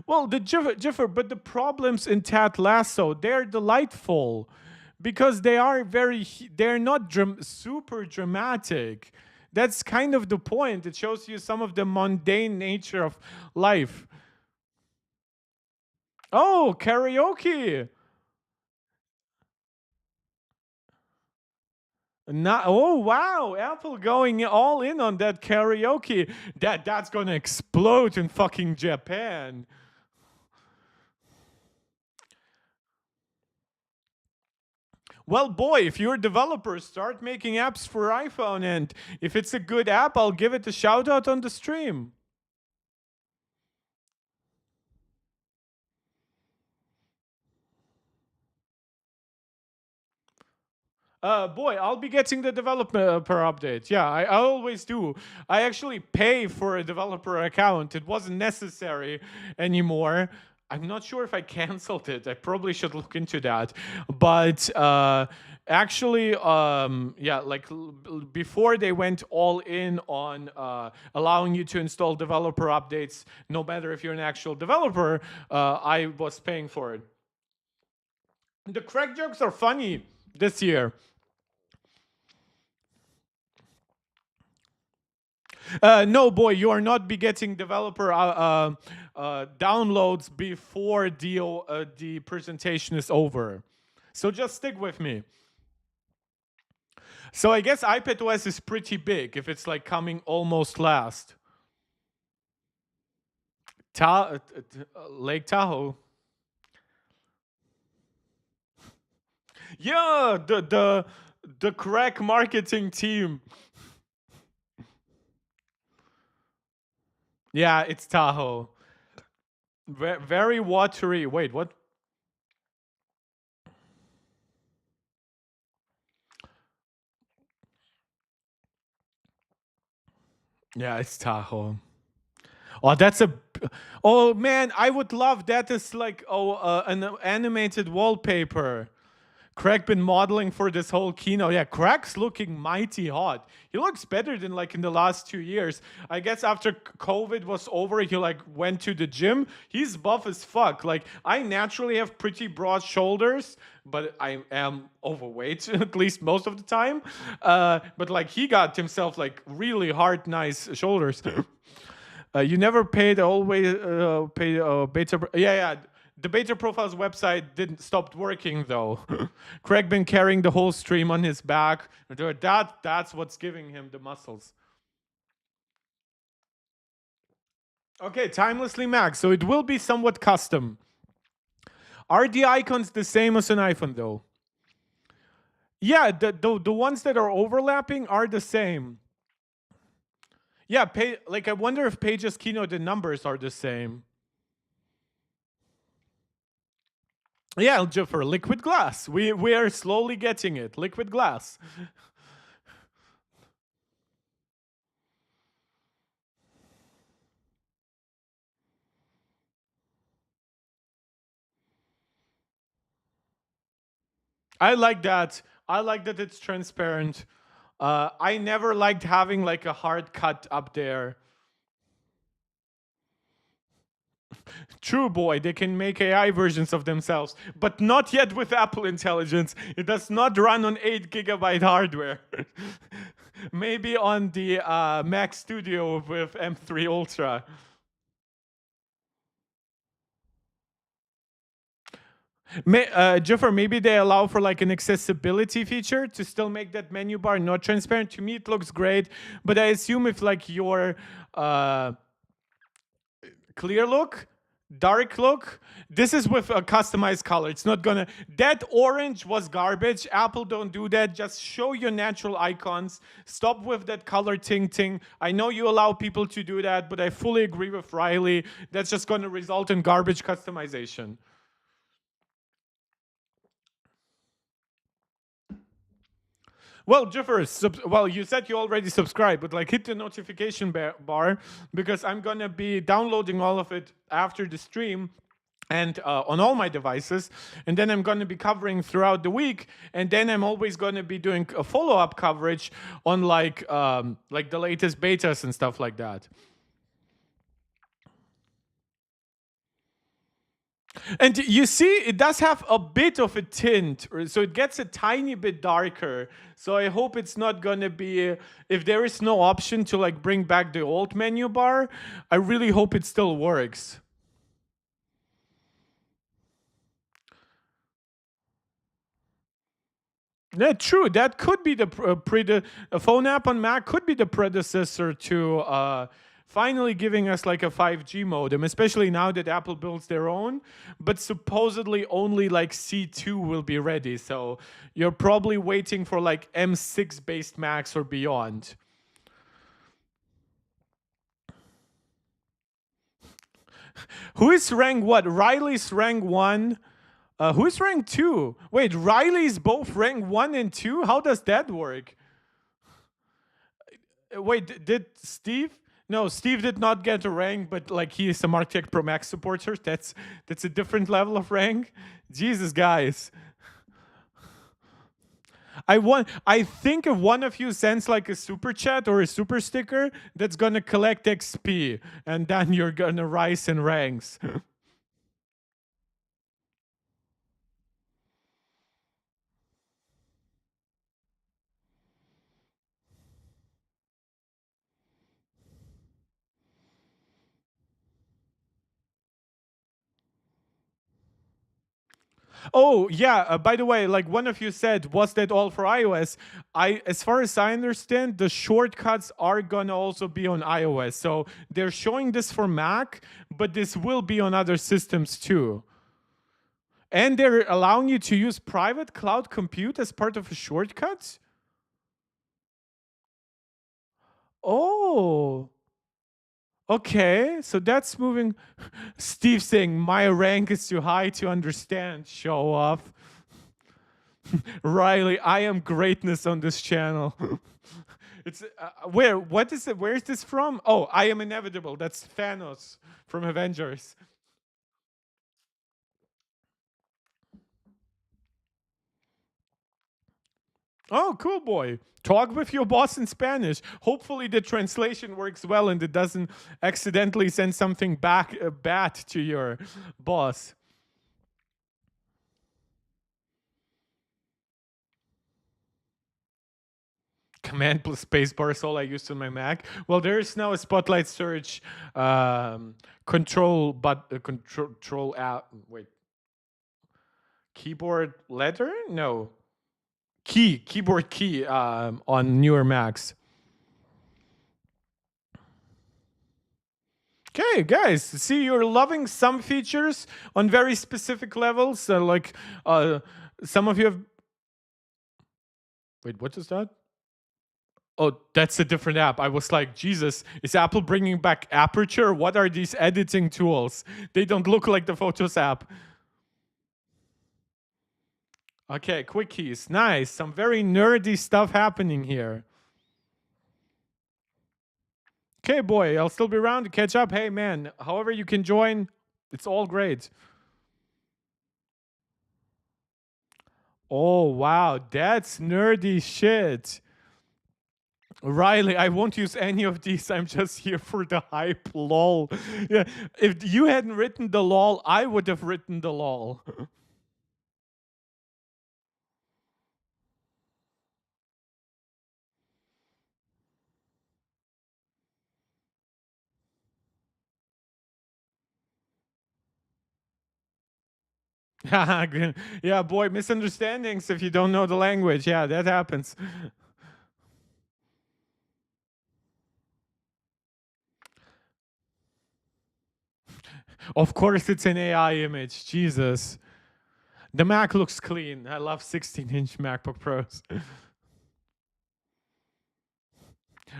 Well, but the problems in Tat Lasso, they're delightful because they're not super dramatic. That's kind of the point. It shows you some of the mundane nature of life. Oh, karaoke. Oh wow, Apple going all in on that karaoke. That's gonna explode in fucking Japan. Well, boy, if you're a developer, start making apps for iPhone, and if it's a good app, I'll give it a shout out on the stream. Boy, I'll be getting the developer update. Yeah, I always do. I actually pay for a developer account. It wasn't necessary anymore. I'm not sure if I canceled it. I probably should look into that. But actually, yeah, like before they went all in on allowing you to install developer updates, no matter if you're an actual developer, I was paying for it. The crack jokes are funny this year. No, boy, you are not be getting developer downloads before the presentation is over. So just stick with me. So I guess iPadOS is pretty big if it's like coming almost last. Lake Tahoe. Yeah, the crack marketing team. Yeah, it's Tahoe. Very watery. Wait, what? Yeah, it's Tahoe. Oh, that's a. Oh man, I would love that as like an animated wallpaper. Craig been modeling for this whole keynote. Yeah, Craig's looking mighty hot. He looks better than like in the last 2 years. I guess after COVID was over, he like went to the gym. He's buff as fuck. Like I naturally have pretty broad shoulders, but I am overweight at least most of the time. But like he got himself like really hard, nice shoulders. You never paid always pay beta. Yeah. The Beta Profiles website didn't stop working though. Craig been carrying the whole stream on his back. That's what's giving him the muscles. Okay, timelessly max. So it will be somewhat custom. Are the icons the same as an iPhone though? Yeah, the ones that are overlapping are the same. Yeah, like I wonder if Page's keynote the numbers are the same. Yeah, for liquid glass. We are slowly getting it. Liquid glass. I like that. I like that it's transparent. I never liked having like a hard cut up there. True, boy, they can make AI versions of themselves, but not yet with Apple Intelligence. It does not run on 8 GB hardware. Maybe on the Mac Studio with M3 Ultra. Jaffer, maybe they allow for like an accessibility feature to still make that menu bar not transparent. To me, it looks great, but I assume if like your clear look, dark look, this is with a customized color. It's not gonna. That orange was garbage. Apple don't do that. Just show your natural icons. Stop with that color ting. I know you allow people to do that, but I fully agree with Riley. That's just gonna result in garbage customization. Well, Jeffers, well, you said you already subscribed, but like hit the notification bar because I'm gonna be downloading all of it after the stream and on all my devices, and then I'm going to be covering throughout the week, and then I'm always going to be doing a follow-up coverage on like the latest betas and stuff like that. And you see, it does have a bit of a tint, so it gets a tiny bit darker. So I hope it's not gonna be, if there is no option to like bring back the old menu bar, I really hope it still works. Yeah, true. That could be the phone app on Mac could be the predecessor to finally giving us like a 5G modem, especially now that Apple builds their own. But supposedly only like C2 will be ready. So you're probably waiting for like M6 based Macs or beyond. Who is rank what? Riley's rank 1. Who's rank 2? Wait, Riley's both rank 1 and 2? How does that work? Wait, did Steve? No, Steve did not get a rank, but like he is a Mark Tech Pro Max supporter. That's a different level of rank. Jesus, guys. I think if one of you sends like a super chat or a super sticker, that's gonna collect XP, and then you're gonna rise in ranks. Oh yeah. By the way, like one of you said, was that all for iOS? As far as I understand, the shortcuts are gonna also be on iOS. So they're showing this for Mac, but this will be on other systems too. And they're allowing you to use private cloud compute as part of a shortcut. Oh. Okay, so that's moving. Steve saying my rank is too high to understand. Show off. Riley, I am greatness on this channel. It's where? What is it? Where is this from? Oh, I am inevitable. That's Thanos from Avengers. Oh, cool boy. Talk with your boss in Spanish. Hopefully, the translation works well and it doesn't accidentally send something back bad to your boss. Command plus spacebar is all I use on my Mac. Well, there is now a Spotlight Search control, but control app. Wait, keyboard letter? No, keyboard key on newer Macs. Okay, guys, see you're loving some features on very specific levels. Like some of you have. Wait, what is that? Oh, that's a different app. I was like, Jesus, is Apple bringing back Aperture? What are these editing tools? They don't look like the Photos app. Okay, quick keys. Nice. Some very nerdy stuff happening here. Okay, boy, I'll still be around to catch up. Hey, man, however you can join, it's all great. Oh, wow, that's nerdy shit. Riley, I won't use any of these. I'm just here for the hype. Lol. Yeah, if you hadn't written the lol, I would have written the lol. Yeah, boy, misunderstandings if you don't know the language. Yeah, that happens. Of course, it's an AI image. Jesus. The Mac looks clean. I love 16-inch MacBook Pros.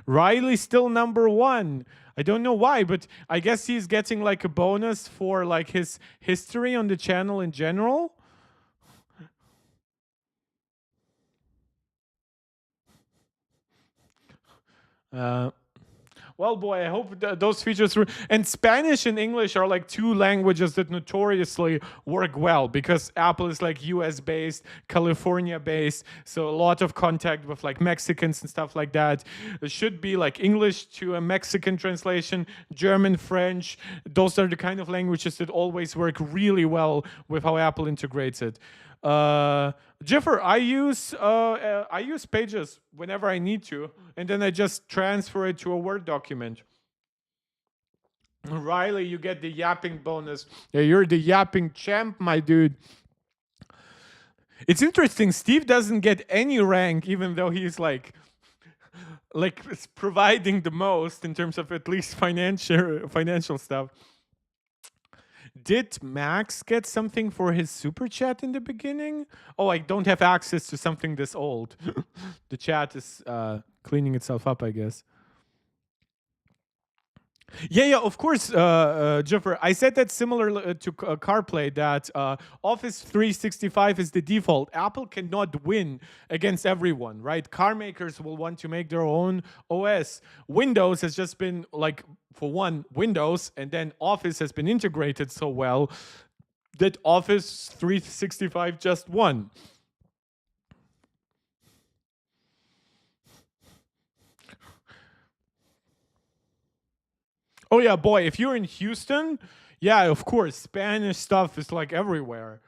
Riley's still number one. I don't know why, but I guess he's getting like a bonus for like his history on the channel in general. Uh, Well, boy, I hope those features were. And Spanish and English are like two languages that notoriously work well because Apple is like US based, California based. So a lot of contact with like Mexicans and stuff like that. It should be like English to a Mexican translation, German, French. Those are the kind of languages that always work really well with how Apple integrates it. Uh, Jeffer, I use Pages whenever I need to, and then I just transfer it to a Word document. Riley, you get the yapping bonus. Yeah, you're the yapping champ, my dude. It's interesting. Steve doesn't get any rank, even though he's like providing the most in terms of at least financial stuff. Did Max get something for his super chat in the beginning? Oh, I don't have access to something this old. The chat is cleaning itself up, I guess. Yeah, of course, Juffer. I said that similar to CarPlay, that Office 365 is the default. Apple cannot win against everyone, right? Car makers will want to make their own OS. Windows has just been like, for one, Windows, and then Office has been integrated so well that Office 365 just won. Oh yeah, boy, if you're in Houston, yeah, of course, Spanish stuff is like everywhere.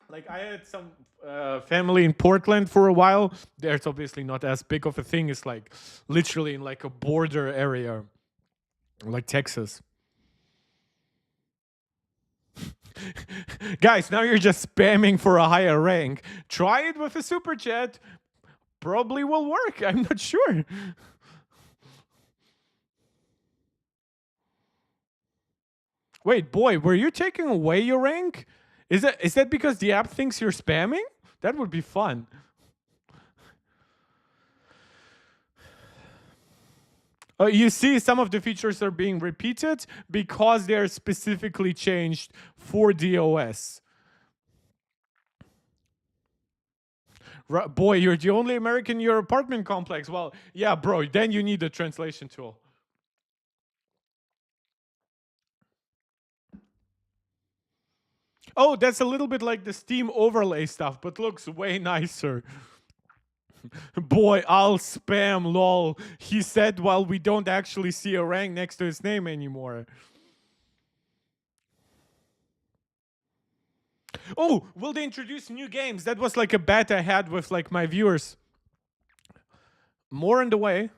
Like I had some family in Portland for a while. There's obviously not as big of a thing. It's like literally in like a border area, like Texas. Guys, now you're just spamming for a higher rank. Try it with a super chat. Probably will work. I'm not sure. Wait, boy, were you taking away your rank? Is that because the app thinks you're spamming? That would be fun. You see, some of the features are being repeated because they're specifically changed for DOS. Boy, you're the only American in your apartment complex. Well, yeah, bro, then you need a translation tool. Oh, that's a little bit like the Steam overlay stuff, but looks way nicer. Boy, I'll spam, lol. He said while we don't actually see a rank next to his name anymore. Oh, will they introduce new games? That was like a bet I had with like my viewers. More on the way.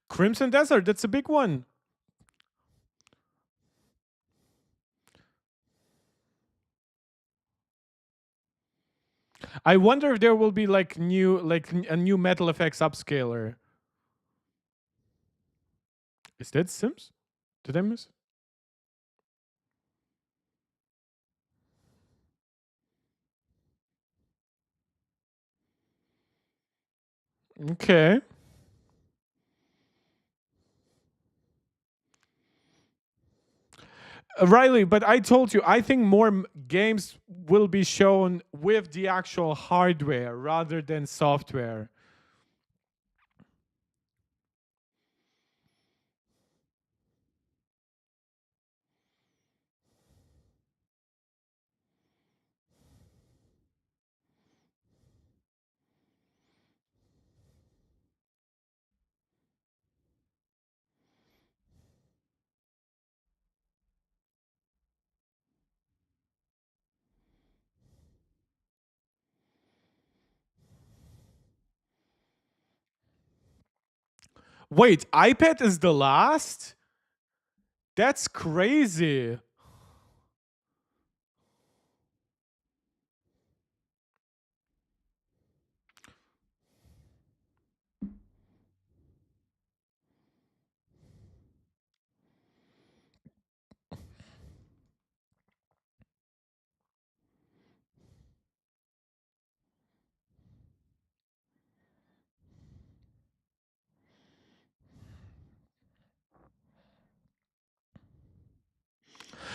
Crimson Desert, that's a big one. I wonder if there will be like a new Metal Effects upscaler. Is that Sims? Did I miss? Okay. Riley, but I told you, I think more games will be shown with the actual hardware rather than software. Wait, iPad is the last? That's crazy.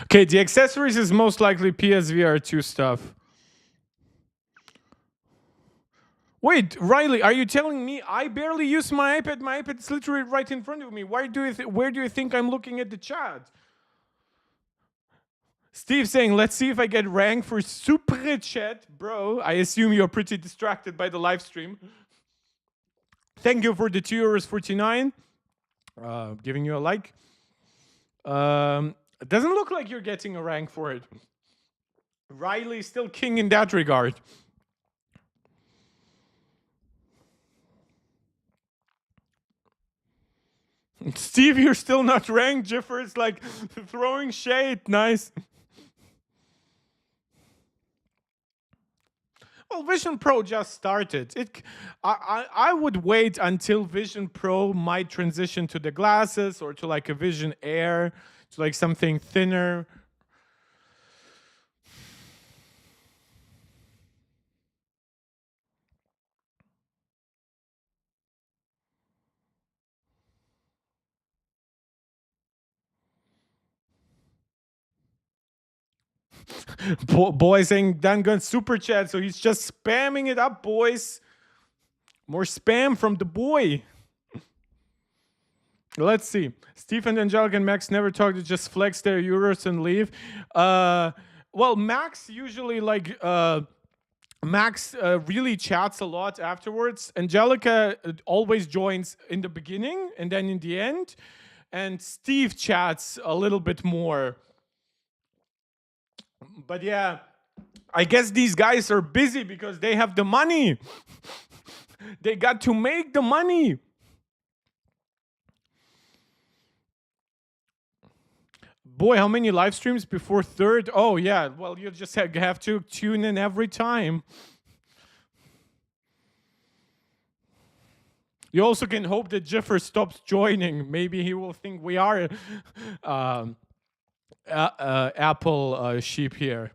Okay, the accessories is most likely PSVR 2 stuff. Wait, Riley, are you telling me I barely use my iPad? My iPad is literally right in front of me. Where do you think I'm looking at the chat? Steve saying, let's see if I get ranked for super chat. Bro, I assume you're pretty distracted by the live stream. Thank you for the €2.49. Giving you a like. It doesn't look like you're getting a rank for it. Riley's still king in that regard. Steve, you're still not ranked. Jiffer's like throwing shade. Nice. Well, Vision Pro just started. I would wait until Vision Pro might transition to the glasses or to like a Vision Air, to like something thinner. Boy saying Dan Gun super chat, so he's just spamming it up, boys. More spam from the boy. Let's see. Stephen, Angelica, and Max never talk. They just flex their euros and leave. Well, Max usually like Max really chats a lot afterwards. Angelica always joins in the beginning and then in the end, and Steve chats a little bit more. But yeah, I guess these guys are busy because they have the money. They got to make the money. Boy, how many live streams before third? Oh, yeah. Well, you just have to tune in every time. You also can hope that Jiffer stops joining. Maybe he will think we are Apple sheep here.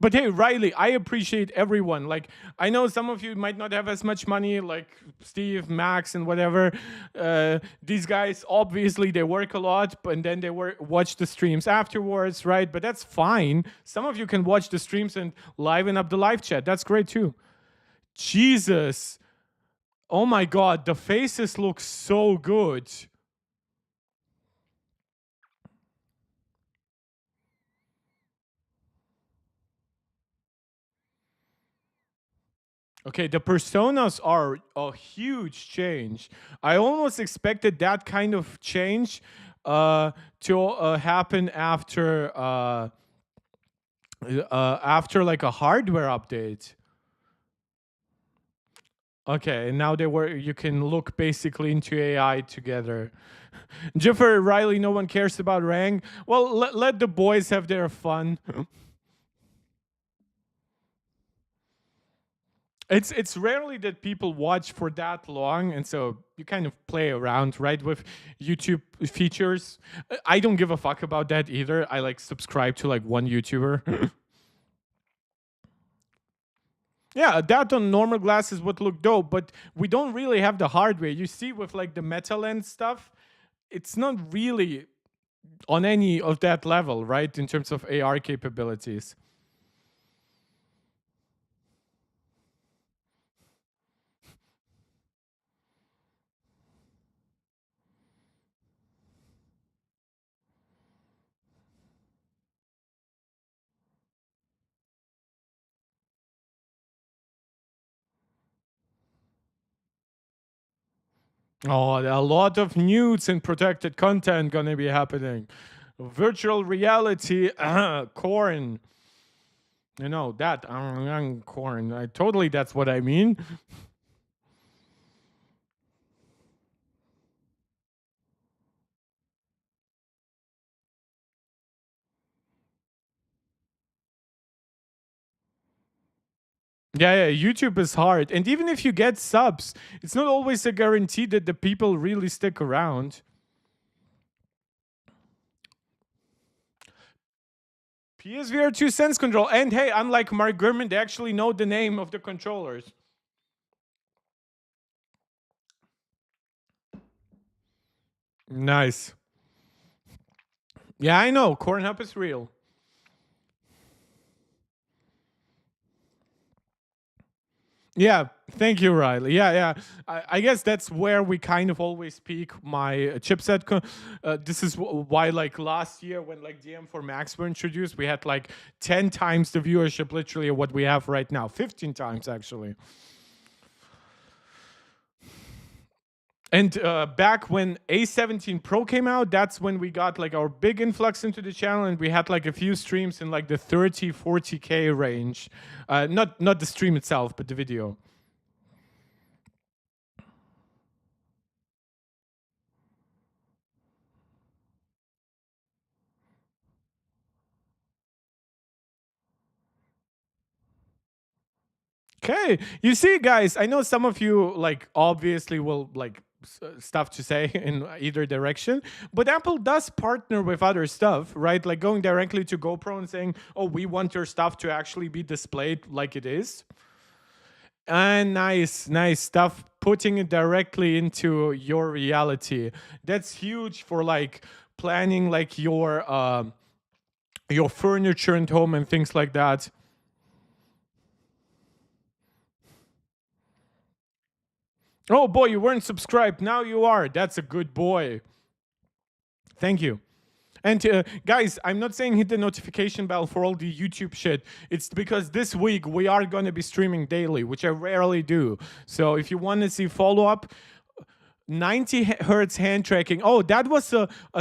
But hey, Riley, I appreciate everyone. Like, I know some of you might not have as much money, like Steve, Max, and whatever. These guys, obviously, they work a lot, and then they watch the streams afterwards, right? But that's fine. Some of you can watch the streams and liven up the live chat. That's great too. Jesus. Oh my God, the faces look so good. Okay, the personas are a huge change. I almost expected that kind of change to happen after like a hardware update. Okay, and now you can look basically into AI together. Jeffrey Riley, no one cares about rank. Well, let the boys have their fun. It's rarely that people watch for that long, and so you kind of play around, right, with YouTube features. I don't give a fuck about that either. I like subscribe to like one YouTuber. Yeah, that on normal glasses would look dope, but we don't really have the hardware. You see, with like the Meta Lens stuff, it's not really on any of that level, right, in terms of AR capabilities. Oh, a lot of nudes and protected content gonna be happening. Virtual reality, corn. You know that corn. I totally that's what I mean. Yeah, yeah, YouTube is hard. And even if you get subs, it's not always a guarantee that the people really stick around. PSVR 2 Sense Control. And hey, unlike Mark Gurman, they actually know the name of the controllers. Nice. Yeah, I know. Corn Hub is real. Yeah, thank you, Riley. Yeah, yeah. I guess that's where we kind of always peak my chipset. This is why, like last year, when like DM4 Max were introduced, we had like 10 times the viewership, literally, of what we have right now. 15 times, actually. And back when A17 Pro came out, that's when we got like our big influx into the channel, and we had like a few streams in like the 30, 40K range. Not the stream itself, but the video. Okay, you see, guys, I know some of you like obviously will like stuff to say in either direction, but Apple does partner with other stuff, right? Like going directly to GoPro and saying, "Oh, we want your stuff to actually be displayed like it is." And nice, nice stuff. Putting it directly into your reality. That's huge for like planning like your furniture and home and things like that. Oh boy, you weren't subscribed. Now you are. That's a good boy. Thank you. And guys, I'm not saying hit the notification bell for all the YouTube shit. It's because this week we are going to be streaming daily, which I rarely do. So if you want to see follow up, 90 hertz hand tracking. Oh, that was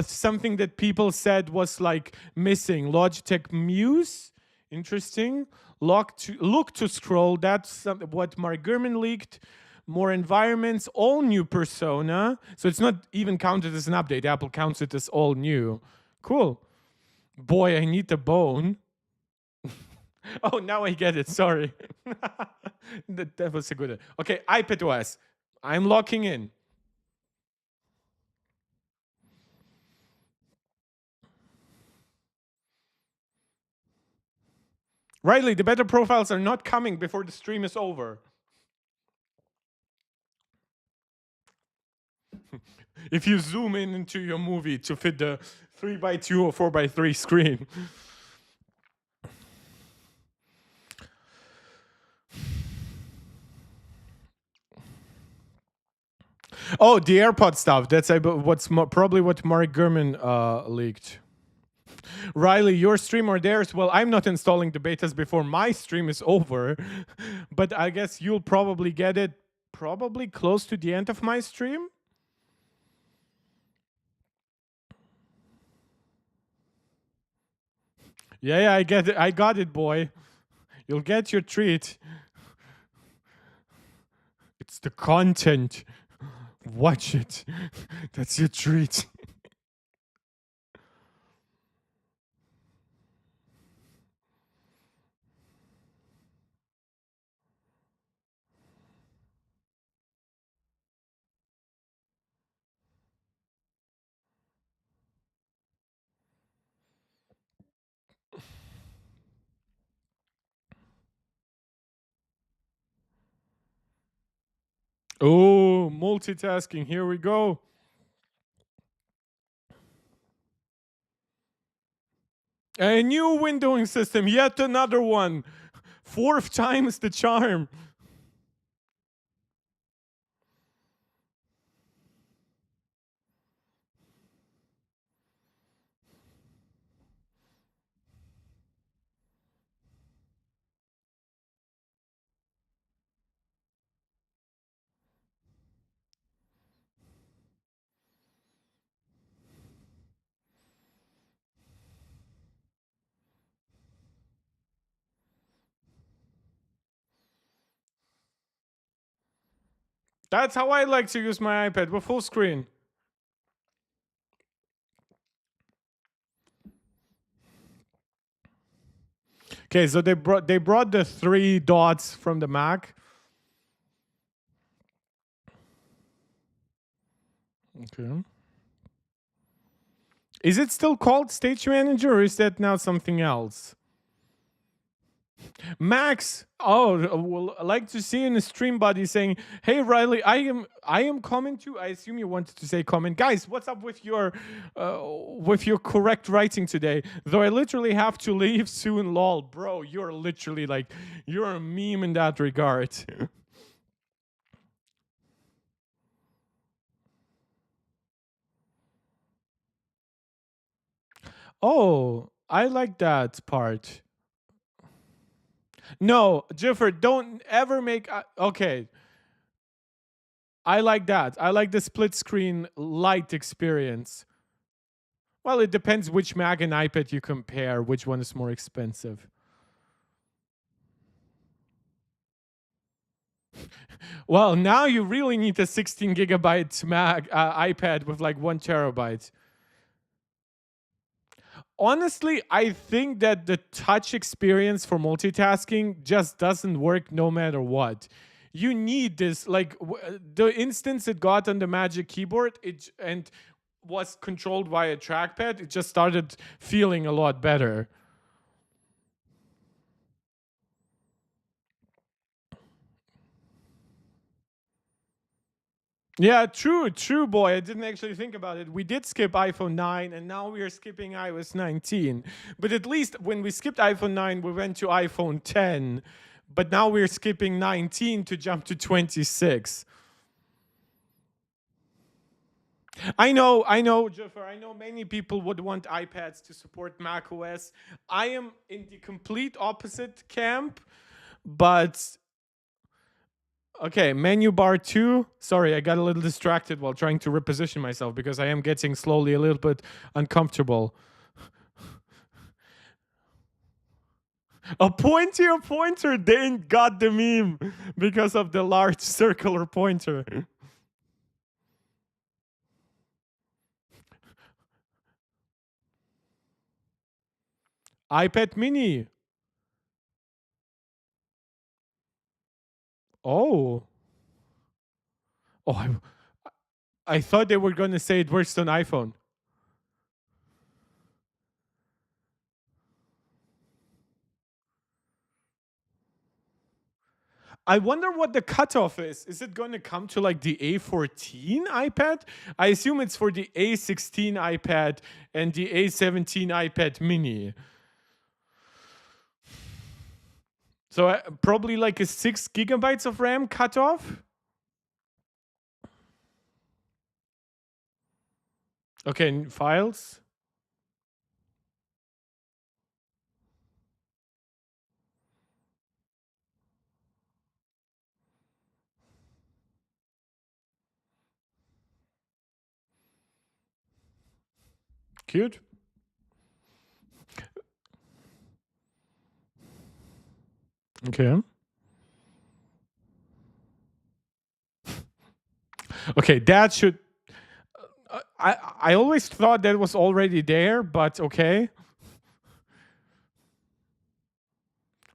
something that people said was like missing. Logitech Muse. Interesting. Look to scroll. That's what Mark Gurman leaked. More environments, all new persona. So it's not even counted as an update. Apple counts it as all new. Cool. Boy, I need the bone. Oh, now I get it. Sorry. that was a good one. Okay, iPadOS. I'm locking in. Riley, the better profiles are not coming before the stream is over. If you zoom in into your movie to fit the 3x2 or 4x3 screen. Oh, the AirPod stuff. That's probably what Mark Gurman leaked. Riley, your stream or theirs? Well, I'm not installing the betas before my stream is over, but I guess you'll probably get it probably close to the end of my stream. Yeah, yeah, I get it. I got it, boy. You'll get your treat. It's the content. Watch it. That's your treat. Oh, multitasking. Here we go. A new windowing system. Yet another one. Fourth time's the charm. That's how I like to use my iPad with full screen. Okay, so they brought the three dots from the Mac. Okay. Is it still called Stage Manager, or is that now something else? Max, oh, well, I like to see in the stream buddy saying, "Hey Riley, I am coming to." I assume you wanted to say comment, guys. What's up with your correct writing today? Though I literally have to leave soon. Lol, bro, you're literally like you're a meme in that regard. Oh, I like that part. No, Jiffer, don't ever make. Okay, I like that. I like the split screen light experience. Well, it depends which Mac and iPad you compare, which one is more expensive. Well, now you really need a 16 gigabyte Mac iPad with like 1 terabyte. Honestly, I think that the touch experience for multitasking just doesn't work no matter what. You need this, like the instance it got on the Magic Keyboard, and was controlled by a trackpad. It just started feeling a lot better. Yeah, true, boy. I didn't actually think about it. We did skip iPhone 9, and now we are skipping iOS 19. But at least when we skipped iPhone 9, we went to iPhone 10. But now we're skipping 19 to jump to 26. Jafar. I know many people would want iPads to support macOS. I am in the complete opposite camp, but okay, menu bar 2. Sorry, I got a little distracted while trying to reposition myself because I am getting slowly a little bit uncomfortable. A pointer, they got the meme because of the large circular pointer. iPad mini. Oh. Oh, I thought they were going to say it works on iPhone. I wonder what the cutoff is. Is it going to come to like the A14 iPad? I assume it's for the A16 iPad and the A17 iPad mini. So probably like a 6 gigabytes of RAM cutoff. Okay, files. Cute. Okay. Okay, that should. I always thought that was already there, but okay.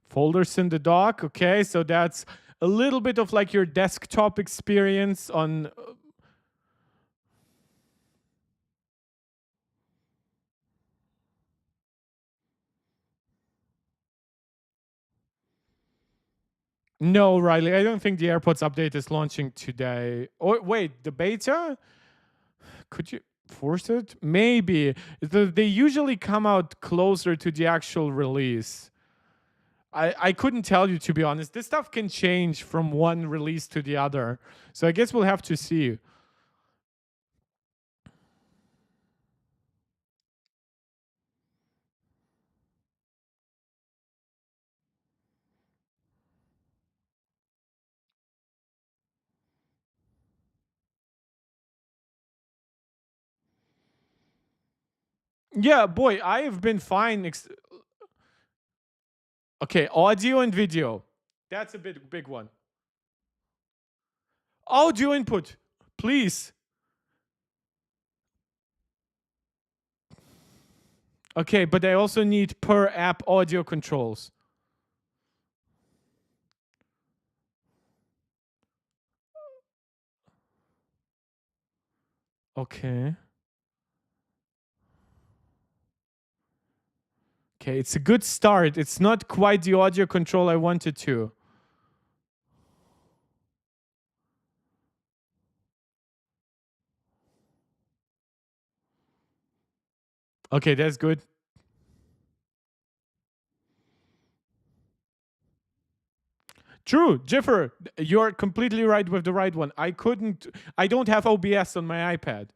Folders in the dock. Okay, so that's a little bit of like your desktop experience on. No, Riley, I don't think the AirPods update is launching today. Oh, wait, the beta? Could you force it? Maybe. They usually come out closer to the actual release. I couldn't tell you, to be honest. This stuff can change from one release to the other. So I guess we'll have to see. Yeah, boy, I have been fine. Okay, audio and video. That's a big one. Audio input, please. Okay, but I also need per app audio controls. Okay. Okay, it's a good start. It's not quite the audio control I wanted to. Okay, that's good. True, Jiffer, you're completely right with the right one. I don't have OBS on my iPad.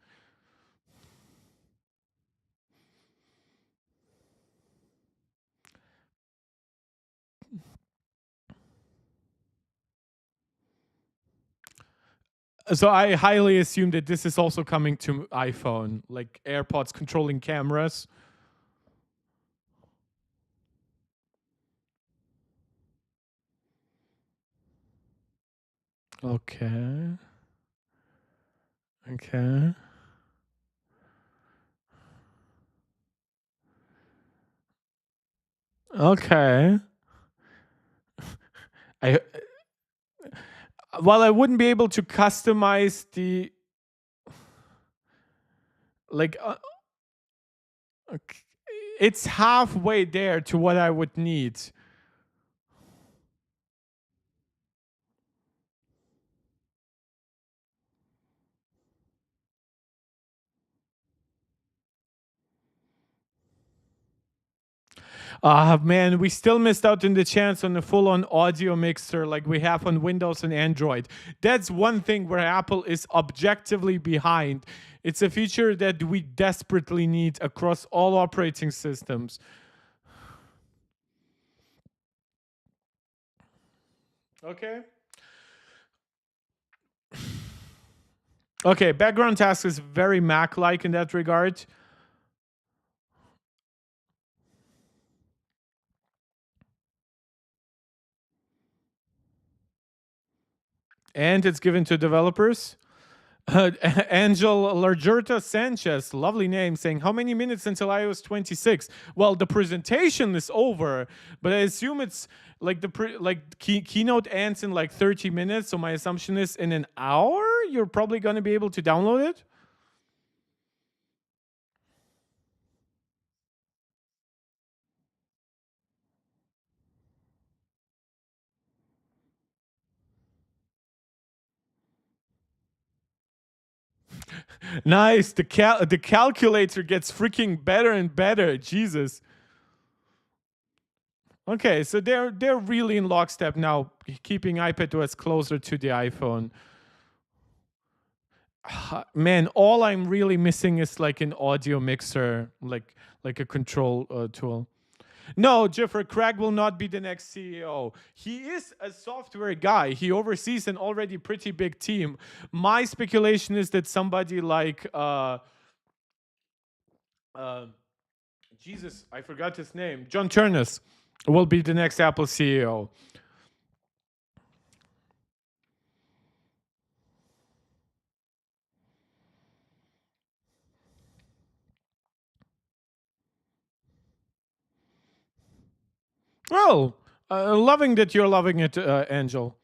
So I highly assume that this is also coming to iPhone, like AirPods controlling cameras. Okay. Okay. Okay. I While I wouldn't be able to customize the like okay, it's halfway there to what I would need. Man, we still missed out on the chance on a full-on audio mixer like we have on Windows and Android. That's one thing where Apple is objectively behind. It's a feature that we desperately need across all operating systems. Okay. Okay, background task is very Mac-like in that regard. And it's given to developers. Angel Largerta Sanchez, lovely name, saying, how many minutes until iOS 26? Well, the presentation is over, but I assume it's like keynote ends in like 30 minutes. So my assumption is in an hour, you're probably going to be able to download it. Nice. The calculator gets freaking better and better. Jesus. Okay, so they're really in lockstep now, keeping iPadOS closer to the iPhone. Man, all I'm really missing is like an audio mixer, like a control tool. No, Jeffrey Craig will not be the next CEO. He is a software guy. He oversees an already pretty big team. My speculation is that somebody like Jesus, I forgot his name, John Turnus, will be the next Apple CEO. Well, loving that you're loving it, Angel.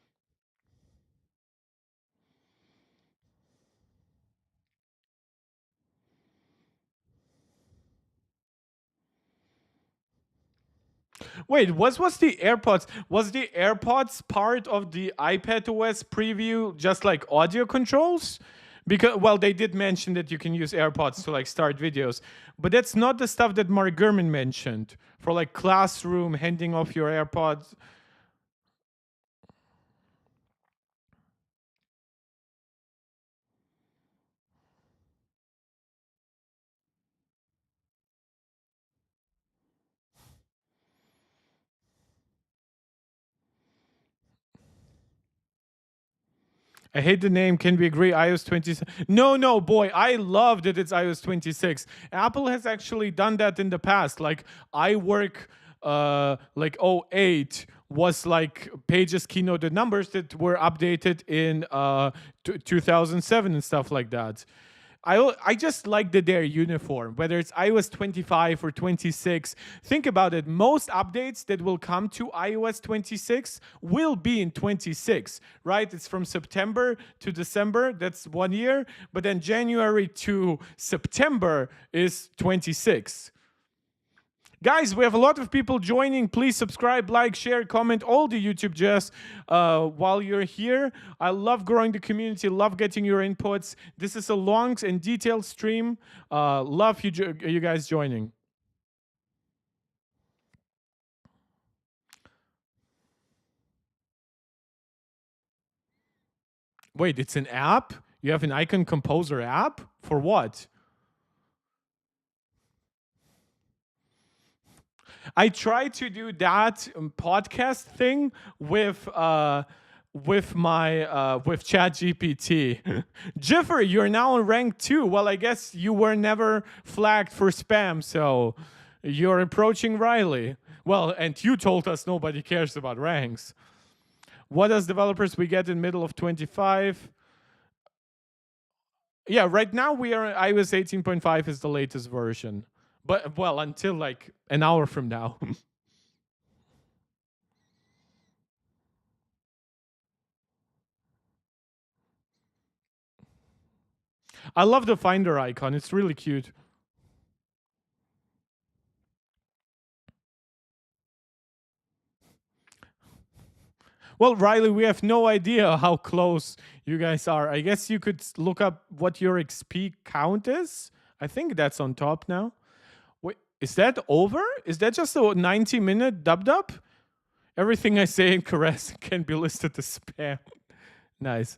Wait, was the AirPods? Was the AirPods part of the iPadOS preview just like audio controls? Because well, they did mention that you can use AirPods to like start videos, but that's not the stuff that Mark Gurman mentioned for like classroom handing off your AirPods. I hate the name. Can we agree? iOS 26. No, boy. I love that it's iOS 26. Apple has actually done that in the past. Like I work like '08 was like pages, keynote, and numbers that were updated in 2007 and stuff like that. I just like that they're uniform, whether it's iOS 25 or 26. Think about it. Most updates that will come to iOS 26 will be in 26, right? It's from September to December. That's 1 year. But then January to September is 26. Guys, we have a lot of people joining. Please subscribe, like, share, comment, all the YouTube jazz while you're here. I love growing the community, love getting your inputs. This is a long and detailed stream. Love you guys joining. Wait, it's an app? You have an Icon Composer app? For what? I tried to do that podcast thing with my with ChatGPT. Jiffer, you're now on rank 2. Well, I guess you were never flagged for spam, so you're approaching Riley. Well, and you told us nobody cares about ranks. What as developers we get in middle of 25? Yeah, right now we are iOS 18.5 is the latest version. But, well, until like an hour from now. I love the Finder icon. It's really cute. Well, Riley, we have no idea how close you guys are. I guess you could look up what your XP count is. I think that's on top now. Wait, is that over? Is that just a 90-minute dub-dub? Everything I say in Caress can be listed as spam. Nice.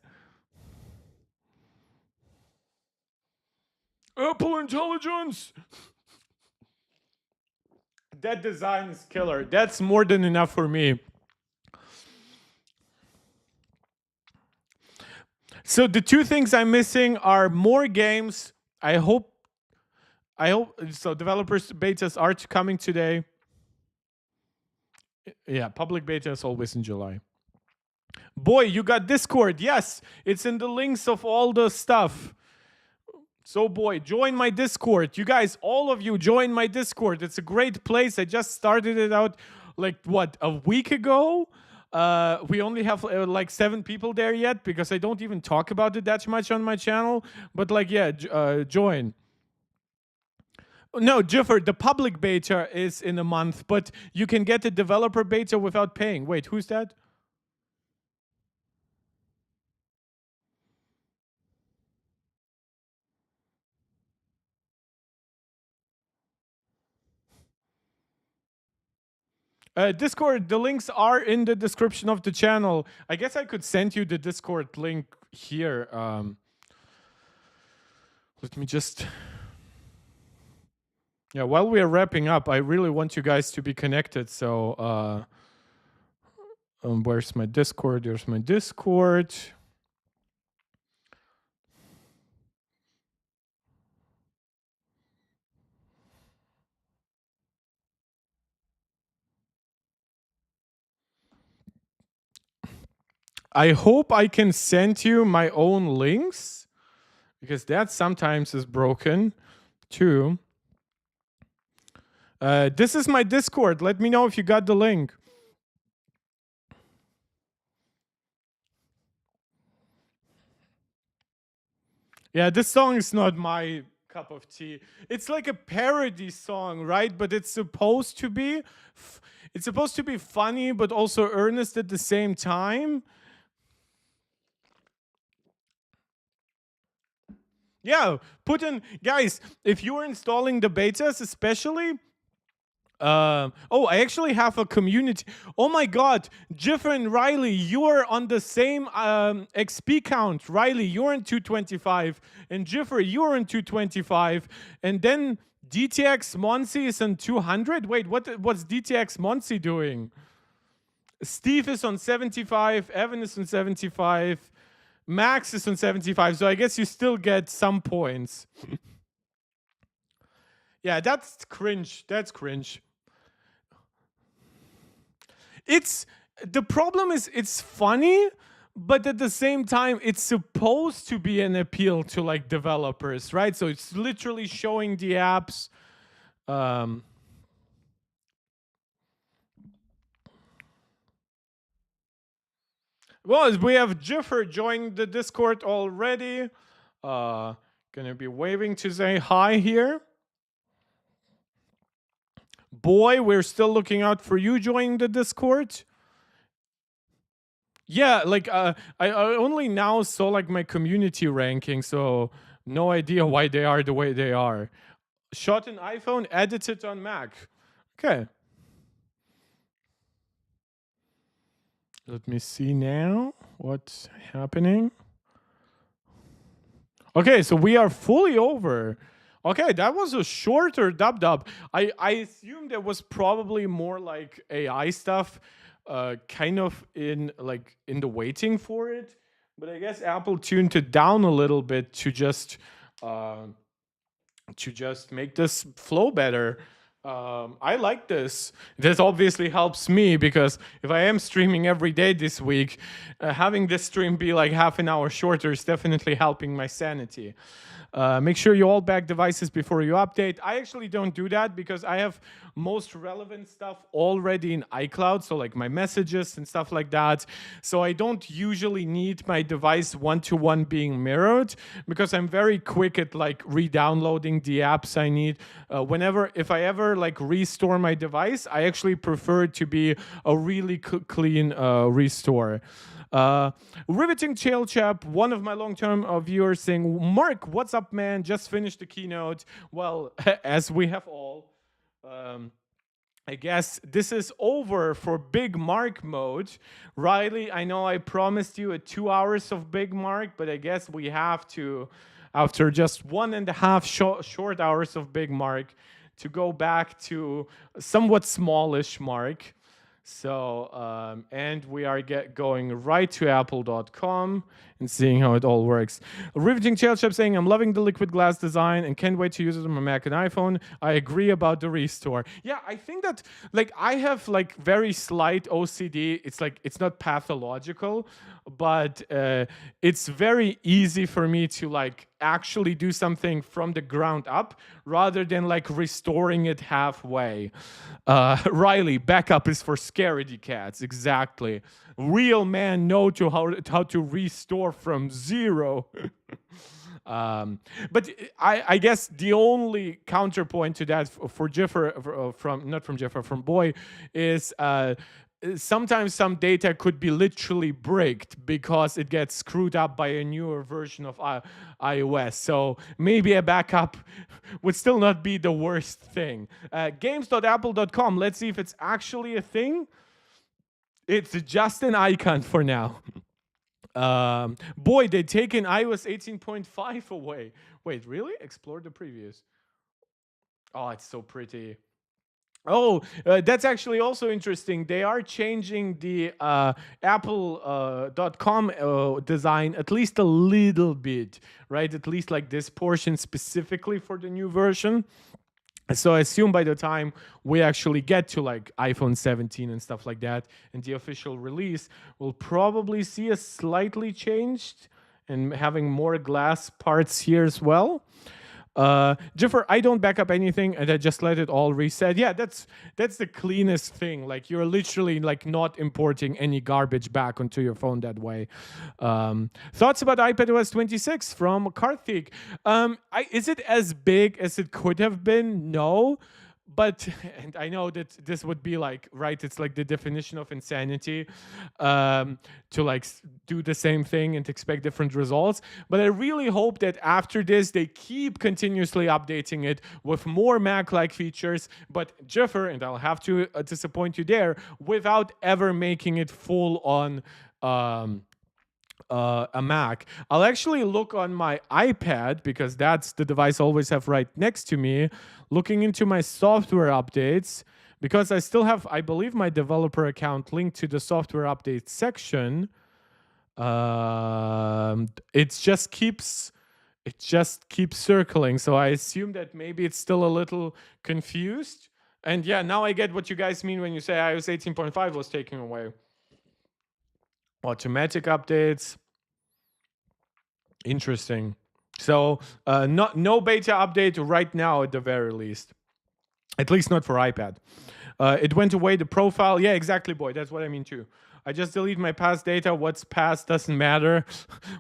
Apple Intelligence! That design is killer. That's more than enough for me. So the two things I'm missing are more games. I hope so. Developers betas are coming today. Yeah, public beta is always in July. Boy, you got Discord. Yes, it's in the links of all the stuff. So, boy, join my Discord. You guys, all of you, join my Discord. It's a great place. I just started it out like, what, a week ago? We only have like 7 people there yet because I don't even talk about it that much on my channel. But, like, yeah, join. No, Jiffer, the public beta is in a month, but you can get the developer beta without paying. Wait, who's that? Discord, the links are in the description of the channel. I guess I could send you the Discord link here. Let me just... Yeah, while we are wrapping up, I really want you guys to be connected. So, where's my Discord? There's my Discord. I hope I can send you my own links because that sometimes is broken too. This is my Discord. Let me know if you got the link. Yeah, this song is not my cup of tea. It's like a parody song, right? But it's supposed to be funny but also earnest at the same time. Yeah, put in, guys, if you are installing the betas especially, oh, I actually have a community. Oh my God, Jiffer and Riley, you are on the same XP count. Riley, you're in 225, and Jiffer, you're in 225, and then DTX Monsi is on 200. Wait, what's DTX Monsi doing? Steve is on 75. Evan is on 75. Max is on 75. So I guess you still get some points. Yeah, that's cringe. That's cringe. It's The problem is it's funny, but at the same time it's supposed to be an appeal to like developers, right? So it's literally showing the apps. um well, we have Jiffer joined the Discord already. Gonna be waving to say hi here. Boy, we're still looking out for you joining the Discord. Yeah, like I only now saw like my community ranking, so no idea why they are the way they are. Shot an iPhone, edited on Mac. Okay. Let me see now what's happening. Okay, so we are fully over. Okay, that was a shorter dub. I assumed there was probably more like AI stuff, kind of in like in the waiting for it. But I guess Apple tuned it down a little bit uh, to just make this flow better. I like this. This obviously helps me because if I am streaming every day this week, having this stream be like half an hour shorter is definitely helping my sanity. Make sure you all back devices before you update. I actually don't do that because I have most relevant stuff already in iCloud, so like my messages and stuff like that. So I don't usually need my device one-to-one being mirrored because I'm very quick at like re-downloading the apps I need. If I ever like restore my device, I actually prefer it to be a really clean restore. Riveting Tail Chap, one of my long-term viewers, saying, Mark, what's up, man? Just finished the keynote. Well, as we have all. I guess this is over for Big Mark mode. Riley, I know I promised you a 2 hours of Big Mark, but I guess we have to, after just 1.5 short hours of Big Mark, to go back to somewhat smallish Mark. So, and we are going right to apple.com and seeing how it all works. Riveting Tail Chap saying, I'm loving the liquid glass design and can't wait to use it on my Mac and iPhone. I agree about the restore. Yeah, I think that, like, I have, like, very slight OCD. It's, like, it's not pathological, but it's very easy for me to, like, actually do something from the ground up rather than, like, restoring it halfway. Riley, backup is for scaredy cats. Exactly. Real men know how to restore from zero. But I guess the only counterpoint to that for Jiffer, from Boy, is sometimes some data could be literally bricked because it gets screwed up by a newer version of iOS. So maybe a backup would still not be the worst thing. Games.apple.com. Let's see if it's actually a thing. It's just an icon for now. Boy, they've taken iOS 18.5 away. Wait, really? Explore the previews. Oh, it's so pretty. Oh, that's actually also interesting. They are changing the Apple.com design at least a little bit, right? At least like this portion specifically for the new version. So I assume by the time we actually get to like iPhone 17 and stuff like that, and the official release, we'll probably see a slightly changed and having more glass parts here as well. Jiffer, I don't back up anything and I just let it all reset. Yeah, that's the cleanest thing. Like you're literally like not importing any garbage back onto your phone that way. Thoughts about iPadOS 26 from Karthik? Is it as big as it could have been? No. But, and I know that this would be like, right, it's like the definition of insanity to like do the same thing and expect different results. But I really hope that after this, they keep continuously updating it with more Mac-like features. But Jiffer, and I'll have to disappoint you there, without ever making it full on a Mac. I'll actually look on my iPad because that's the device I always have right next to me, looking into my software updates because I still have, I believe, my developer account linked to the software update section. It just keeps circling. So I assume that maybe it's still a little confused. And yeah, now I get what you guys mean when you say iOS 18.5 was taken away. Automatic updates. Interesting. So no beta update right now at the very least. At least not for iPad. It went away the profile. Yeah, exactly, boy. That's what I mean too. I just delete my past data. What's past doesn't matter.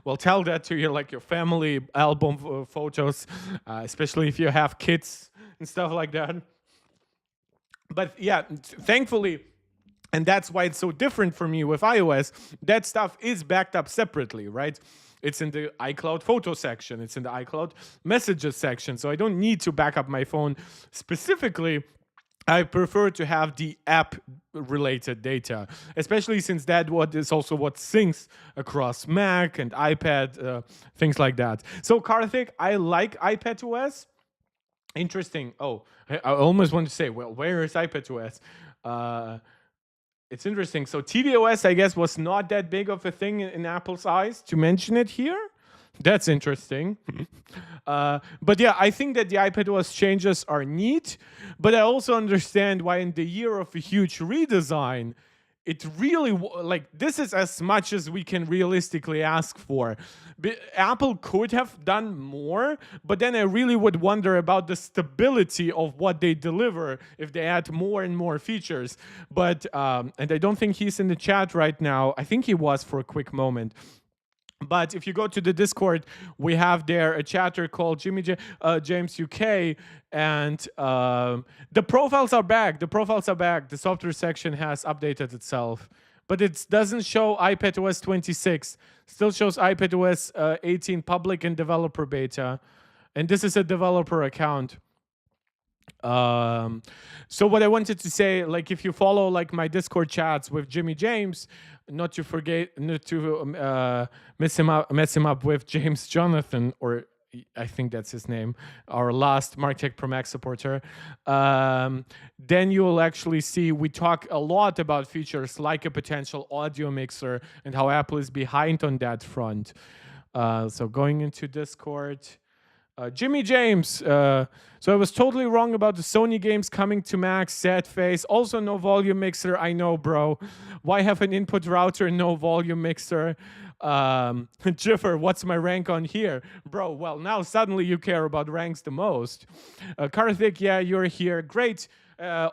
Well, tell that to your family album photos, especially if you have kids and stuff like that. But yeah, thankfully, and that's why it's so different for me with iOS. That stuff is backed up separately, right? It's in the iCloud photo section. It's in the iCloud messages section. So I don't need to back up my phone specifically. I prefer to have the app related data, especially since that what is also what syncs across Mac and iPad, things like that. So Karthik, I like iPadOS. Interesting. Oh, I almost want to say, well, where is iPadOS? It's interesting. So tvOS, I guess, was not that big of a thing in Apple's eyes to mention it here. That's interesting. But yeah, I think that the iPadOS changes are neat, but I also understand why in the year of a huge redesign, it really like this is as much as we can realistically ask for. Apple could have done more, but then I really would wonder about the stability of what they deliver if they add more and more features. But and I don't think he's in the chat right now. I think he was for a quick moment. But if you go to the Discord, we have there a chatter called James UK, and the profiles are back. The profiles are back. The software section has updated itself, but it doesn't show iPadOS 26. Still shows iPadOS 18 public and developer beta, and this is a developer account. So what I wanted to say, like if you follow like my Discord chats with Jimmy James, not to forget, not to mess him up with James Jonathan, or I think that's his name, our last MarkTech Pro Max supporter. Then you'll actually see we talk a lot about features like a potential audio mixer and how Apple is behind on that front. So going into Discord. Jimmy James. So I was totally wrong about the Sony games coming to Mac. Sad face. Also, no volume mixer. I know, bro. Why have an input router and no volume mixer? Jiffer, what's my rank on here? Bro, well, now suddenly you care about ranks the most. Karthik, yeah, you're here. Great.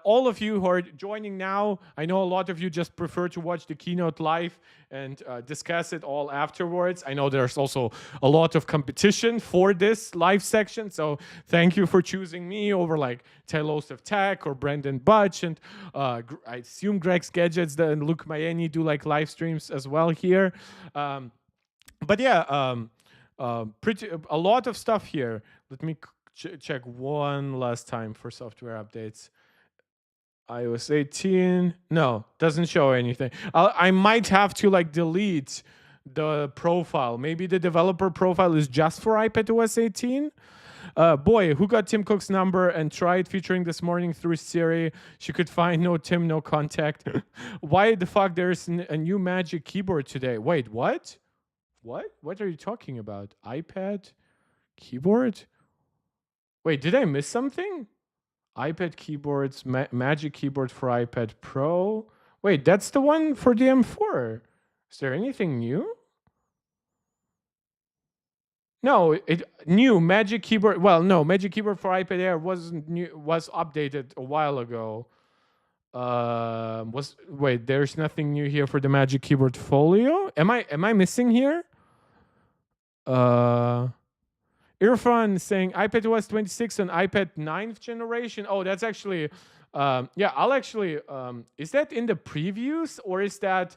All of you who are joining now, I know a lot of you just prefer to watch the keynote live and discuss it all afterwards. I know there's also a lot of competition for this live section, so thank you for choosing me over like Telos of Tech or Brendan Butch, and I assume Greg's Gadgets and Luke Mayeni do like live streams as well here. But yeah, pretty a lot of stuff here. Let me check one last time for software updates. iOS 18, no, doesn't show anything. I might have to like delete the profile. Maybe the developer profile is just for iPadOS 18. Boy, who got Tim Cook's number and tried featuring this morning through Siri? She could find no Tim, no contact. Why the fuck there's a new Magic Keyboard today? Wait, what? What are you talking about? iPad keyboard? Wait, did I miss something? iPad keyboards, Magic Keyboard for iPad Pro. Wait, that's the one for the M4. Is there anything new? No, new Magic Keyboard. Well, no, Magic Keyboard for iPad Air wasn't new. Was updated a while ago. Wait? There's nothing new here for the Magic Keyboard Folio. Am I missing here? Irfan saying iPadOS 26 on iPad 9th generation. Oh, that's actually, yeah, I'll actually, is that in the previews or is that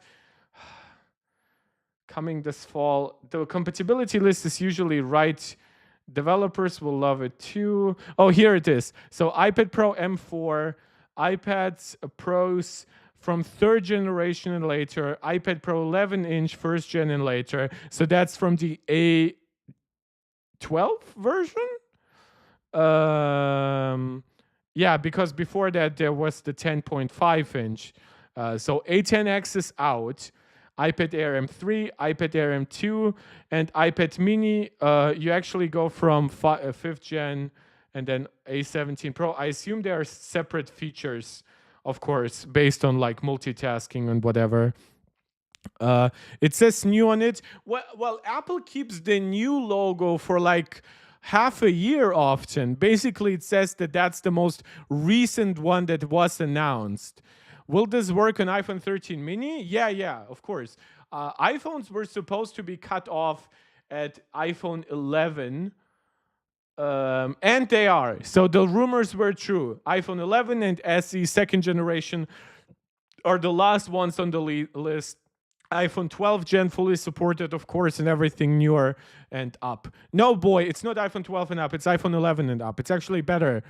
coming this fall? The compatibility list is usually right. Developers will love it too. Oh, here it is. So iPad Pro M4, iPads Pros from 3rd generation and later, iPad Pro 11-inch 1st gen and later. So that's from the A12 version? Yeah, because before that there was the 10.5-inch. So A10X is out. iPad Air M3, iPad Air M2, and iPad Mini. You actually go from 5th gen and then A17 Pro. I assume there are separate features, of course, based on like multitasking and whatever. Uh, it says new on it. Well, Apple keeps the new logo for like half a year often. Basically, it says that that's the most recent one that was announced. Will this work on iPhone 13 mini? Yeah, yeah, of course. iPhones were supposed to be cut off at iPhone 11, and they are. So the rumors were true. iPhone 11 and SE second generation are the last ones on the list. iPhone 12 Gen fully supported, of course, and everything newer and up. No, boy, it's not iPhone 12 and up. It's iPhone 11 and up. It's actually better.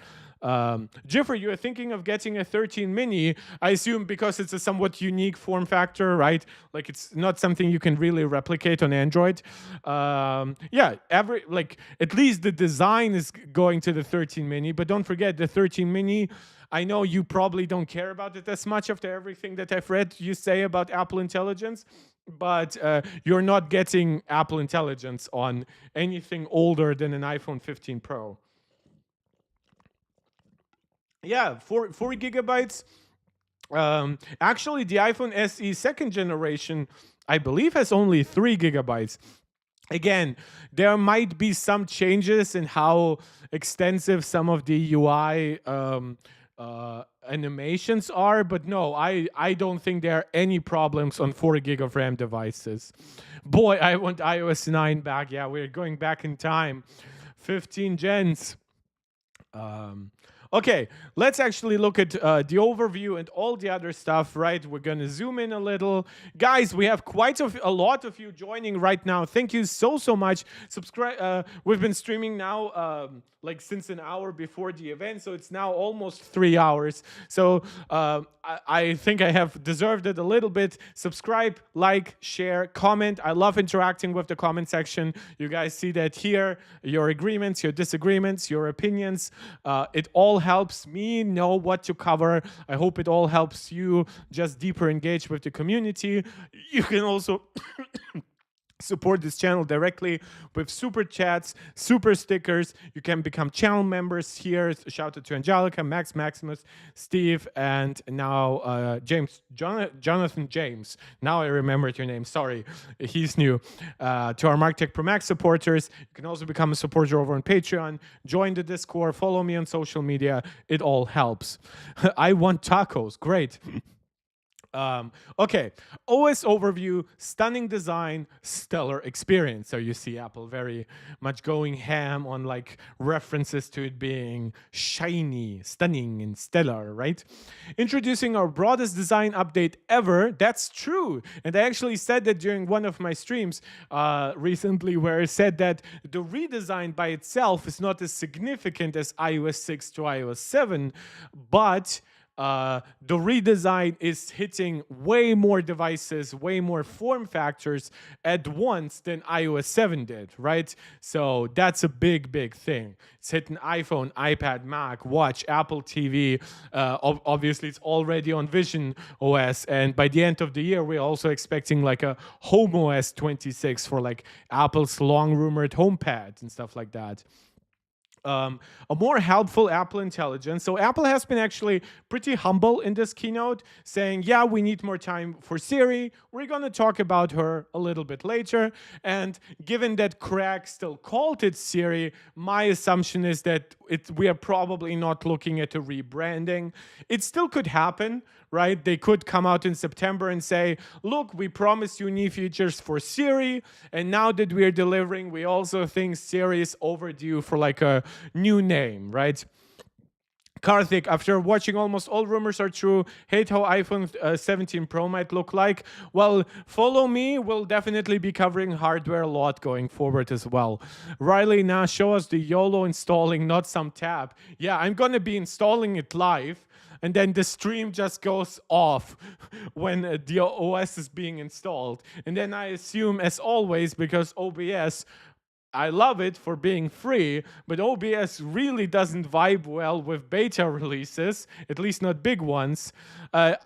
Jiffer, you are thinking of getting a 13 mini, I assume, because it's a somewhat unique form factor, right? Like it's not something you can really replicate on Android. Yeah, at least the design is going to the 13 mini, but don't forget the 13 mini. I know you probably don't care about it as much after everything that I've read you say about Apple Intelligence, but you're not getting Apple Intelligence on anything older than an iPhone 15 Pro. Yeah, 4 gigabytes. Actually, the iPhone SE second generation, I believe, has only 3 gigabytes. Again, there might be some changes in how extensive some of the UI animations are, but no, I don't think there are any problems on 4 gig of RAM devices. Boy, I want iOS 9 back. Yeah, we're going back in time. 15 gens. Um, okay, let's actually look at the overview and all the other stuff, right? We're going to zoom in a little. Guys, we have quite a lot of you joining right now. Thank you so much. Subscribe. We've been streaming now like since an hour before the event, so it's now almost 3 hours. So I think I have deserved it a little bit. Subscribe, like, share, comment. I love interacting with the comment section. You guys see that here. Your agreements, your disagreements, your opinions. It all helps me know what to cover. I hope it all helps you just deeper engage with the community. You can also support this channel directly with super chats, super stickers. You can become channel members here. Shout out to Angelica, Max, Maximus, Steve, and now Jonathan James. Now I remembered your name. Sorry, he's new. To our MarkTech Pro Max supporters, you can also become a supporter over on Patreon. Join the Discord. Follow me on social media. It all helps. I want tacos. Great. Okay, OS overview, stunning design, stellar experience. So you see Apple very much going ham on like references to it being shiny, stunning, and stellar, right? Introducing our broadest design update ever. That's true. And I actually said that during one of my streams recently, where I said that the redesign by itself is not as significant as iOS 6 to iOS 7, but the redesign is hitting way more devices, way more form factors at once than iOS 7 did, right? So that's a big thing. It's hitting iPhone, iPad, Mac, Watch, Apple TV. Obviously, it's already on visionOS. And by the end of the year, we're also expecting like a HomeOS 26 for like Apple's long-rumored HomePad and stuff like that. A more helpful Apple Intelligence. So Apple has been actually pretty humble in this keynote, saying, yeah, we need more time for Siri. We're going to talk about her a little bit later. And given that Craig still called it Siri, my assumption is that we are probably not looking at a rebranding. It still could happen, right? They could come out in September and say, look, we promised you new features for Siri, and now that we're delivering, we also think Siri is overdue for like a new name, right? Karthik, after watching almost all rumors are true, hate how iPhone 17 Pro might look like. Well, follow me. We'll definitely be covering hardware a lot going forward as well. Riley, now show us the YOLO installing, not some tab. Yeah, I'm going to be installing it live. And then the stream just goes off when the OS is being installed. And then I assume, as always, because OBS, I love it for being free, but OBS really doesn't vibe well with beta releases, at least not big ones.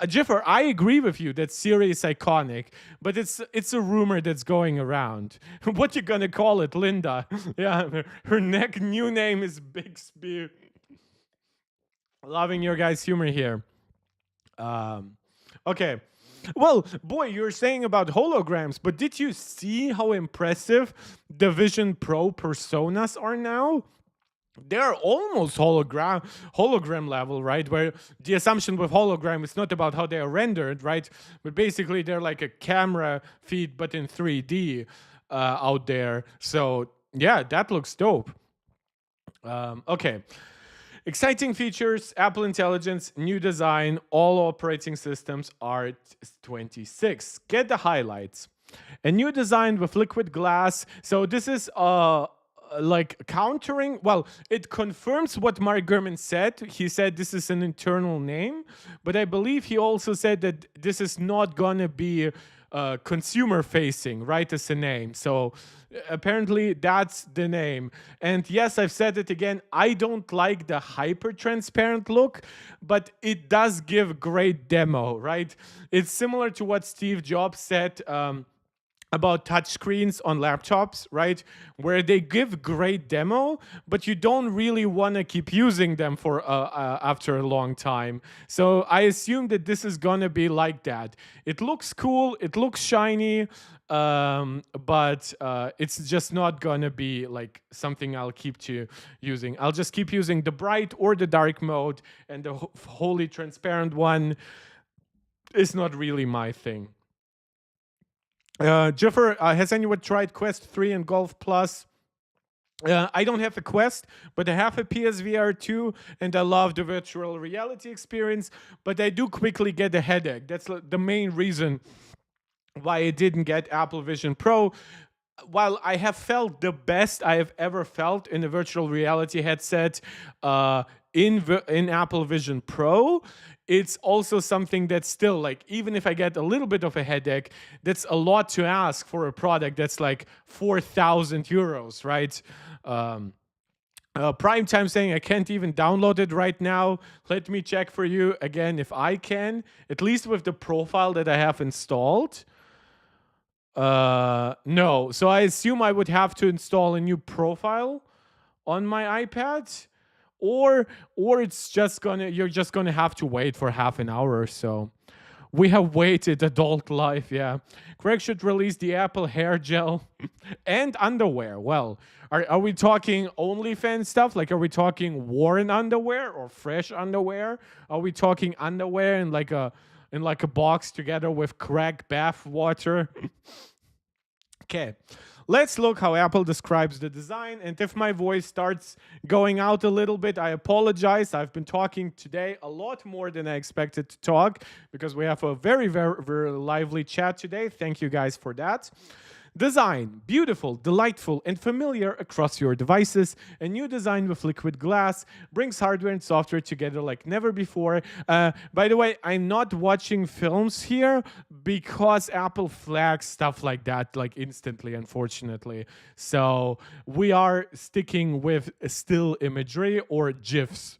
Jiffer, I agree with you that Siri is iconic, but it's a rumor that's going around. What you gonna call it, Linda? Yeah, her new name is Bixby. Loving your guys' humor here. Okay. Well, boy, you're saying about holograms, but did you see how impressive the Vision Pro personas are now? They're almost hologram level, right? Where the assumption with hologram is not about how they are rendered, right? But basically they're like a camera feed, but in 3D out there. So yeah, that looks dope. Okay. Exciting features, Apple Intelligence, new design, all operating systems are 26. Get the highlights. A new design with liquid glass. So this is like countering, well, it confirms what Mark Gurman said. He said this is an internal name, but I believe he also said that this is not gonna be consumer facing, right, as a name. So apparently that's the name. And yes, I've said it again, I don't like the hyper transparent look, but it does give great demo, right? It's similar to what Steve Jobs said about touchscreens on laptops, right? Where they give great demo, but you don't really want to keep using them for after a long time. So I assume that this is gonna be like that. It looks cool, it looks shiny, but it's just not gonna be like something I'll keep using. I'll just keep using the bright or the dark mode, and the wholly transparent one is not really my thing. Jiffer, has anyone tried Quest 3 and Golf Plus? I don't have a Quest, but I have a PSVR 2, and I love the virtual reality experience, but I do quickly get a headache. That's the main reason why I didn't get Apple Vision Pro. While I have felt the best I have ever felt in a virtual reality headset in Apple Vision Pro, it's also something that's still like, even if I get a little bit of a headache, that's a lot to ask for a product that's like 4,000 euros, right? Prime Time saying I can't even download it right now. Let me check for you again if I can, at least with the profile that I have installed. No, so I assume I would have to install a new profile on my iPad, or it's just gonna, you're just gonna have to wait for half an hour or so. We have waited adult life, yeah. Greg should release the Apple hair gel and underwear. Well, are we talking OnlyFans stuff? Like, are we talking worn underwear or fresh underwear? Are we talking underwear in like a box together with crack bath water? Okay, let's look how Apple describes the design. And if my voice starts going out a little bit, I apologize. I've been talking today a lot more than I expected to talk, because we have a very, very, very lively chat today. Thank you guys for that. Design, beautiful, delightful, and familiar across your devices. A new design with liquid glass brings hardware and software together like never before. By the way, I'm not watching films here because Apple flags stuff like that like instantly, unfortunately. So we are sticking with still imagery or GIFs.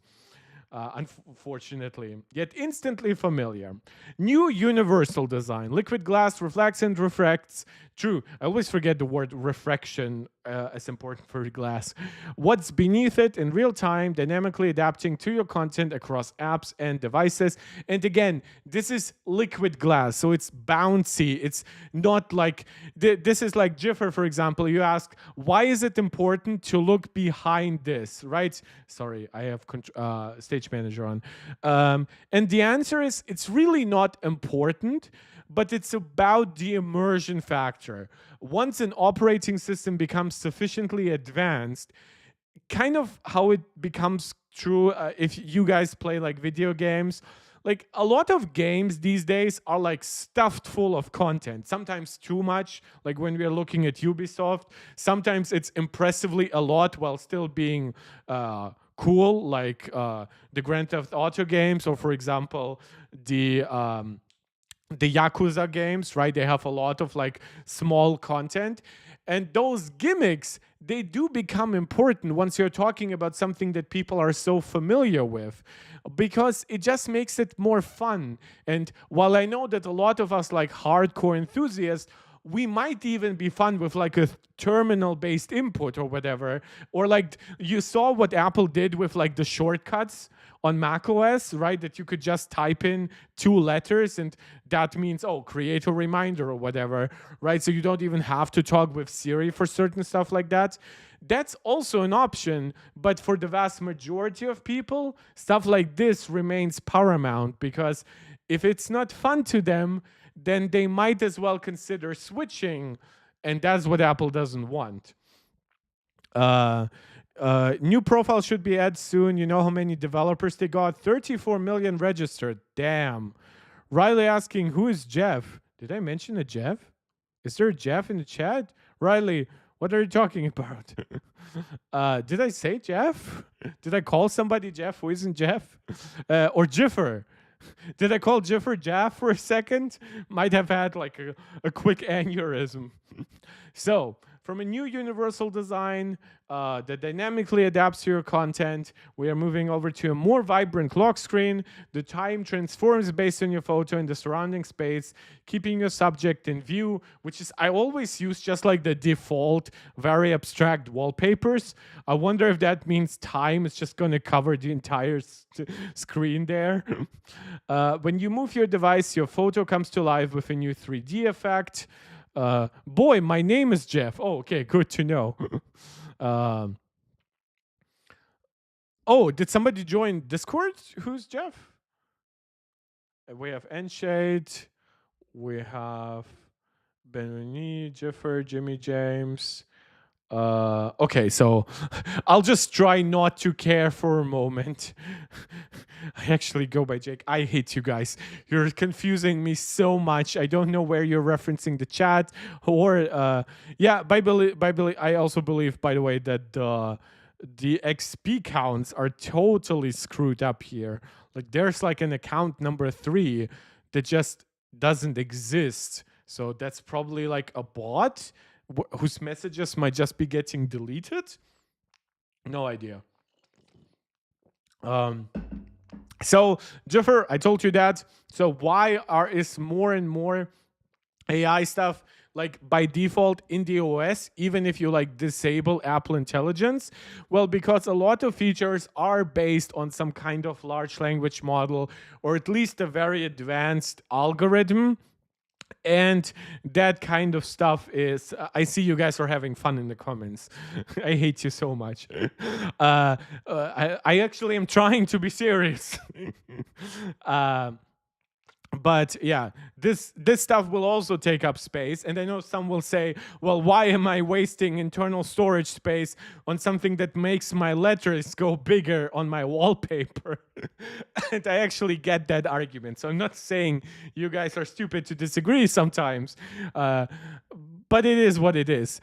Unfortunately, yet instantly familiar. New universal design. Liquid glass reflects and refracts. True, I always forget the word refraction as important for glass. What's beneath it in real time, dynamically adapting to your content across apps and devices. And again, this is liquid glass, so it's bouncy. It's not like, this is like Jiffer, for example. You ask, why is it important to look behind this, right? Sorry, I have Stage Manager on. And the answer is, it's really not important, but it's about the immersion factor. Once an operating system becomes sufficiently advanced, kind of how it becomes true if you guys play like video games. Like, a lot of games these days are like stuffed full of content, sometimes too much, like when we are looking at Ubisoft. Sometimes it's impressively a lot while still being cool, like the Grand Theft Auto games, or for example, the Yakuza games, right? They have a lot of like small content. And those gimmicks, they do become important once you're talking about something that people are so familiar with, because it just makes it more fun. And while I know that a lot of us, like hardcore enthusiasts, we might even be fun with like a terminal-based input or whatever. Or like you saw what Apple did with like the shortcuts on macOS, right? That you could just type in 2 letters and that means, oh, create a reminder or whatever, right? So you don't even have to talk with Siri for certain stuff like that. That's also an option, but for the vast majority of people, stuff like this remains paramount because if it's not fun to them, then they might as well consider switching, and that's what Apple doesn't want. New profile should be added soon. You know how many developers they got? 34 million registered. Damn. Riley asking, who is Jeff? Did I mention a Jeff? Is there a Jeff in the chat? Riley, what are you talking about? Did I say Jeff? Did I call somebody Jeff who isn't Jeff? Or Jiffer? Did I call Jiffer Jeff for a second? Might have had like a quick aneurysm. So, from a new universal design that dynamically adapts to your content, we are moving over to a more vibrant lock screen. The time transforms based on your photo and the surrounding space, keeping your subject in view, which is, I always use just like the default, very abstract wallpapers. I wonder if that means time is just going to cover the entire screen there. When you move your device, your photo comes to life with a new 3D effect. Boy, my name is Jeff. Oh, okay, good to know. Oh, did somebody join Discord? Who's Jeff? We have Enshade. We have Benoni, Jiffer, Jimmy James. Okay, so I'll just try not to care for a moment. I actually go by Jake. I hate you guys. You're confusing me so much. I don't know where you're referencing the chat or yeah, by Billy, I also believe, by the way, that the XP counts are totally screwed up here. Like there's like an account number 3 that just doesn't exist. So that's probably like a bot whose messages might just be getting deleted. No idea. So Jiffer, I told you that. So why is more and more AI stuff like by default in the OS, even if you like disable Apple Intelligence? Well, because a lot of features are based on some kind of large language model or at least a very advanced algorithm. And that kind of stuff is, I see you guys are having fun in the comments. I hate you so much. I actually am trying to be serious. But yeah, this stuff will also take up space. And I know some will say, well, why am I wasting internal storage space on something that makes my letters go bigger on my wallpaper? And I actually get that argument. So I'm not saying you guys are stupid to disagree sometimes, but it is what it is.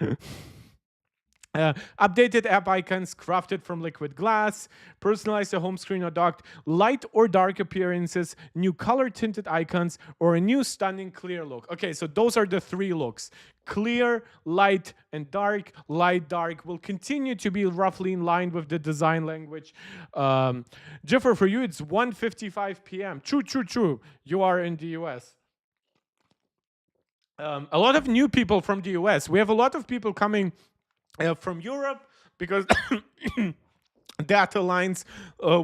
Updated app icons crafted from liquid glass, personalize the home screen or docked, light or dark appearances, new color tinted icons, or a new stunning clear look. Okay, so those are the 3 looks. Clear, light, and dark. Light, dark will continue to be roughly in line with the design language. Jiffer, for you, it's 1:55 p.m. True. You are in the US. A lot of new people from the US. We have a lot of people coming from Europe, because that aligns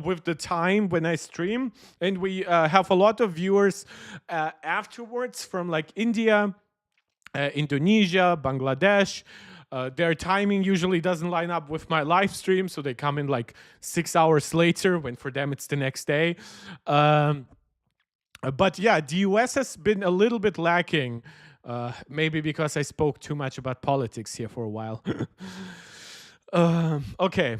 with the time when I stream. And we have a lot of viewers afterwards from like India, Indonesia, Bangladesh. Their timing usually doesn't line up with my live stream, so they come in like 6 hours later, when for them it's the next day. But yeah, the US has been a little bit lacking. Maybe because I spoke too much about politics here for a while. Okay,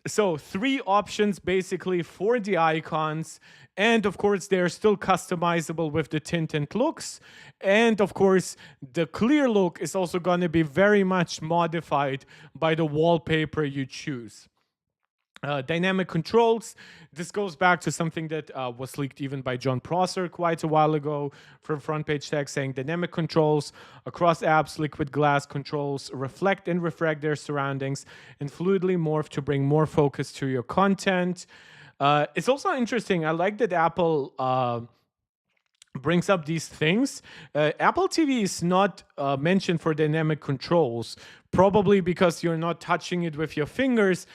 so 3 options basically for the icons. And of course, they're still customizable with the tint and looks. And of course, the clear look is also going to be very much modified by the wallpaper you choose. Dynamic controls. This goes back to something that was leaked even by John Prosser quite a while ago from Front Page Tech, saying dynamic controls across apps, liquid glass controls reflect and refract their surroundings and fluidly morph to bring more focus to your content. It's also interesting. I like that Apple brings up these things. Apple TV is not mentioned for dynamic controls, probably because you're not touching it with your fingers.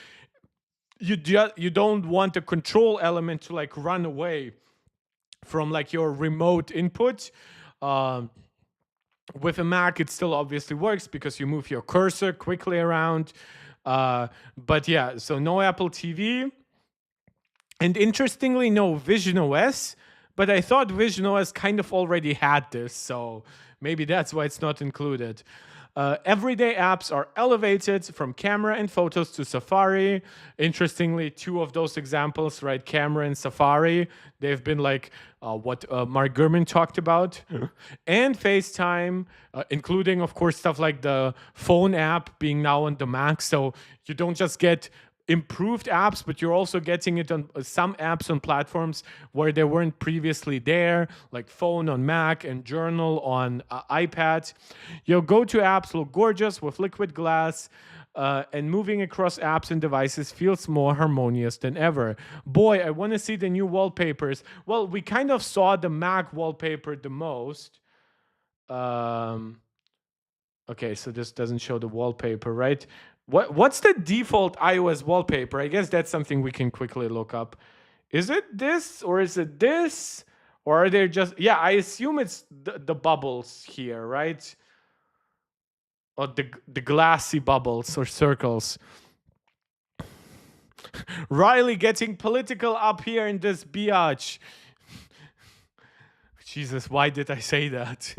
You don't want the control element to like run away from like your remote input. Um, with a Mac, it still obviously works because you move your cursor quickly around. But yeah, so no Apple TV. And interestingly, no visionOS, but I thought visionOS kind of already had this, so maybe that's why it's not included. Everyday apps are elevated from camera and photos to Safari. Interestingly, two of those examples, right, camera and Safari, they've been like what Mark Gurman talked about, and FaceTime, including, of course, stuff like the phone app being now on the Mac. So you don't just get improved apps, but you're also getting it on some apps on platforms where they weren't previously there, like phone on Mac and journal on iPad. Your go-to apps look gorgeous with liquid glass, and moving across apps and devices feels more harmonious than ever. Boy, I want to see the new wallpapers. Well, we kind of saw the Mac wallpaper the most. Okay, so this doesn't show the wallpaper, right? What's the default iOS wallpaper? I guess that's something we can quickly look up. Is it this or is it this? Or are there just, yeah, I assume it's the bubbles here, right? Or the glassy bubbles or circles. Riley getting political up here in this biatch. Jesus, why did I say that?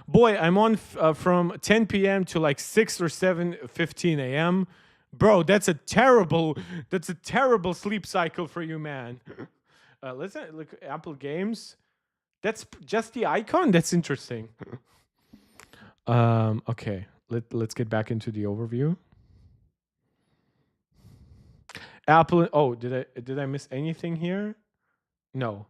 Boy, I'm on from 10 p.m. to like 6 or 7:15 a.m. Bro, that's a terrible sleep cycle for you, man. Let's look Apple Games. That's just the icon. That's interesting. Okay, let's get back into the overview. Apple. Oh, did I miss anything here? No.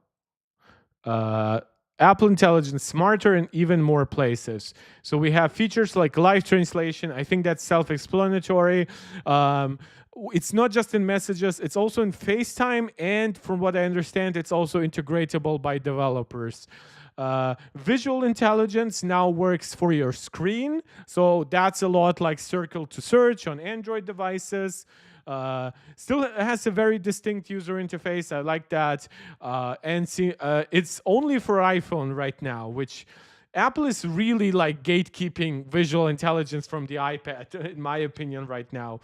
Apple Intelligence smarter in even more places. So we have features like live translation. I think that's self-explanatory. It's not just in messages, it's also in FaceTime, and from what I understand, it's also integratable by developers. Visual intelligence now works for your screen, so that's a lot like Circle to Search on Android devices. Still has a very distinct user interface. I like that. And it's only for iPhone right now, which Apple is really like gatekeeping visual intelligence from the iPad, in my opinion, right now.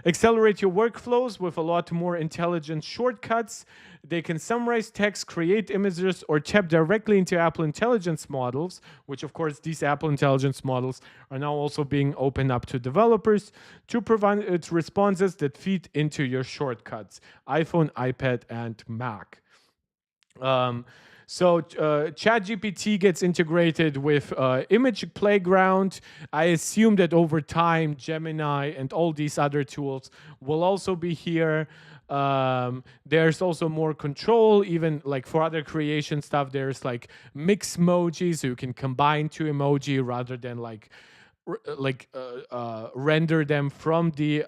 Accelerate your workflows with a lot more intelligent shortcuts. They can summarize text, create images, or tap directly into Apple Intelligence models, which, of course, these Apple Intelligence models are now also being opened up to developers to provide responses that feed into your shortcuts, iPhone, iPad, and Mac. So ChatGPT gets integrated with Image Playground. I assume that over time, Gemini and all these other tools will also be here. There's also more control, even like for other creation stuff. There's like mix emoji, so you can combine two emoji rather than like render them from the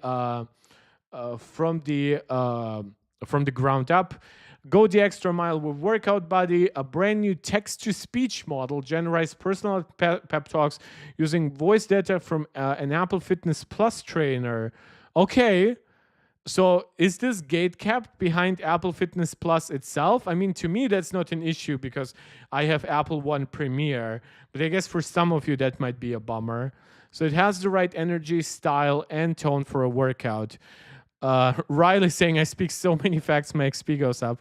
ground up. Go the extra mile with Workout Buddy, a brand new text-to-speech model generates personal pep talks using voice data from an Apple Fitness Plus trainer. Okay, so is this gate kept behind Apple Fitness Plus itself? I mean, to me, that's not an issue because I have Apple One Premiere, but I guess for some of you, that might be a bummer. So it has the right energy, style, and tone for a workout. Riley saying, I speak so many facts, my XP goes up.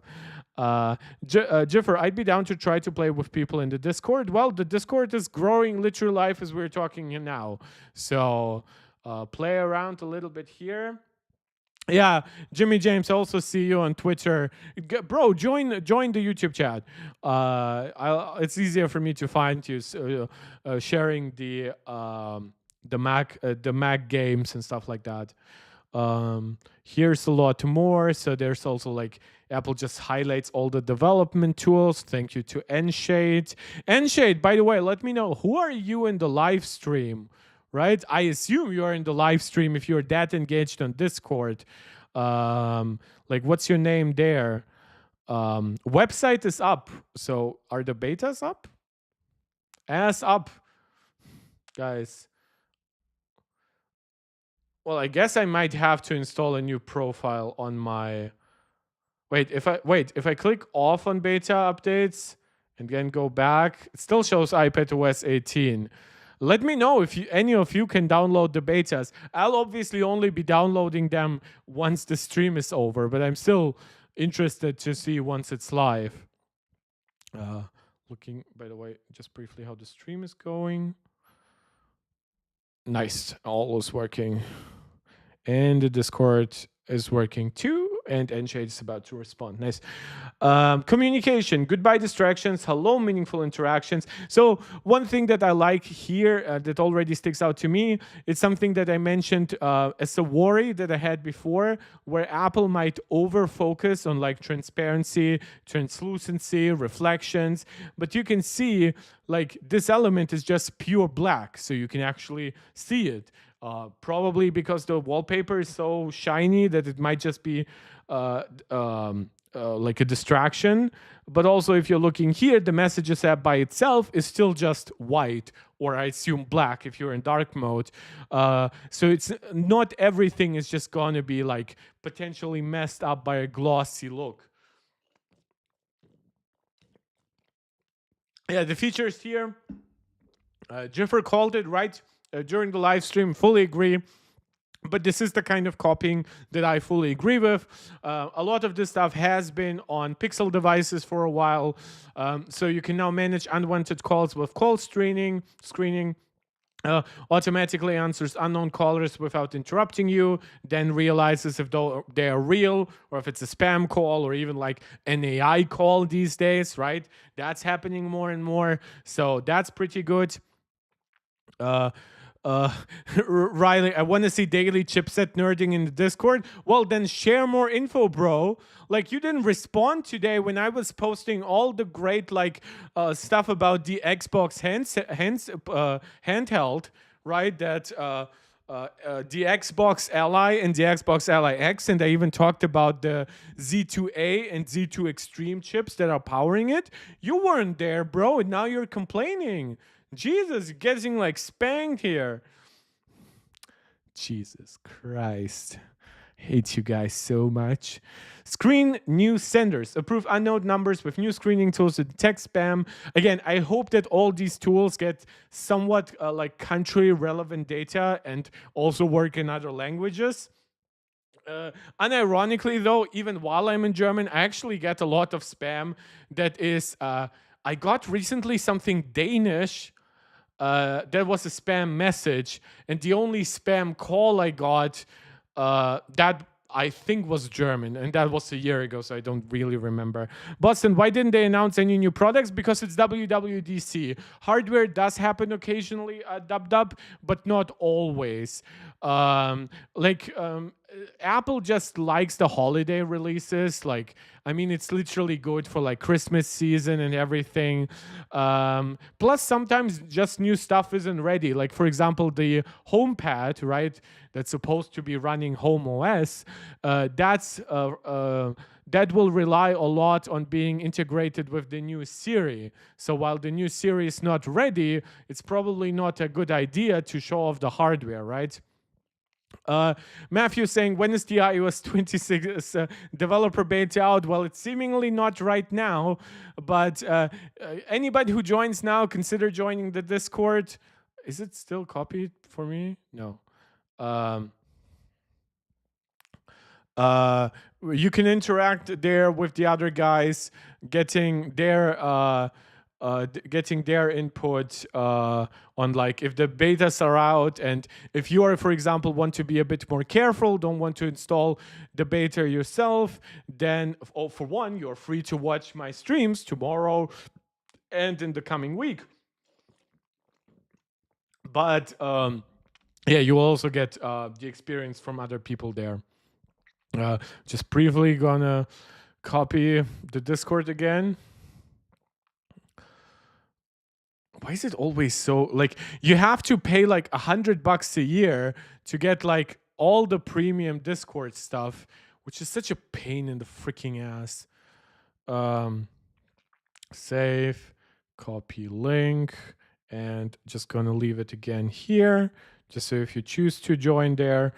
Jiffer, I'd be down to try to play with people in the Discord. Well, the Discord is growing literally live as we're talking here now. So play around a little bit here. Yeah, Jimmy James, I also see you on Twitter. Bro, join the YouTube chat. It's easier for me to find you sharing the Mac games and stuff like that. Here's a lot more. So there's also like Apple just highlights all the development tools. Thank you to Nshade. Nshade, by the way, let me know, who are you in the live stream? Right? I assume you're in the live stream if you're that engaged on Discord. Like, what's your name there? Website is up. So are the betas up? Ass up, guys. Well, I guess I might have to install a new profile on my. If I click off on beta updates and then go back, it still shows iPadOS 18. Let me know if any of you can download the betas. I'll obviously only be downloading them once the stream is over, but I'm still interested to see once it's live. Looking, by the way, just briefly how the stream is going. Nice, all is working. And the Discord is working too. And Nshade is about to respond. Nice. Communication, goodbye distractions, hello meaningful interactions. So one thing that I like here that already sticks out to me, it's something that I mentioned as a worry that I had before, where Apple might over-focus on like transparency, translucency, reflections. But you can see like this element is just pure black, so you can actually see it. Probably because the wallpaper is so shiny that it might just be like a distraction. But also, if you're looking here, the Messages app by itself is still just white, or I assume black if you're in dark mode. So it's not everything is just going to be like potentially messed up by a glossy look. Yeah, the features here. Jiffer called it right during the live stream. Fully agree. But this is the kind of copying that I fully agree with. A lot of this stuff has been on Pixel devices for a while. So you can now manage unwanted calls with call screening. Automatically answers unknown callers without interrupting you, then realizes if they are real or if it's a spam call or even like an AI call these days, right? That's happening more and more. So that's pretty good. Riley, I want to see daily chipset nerding in the Discord. Well, then share more info, bro. Like, you didn't respond today when I was posting all the great like stuff about the Xbox handheld, right? That the Xbox Ally and the Xbox Ally X, and I even talked about the Z2A and Z2 Extreme chips that are powering it. You weren't there, bro, and now you're complaining. Jesus, getting like spanked here. Jesus Christ. Hate you guys so much. Screen new senders. Approve unknown numbers with new screening tools to detect spam. Again, I hope that all these tools get somewhat like country relevant data and also work in other languages. Unironically, though, even while I'm in German, I actually get a lot of spam that is. I got recently something Danish. That was a spam message, and the only spam call I got that I think was German, and that was a year ago, so I don't really remember. Boston, why didn't they announce any new products? Because it's WWDC. Hardware does happen occasionally at dub, but not always. Apple just likes the holiday releases. Like, I mean, it's literally good for like Christmas season and everything. Plus, sometimes just new stuff isn't ready. Like, for example, the HomePad, right? That's supposed to be running Home OS. That will rely a lot on being integrated with the new Siri. So while the new Siri is not ready, it's probably not a good idea to show off the hardware, right? Matthew saying, when is the iOS 26 developer beta out? Well, it's seemingly not right now, but anybody who joins now, consider joining the Discord. Is it still copied for me? No. You can interact there with the other guys, getting their input on like if the betas are out, and if you are, for example, want to be a bit more careful, don't want to install the beta yourself, then for one, you're free to watch my streams tomorrow and in the coming week. But yeah, you will also get the experience from other people there. Just briefly gonna copy the Discord again. Why is it always so like you have to pay like $100 a year to get like all the premium Discord stuff, which is such a pain in the freaking ass. Um, save, copy link, and just gonna leave it again here, just so if you choose to join there.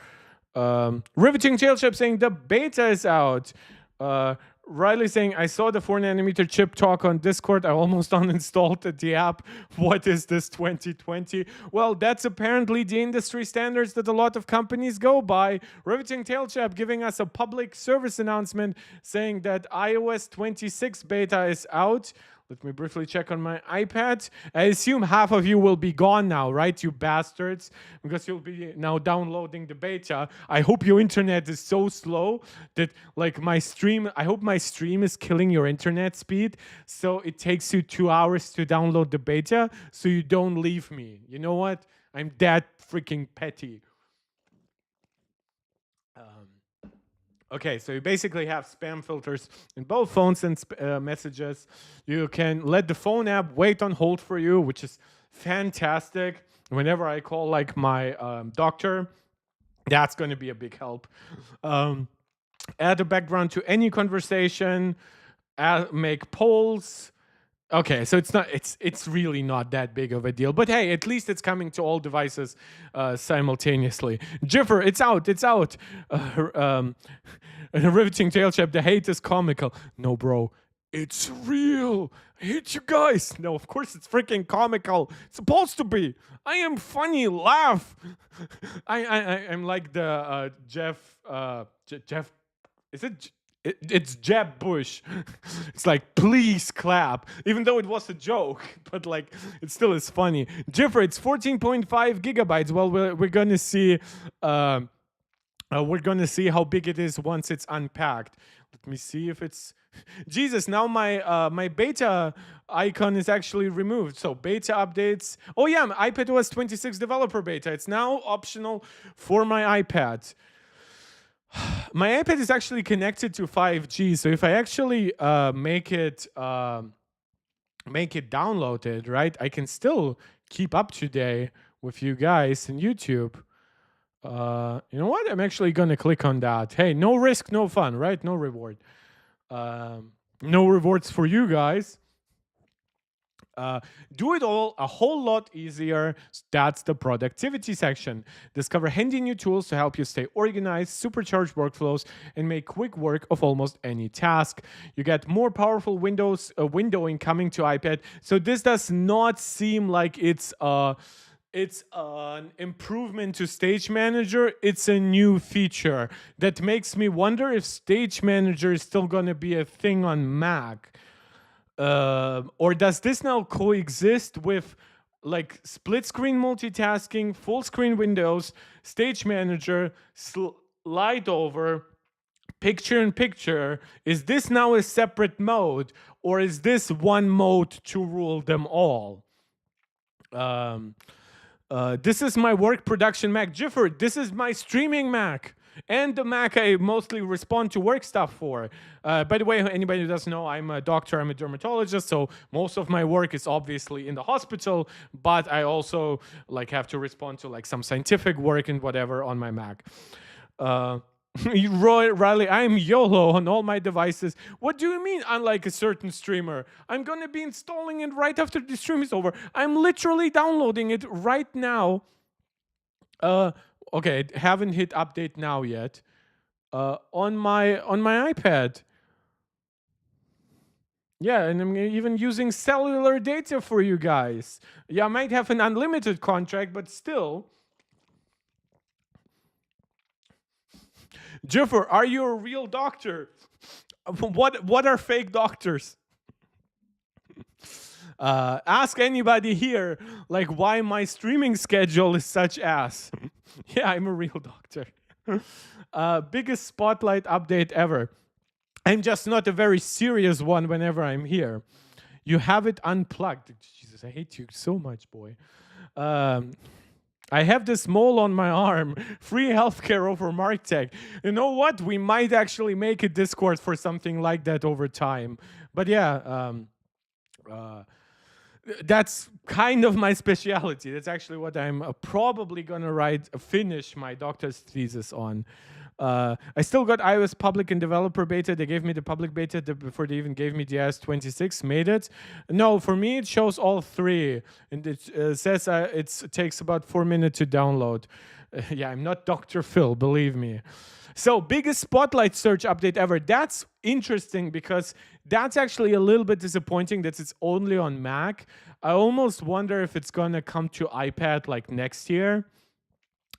Riveting Tail Chip saying the beta is out. Uh, Riley saying, I saw the 4nm chip talk on Discord. I almost uninstalled the app. What is this 2020? Well, that's apparently the industry standards that a lot of companies go by. Riveting Tail Chip giving us a public service announcement saying that iOS 26 beta is out. Let me briefly check on my iPad. I assume half of you will be gone now, right, you bastards? Because you'll be now downloading the beta. I hope your internet is so slow that, like, I hope my stream is killing your internet speed, so it takes you 2 hours to download the beta, so you don't leave me. You know what? I'm that freaking petty. Okay, so you basically have spam filters in both phones and messages. You can let the phone app wait on hold for you, which is fantastic. Whenever I call like my doctor, that's going to be a big help. Add a background to any conversation. Make polls. Okay, so it's really not that big of a deal. But hey, at least it's coming to all devices simultaneously. Jiffer, it's out. Riveting Tail Chap, the hate is comical. No, bro, it's real. I hate you guys. No, of course it's freaking comical. It's supposed to be. I am funny. Laugh. I'm like the Jeff. Jeff. Is it? It's Jeb Bush. It's like, please clap, even though it was a joke, but like it still is funny. Jiffer, it's 14.5 gigabytes. Well, we're gonna see. We're gonna see how big it is once it's unpacked. Let me see if it's. Jesus, now my beta icon is actually removed. So beta updates. Oh yeah, iPadOS 26 developer beta. It's now optional for my iPad. My iPad is actually connected to 5G, so if I actually make it downloaded, right, I can still keep up to date with you guys in YouTube. You know what? I'm actually gonna click on that. Hey, no risk, no fun, right? No reward. No rewards for you guys. Do it all a whole lot easier. That's the productivity section. Discover handy new tools to help you stay organized, supercharge workflows, and make quick work of almost any task. You get more powerful windowing coming to iPad. So this does not seem like it's an improvement to Stage Manager. It's a new feature that makes me wonder if Stage Manager is still going to be a thing on Mac. Or does this now coexist with like split screen multitasking, full screen windows, Stage Manager, slide over, picture in picture? Is this now a separate mode, or is this one mode to rule them all? This is my work production Mac. Jiffer, this is my streaming Mac. And the Mac I mostly respond to work stuff for. By the way, anybody who doesn't know, I'm a doctor, I'm a dermatologist, so most of my work is obviously in the hospital, but I also like have to respond to like some scientific work and whatever on my Mac. Riley, I'm YOLO on all my devices. What do you mean, unlike a certain streamer? I'm going to be installing it right after the stream is over. I'm literally downloading it right now. Okay, I haven't hit update now yet. On my iPad. Yeah, and I'm even using cellular data for you guys. Yeah, I might have an unlimited contract, but still. Jiffer, are you a real doctor? What are fake doctors? Ask anybody here, like, why my streaming schedule is such ass. Yeah, I'm a real doctor. Biggest Spotlight update ever. I'm just not a very serious one whenever I'm here. You have it unplugged. Jesus, I hate you so much, boy. I have this mole on my arm. Free healthcare over MarkTech. You know what? We might actually make a Discord for something like that over time. But yeah, that's kind of my specialty. That's actually what I'm probably gonna finish my doctor's thesis on. I still got iOS public and developer beta. They gave me the public beta before they even gave me the iOS 26. Made it. No, for me it shows all three, and it says it takes about 4 minutes to download. Yeah, I'm not Dr. Phil, believe me. So, biggest Spotlight search update ever. That's interesting because that's actually a little bit disappointing that it's only on Mac. I almost wonder if it's gonna come to iPad like next year,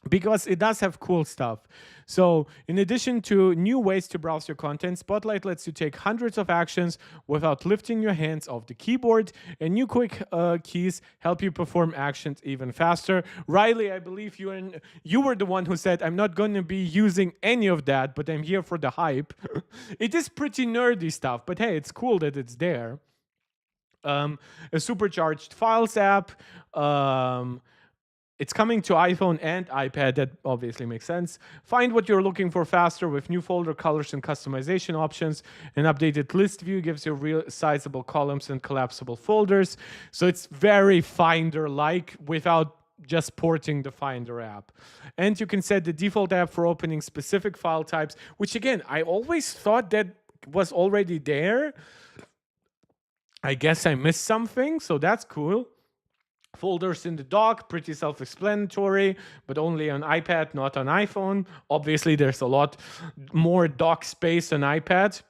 because it does have cool stuff. So, in addition to new ways to browse your content, Spotlight lets you take hundreds of actions without lifting your hands off the keyboard, and new quick keys help you perform actions even faster. Riley, I believe you were the one who said, I'm not going to be using any of that, but I'm here for the hype. It is pretty nerdy stuff, but hey, it's cool that it's there. A supercharged Files app. It's coming to iPhone and iPad. That obviously makes sense. Find what you're looking for faster with new folder colors and customization options. An updated list view gives you real sizable columns and collapsible folders. So it's very Finder-like without just porting the Finder app. And you can set the default app for opening specific file types, which again, I always thought that was already there. I guess I missed something, so that's cool. Folders in the dock, pretty self-explanatory, but only on iPad, not on iPhone. Obviously, there's a lot more dock space on iPad.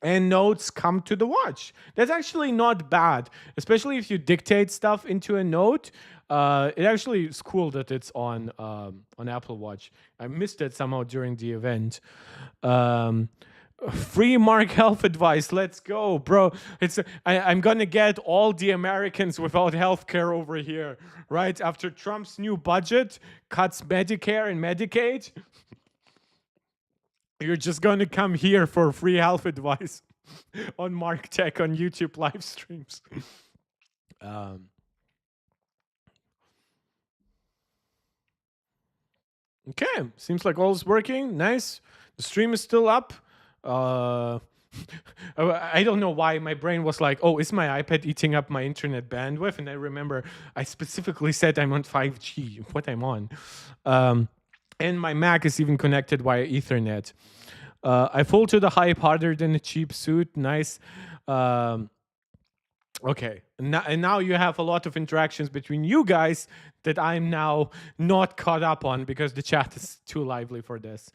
And notes come to the watch. That's actually not bad, especially if you dictate stuff into a note. It actually is cool that it's on Apple Watch. I missed it somehow during the event. Free Mark health advice. Let's go, bro. I'm gonna get all the Americans without health care over here, right? After Trump's new budget cuts Medicare and Medicaid, you're just gonna come here for free health advice on Mark Tech on YouTube live streams. Okay, seems like all is working. Nice. The stream is still up. I don't know why my brain was like, oh, is my iPad eating up my internet bandwidth? And I remember I specifically said I'm on 5G, what I'm on. And my Mac is even connected via Ethernet. I fall to the hype harder than a cheap suit. Nice. Okay, and now you have a lot of interactions between you guys that I'm now not caught up on because the chat is too lively for this.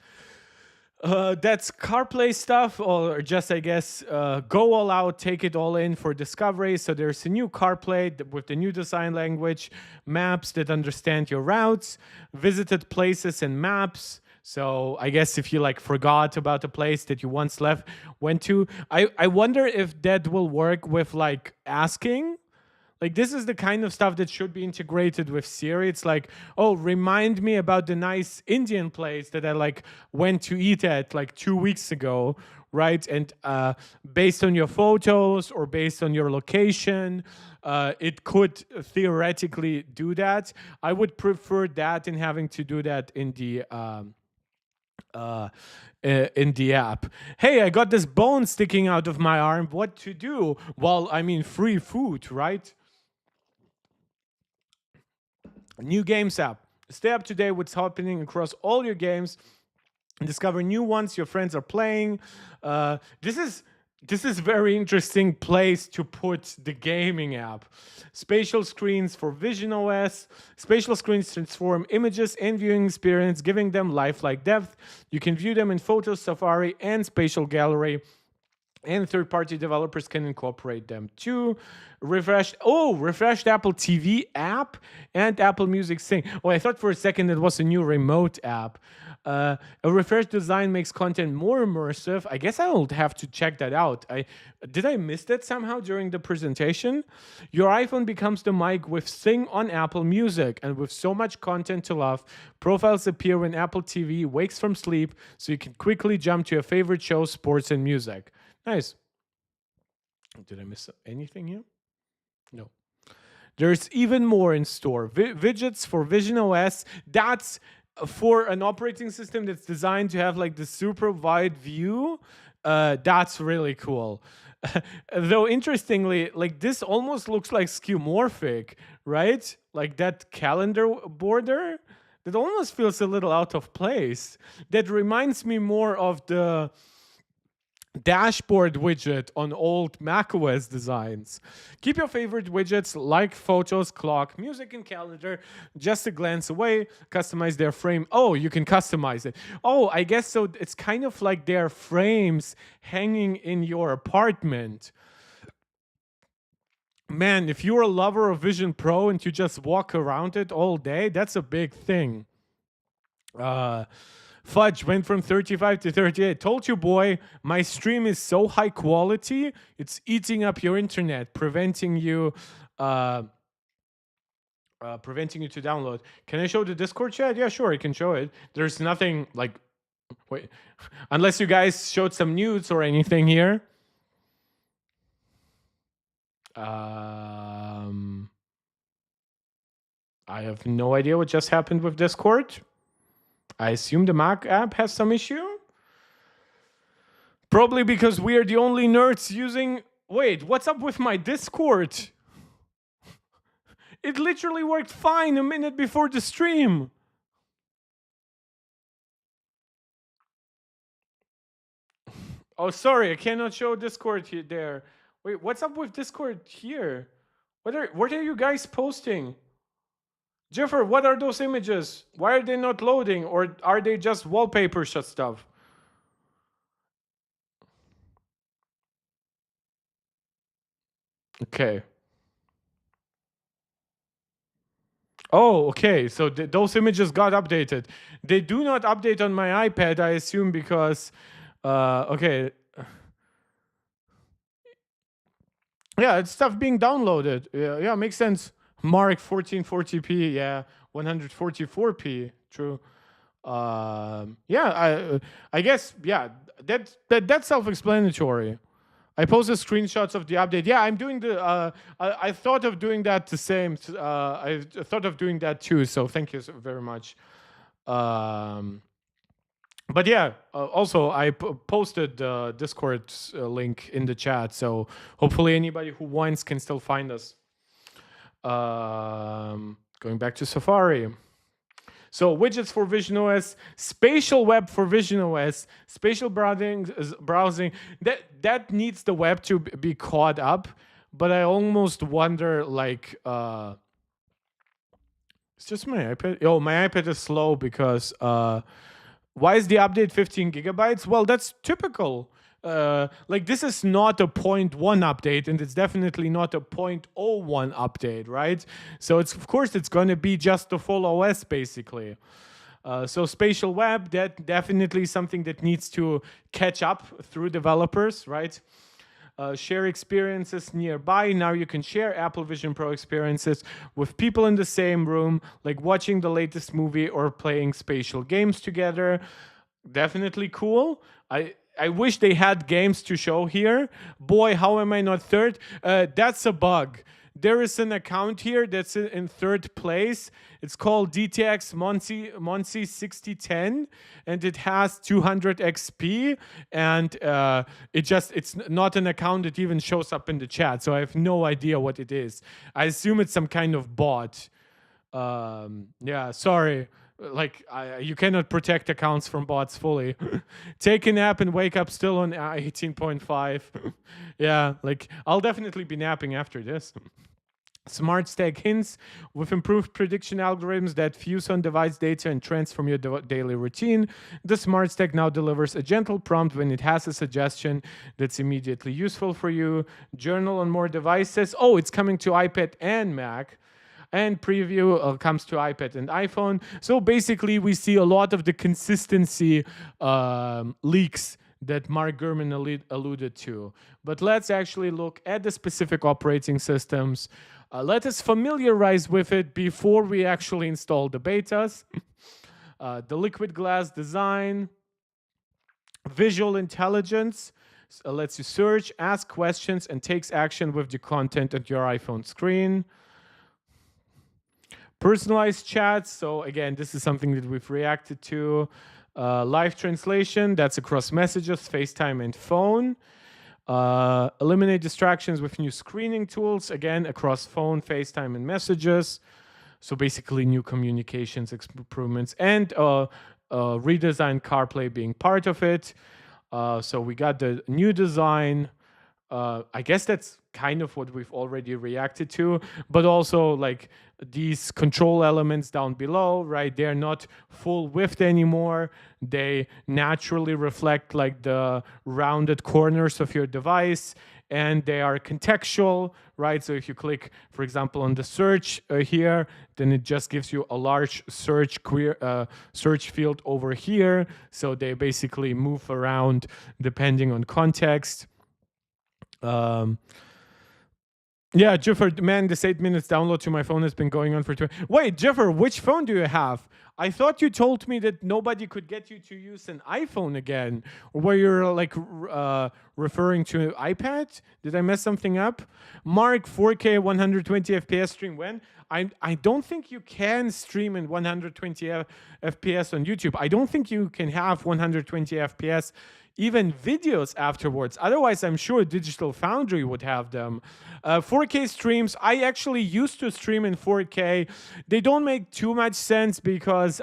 That's CarPlay stuff, or just, I guess, go all out, take it all in for discovery. So there's a new CarPlay with the new design language, maps that understand your routes, visited places and maps. So I guess if you like forgot about a place that you once went to, I wonder if that will work with like asking. Like, this is the kind of stuff that should be integrated with Siri. It's like, oh, remind me about the nice Indian place that I like went to eat at like 2 weeks ago, right? And based on your photos or based on your location, it could theoretically do that. I would prefer that than having to do that in the app. Hey, I got this bone sticking out of my arm. What to do? Well, I mean, free food, right? New Games app. Stay up to date with what's happening across all your games and discover new ones your friends are playing. This is very interesting place to put the gaming app. Spatial screens for visionOS. Spatial screens transform images and viewing experience, giving them lifelike depth. You can view them in Photos, Safari, and Spatial Gallery. And third-party developers can incorporate them too. Refreshed Apple TV app and Apple Music Sync. Oh, I thought for a second it was a new remote app. A refreshed design makes content more immersive. I guess I'll have to check that out. Did I miss that somehow during the presentation? Your iPhone becomes the mic with Sing on Apple Music, and with so much content to love, profiles appear when Apple TV wakes from sleep, so you can quickly jump to your favorite shows, sports, and music. Nice. Did I miss anything here? No. There's even more in store. Widgets for visionOS. That's for an operating system that's designed to have like the super wide view. That's really cool. Though interestingly, like this almost looks like skeuomorphic, right? Like that calendar border. That almost feels a little out of place. That reminds me more of the dashboard widget on old macOS designs. Keep your favorite widgets like photos, clock, music, and calendar just a glance away. Customize their frame. Oh, you can customize it. Oh, I guess so. It's kind of like their frames hanging in your apartment. Man, if you're a lover of Vision Pro and you just walk around it all day, that's a big thing. Fudge went from 35 to 38. Told you, boy, my stream is so high quality, it's eating up your internet, preventing you to download. Can I show the Discord chat? Yeah, sure, I can show it. There's nothing like, wait, unless you guys showed some nudes or anything here. I have no idea what just happened with Discord. I assume the Mac app has some issue. Probably because we are the only nerds using... Wait, what's up with my Discord? It literally worked fine a minute before the stream. Oh, sorry, I cannot show Discord here, there. Wait, what's up with Discord here? What are you guys posting? Jeffer, what are those images? Why are they not loading? Or are they just wallpaper stuff? Okay. Oh, okay. So those images got updated. They do not update on my iPad, I assume, because... okay. Yeah, it's stuff being downloaded. Yeah, makes sense. Mark 1440p, yeah, 144p, true. Yeah, I guess, yeah, that's self-explanatory. I posted screenshots of the update. Yeah, I'm doing the. I thought of doing that the same. I thought of doing that too. So thank you very much. But yeah, also I posted the Discord link in the chat, so hopefully anybody who wants can still find us. Going back to Safari. So widgets for visionOS, spatial web for visionOS, spatial browsing. That needs the web to be caught up, but I almost wonder like. It's just my iPad. Oh, my iPad is slow because. Why is the update 15 gigabytes? Well, that's typical. Like this is not a 0.1 update, and it's definitely not a 0.01 update, right? So it's of course it's going to be just the full OS basically. So spatial web, that definitely something that needs to catch up through developers, right? Share experiences nearby. Now you can share Apple Vision Pro experiences with people in the same room, like watching the latest movie or playing spatial games together. Definitely cool. I wish they had games to show here. Boy, how am I not third? That's a bug. There is an account here that's in third place. It's called DTX Monsi 6010, and it has 200 XP, and it's not an account that even shows up in the chat, so I have no idea what it is. I assume it's some kind of bot. Yeah, sorry. Like, you cannot protect accounts from bots fully. Take a nap and wake up still on 18.5. Yeah, like, I'll definitely be napping after this. Smart Stack hints with improved prediction algorithms that fuse on device data and transform your daily routine. The Smart Stack now delivers a gentle prompt when it has a suggestion that's immediately useful for you. Journal on more devices. Oh, it's coming to iPad and Mac. And preview comes to iPad and iPhone. So basically, we see a lot of the consistency leaks that Mark Gurman alluded to. But let's actually look at the specific operating systems. Let us familiarize with it before we actually install the betas. The liquid glass design, visual intelligence, lets you search, ask questions, and takes action with the content on your iPhone screen. Personalized chats, so again, this is something that we've reacted to. Live translation, that's across messages, FaceTime, and phone. Eliminate distractions with new screening tools, again, across phone, FaceTime, and messages. So basically, new communications improvements and redesigned CarPlay being part of it. So we got the new design. I guess that's kind of what we've already reacted to, but also like these control elements down below, right? They're not full width anymore. They naturally reflect like the rounded corners of your device, and they are contextual, right? So if you click, for example, on the search here, then it just gives you a large search field over here. So they basically move around depending on context. Yeah, Jiffer, man, this 8 minutes download to my phone has been going on for 2. Wait, Jiffer, which phone do you have? I thought you told me that nobody could get you to use an iPhone again. Or were you like referring to iPad? Did I mess something up? Mark, 4K 120 FPS stream when? I don't think you can stream in 120 FPS on YouTube. I don't think you can have 120 FPS even videos afterwards. Otherwise, I'm sure Digital Foundry would have them. 4K streams, I actually used to stream in 4K. They don't make too much sense because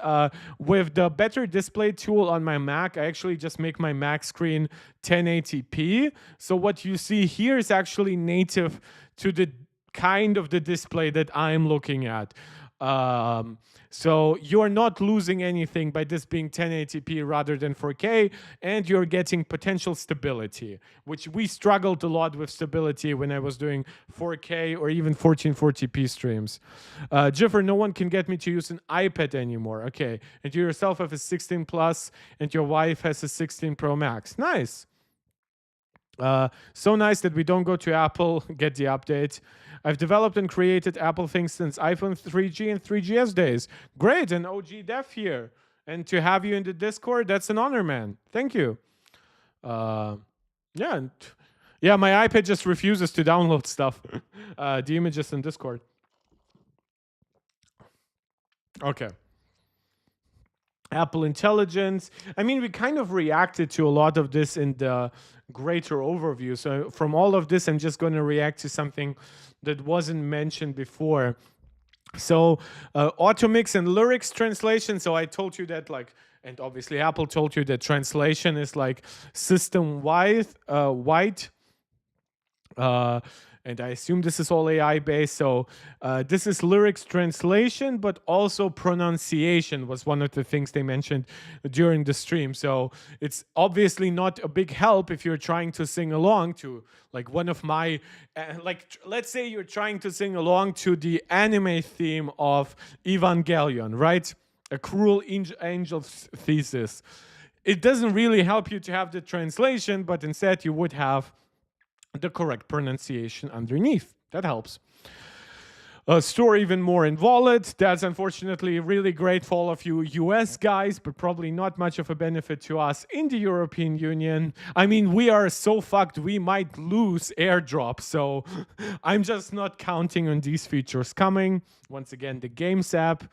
with the better display tool on my Mac, I actually just make my Mac screen 1080p. So what you see here is actually native to the kind of the display that I'm looking at. So you're not losing anything by this being 1080p rather than 4K, and you're getting potential stability, which we struggled a lot with stability when I was doing 4K or even 1440p streams. Jiffer, no one can get me to use an iPad anymore. Okay, and you yourself have a 16 Plus, and your wife has a 16 Pro Max. Nice. So nice that we don't go to Apple, get the update. I've developed and created Apple things since iPhone 3G and 3GS days. Great, an OG dev here. And to have you in the Discord, that's an honor, man. Thank you. Yeah, my iPad just refuses to download stuff. The images in Discord. Okay. Apple Intelligence. I mean, we kind of reacted to a lot of this in the greater overview. So from all of this, I'm just going to react to something that wasn't mentioned before. So automix and lyrics translation. So I told you that like, and obviously Apple told you that translation is like system-wide. And I assume this is all AI based. So this is lyrics translation, but also pronunciation was one of the things they mentioned during the stream. So it's obviously not a big help if you're trying to sing along to like one of my, let's say you're trying to sing along to the anime theme of Evangelion, right? A cruel angel thesis. It doesn't really help you to have the translation, but instead you would have the correct pronunciation underneath. That helps. Store even more in wallet. That's unfortunately really great for all of you US guys, but probably not much of a benefit to us in the European Union. I mean, we are so fucked we might lose airdrop, so I'm just not counting on these features coming. Once again, the Games app.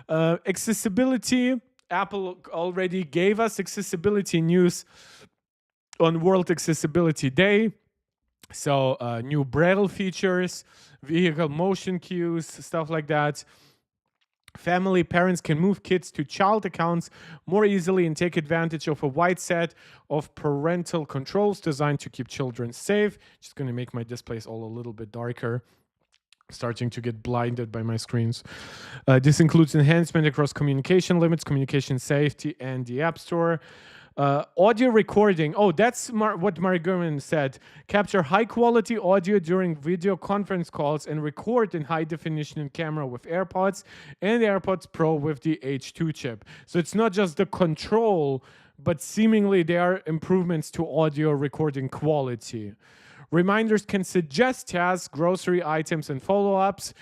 Accessibility. Apple already gave us accessibility news on World Accessibility Day. So new Braille features, vehicle motion cues, stuff like that. Family parents can move kids to child accounts more easily and take advantage of a wide set of parental controls designed to keep children safe. Just going to make my displays all a little bit darker. Starting to get blinded by my screens. This includes enhancement across communication limits, communication safety, and the App Store. Audio recording. Oh, that's what Mark Gurman said. Capture high-quality audio during video conference calls and record in high-definition camera with AirPods and AirPods Pro with the H2 chip. So it's not just the control, but seemingly there are improvements to audio recording quality. Reminders can suggest tasks, grocery items, and follow-ups.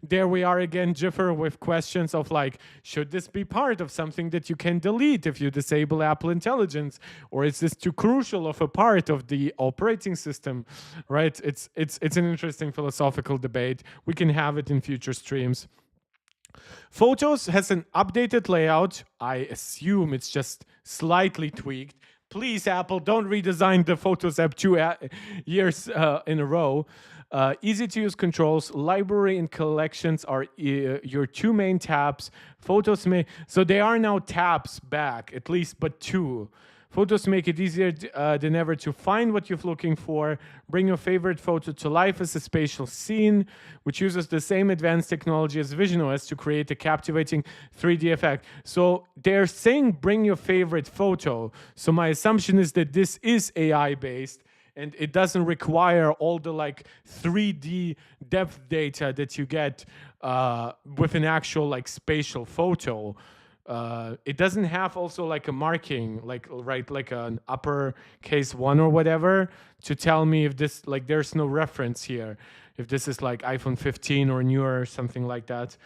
There we are again, Jiffer, with questions of like, should this be part of something that you can delete if you disable Apple Intelligence? Or is this too crucial of a part of the operating system, right? It's an interesting philosophical debate. We can have it in future streams. Photos has an updated layout. I assume it's just slightly tweaked. Please, Apple, don't redesign the Photos app 2 years in a row. Easy to use controls. Library and collections are your two main tabs. Photos may, so they are now tabs back, at least, but two. Photos make it easier than ever to find what you're looking for. Bring your favorite photo to life as a spatial scene, which uses the same advanced technology as visionOS to create a captivating 3D effect. So they're saying bring your favorite photo. So my assumption is that this is AI based and it doesn't require all the like 3D depth data that you get with an actual like spatial photo. It doesn't have also like a marking, like like an uppercase 1 or whatever to tell me if this, like there's no reference here, if this is like iPhone 15 or newer or something like that.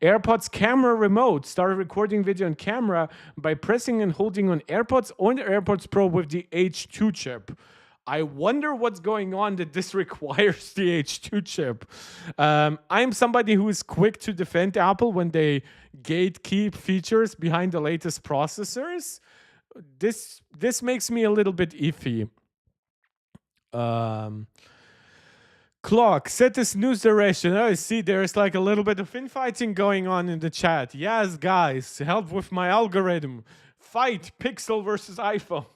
AirPods camera remote. Start recording video on camera by pressing and holding on AirPods or the AirPods Pro with the H2 chip. I wonder what's going on that this requires the H2 chip. I'm somebody who is quick to defend Apple when they gatekeep features behind the latest processors. This makes me a little bit iffy. Clock, set the snooze duration. Oh, see, there's like a little bit of infighting going on in the chat. Yes, guys, help with my algorithm. Fight Pixel versus iPhone.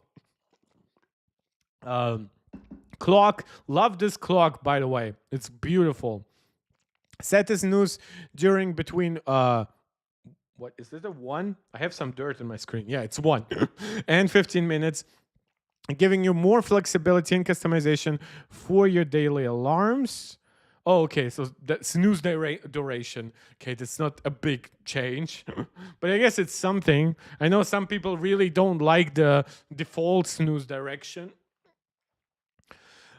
Clock, love this clock, by the way. It's beautiful. Set the snooze during between what is it, a 1? I have some dirt on my screen. Yeah, it's 1 and 15 minutes, giving you more flexibility and customization for your daily alarms. Oh, okay, so the snooze duration. Okay, that's not a big change, but I guess it's something. I know some people really don't like the default snooze direction.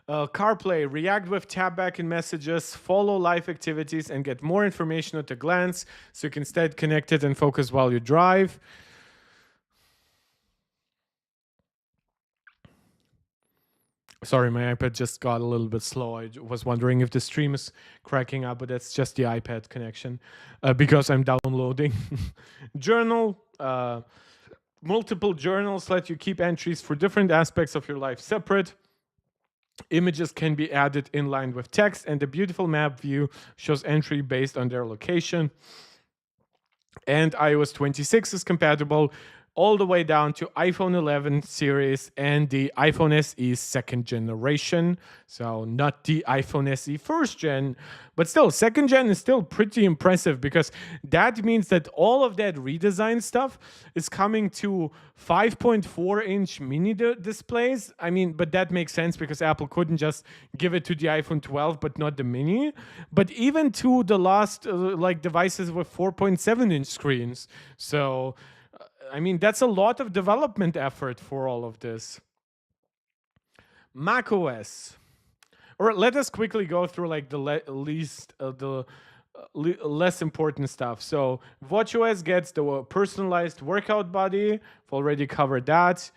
CarPlay, react with tap back in messages, follow live activities, and get more information at a glance so you can stay connected and focus while you drive. Sorry, my iPad just got a little bit slow. I was wondering if the stream is cracking up, but that's just the iPad connection because I'm downloading. Journal. Multiple journals let you keep entries for different aspects of your life separate. Images can be added in line with text, and the beautiful map view shows entry based on their location. And iOS 26 is compatible all the way down to iPhone 11 series and the iPhone SE second generation. So not the iPhone SE first gen, but still second gen is still pretty impressive because that means that all of that redesign stuff is coming to 5.4-inch mini displays. I mean, but that makes sense because Apple couldn't just give it to the iPhone 12 but not the mini. But even to the last like devices with 4.7-inch screens. So I mean, that's a lot of development effort for all of this. macOS. Or let us quickly go through like the less important stuff. So watchOS gets the personalized workout body. I've already covered that.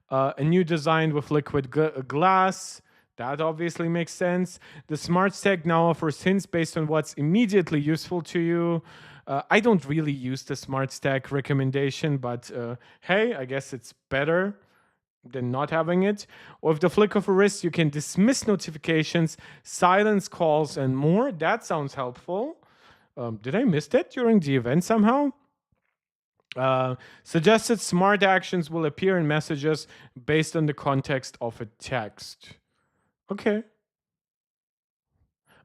A new design with liquid glass. That obviously makes sense. The Smart Stack now offers hints based on what's immediately useful to you. I don't really use the Smart Stack recommendation, but hey, I guess it's better than not having it. Or with the flick of a wrist, you can dismiss notifications, silence calls, and more. That sounds helpful. Did I miss that during the event somehow? Suggested smart actions will appear in messages based on the context of a text. Okay.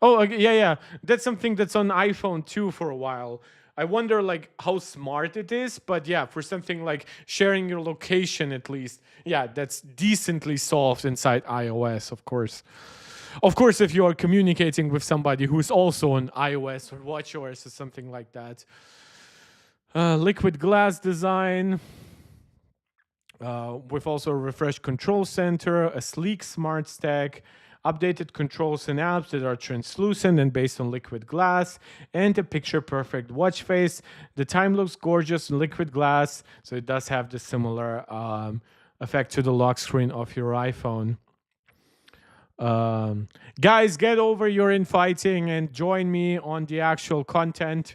Oh, yeah. That's something that's on iPhone too for a while. I wonder like how smart it is, but yeah, for something like sharing your location at least, yeah, that's decently solved inside iOS, of course. Of course, if you are communicating with somebody who's also on iOS or watchOS or something like that. Liquid glass design. With also a refreshed control center, a sleek smart stack, updated controls and apps that are translucent and based on liquid glass, and a picture-perfect watch face. The time looks gorgeous in liquid glass, so it does have the similar effect to the lock screen of your iPhone. Guys, get over your infighting and join me on the actual content.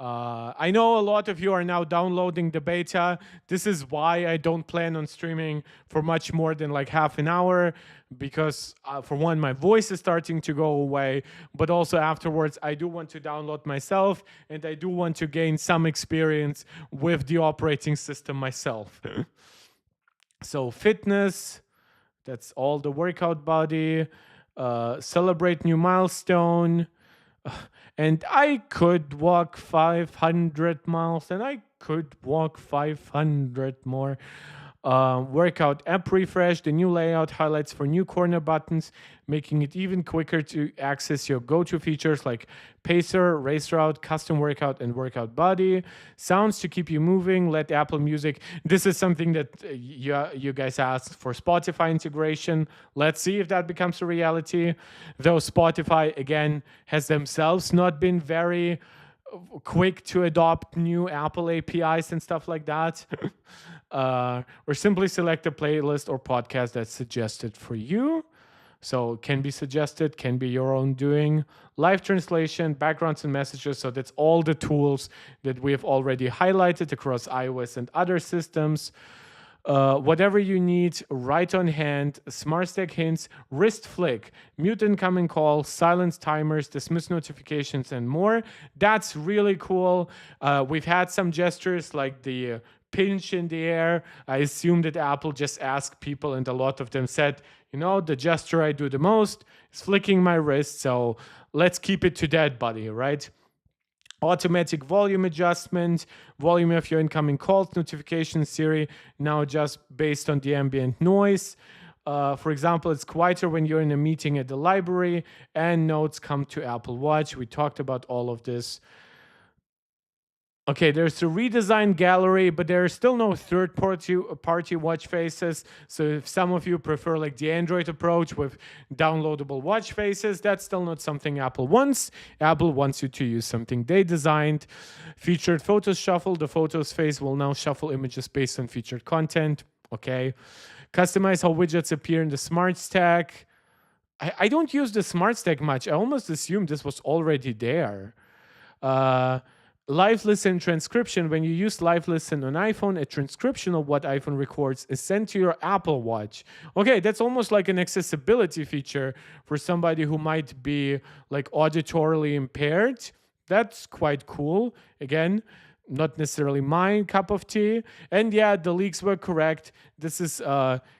I know a lot of you are now downloading the beta. This is why I don't plan on streaming for much more than like half an hour, because for one, my voice is starting to go away, but also afterwards, I do want to download myself, and I do want to gain some experience with the operating system myself. So fitness, that's all the workout body, celebrate new milestone, and I could walk 500 miles, and I could walk 500 more. Workout app refresh, the new layout highlights for new corner buttons, making it even quicker to access your go-to features like pacer, race route, custom workout, and workout body. Sounds to keep you moving, let Apple Music. This is something that you guys asked for, Spotify integration. Let's see if that becomes a reality. Though Spotify, again, has themselves not been very quick to adopt new Apple APIs and stuff like that. Or simply select a playlist or podcast that's suggested for you. So can be suggested, can be your own doing. Live translation, backgrounds and messages. So that's all the tools that we have already highlighted across iOS and other systems. Whatever you need, right on hand, smart stack hints, wrist flick, mute incoming calls, silence timers, dismiss notifications, and more. That's really cool. We've had some gestures like the pinch in the air. I assume that Apple just asked people, and a lot of them said, the gesture I do the most is flicking my wrist, so let's keep it to that, buddy, right? Automatic volume adjustment, volume of your incoming calls, notifications, Siri, now just based on the ambient noise. For example, it's quieter when you're in a meeting at the library, and notes come to Apple Watch. We talked about all of this. Okay, there's a redesigned gallery, but there are still no third-party watch faces. So if some of you prefer like the Android approach with downloadable watch faces, that's still not something Apple wants. Apple wants you to use something they designed. Featured Photos Shuffle. The Photos face will now shuffle images based on featured content. Okay. Customize how widgets appear in the Smart Stack. I don't use the Smart Stack much. I almost assumed this was already there. Live Listen transcription. When you use Live Listen on iPhone, a transcription of what iPhone records is sent to your Apple Watch. Okay, that's almost like an accessibility feature for somebody who might be like auditorily impaired. That's quite cool. Again, not necessarily my cup of tea. And yeah, the leaks were correct. This is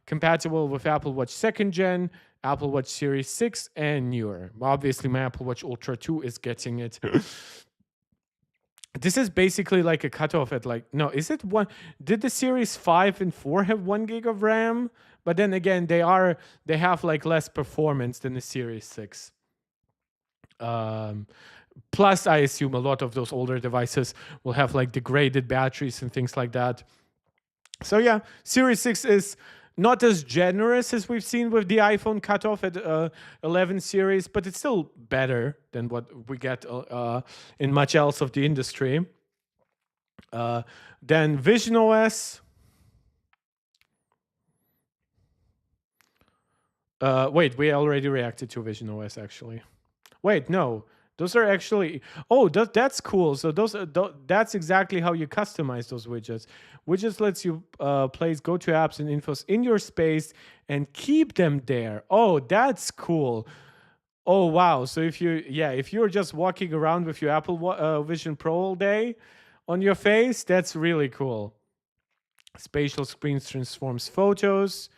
compatible with Apple Watch 2nd Gen, Apple Watch Series 6, and newer. Obviously, my Apple Watch Ultra 2 is getting it. This is basically like a cutoff at like, no, is it one? Did the Series 5 and 4 have 1 gig of RAM? But then again, they have like less performance than the Series 6. Plus, I assume a lot of those older devices will have like degraded batteries and things like that. So yeah, Series 6 is not as generous as we've seen with the iPhone cutoff at 11 series, but it's still better than what we get in much else of the industry. Then visionOS. Wait, we already reacted to visionOS, actually. Wait, no. Those are actually... Oh, that's cool. So that's exactly how you customize those widgets. Widgets lets you place go-to apps and infos in your space and keep them there. Oh, that's cool. Oh, wow. So if you're just walking around with your Apple Vision Pro all day on your face, that's really cool. Spatial screens transforms photos.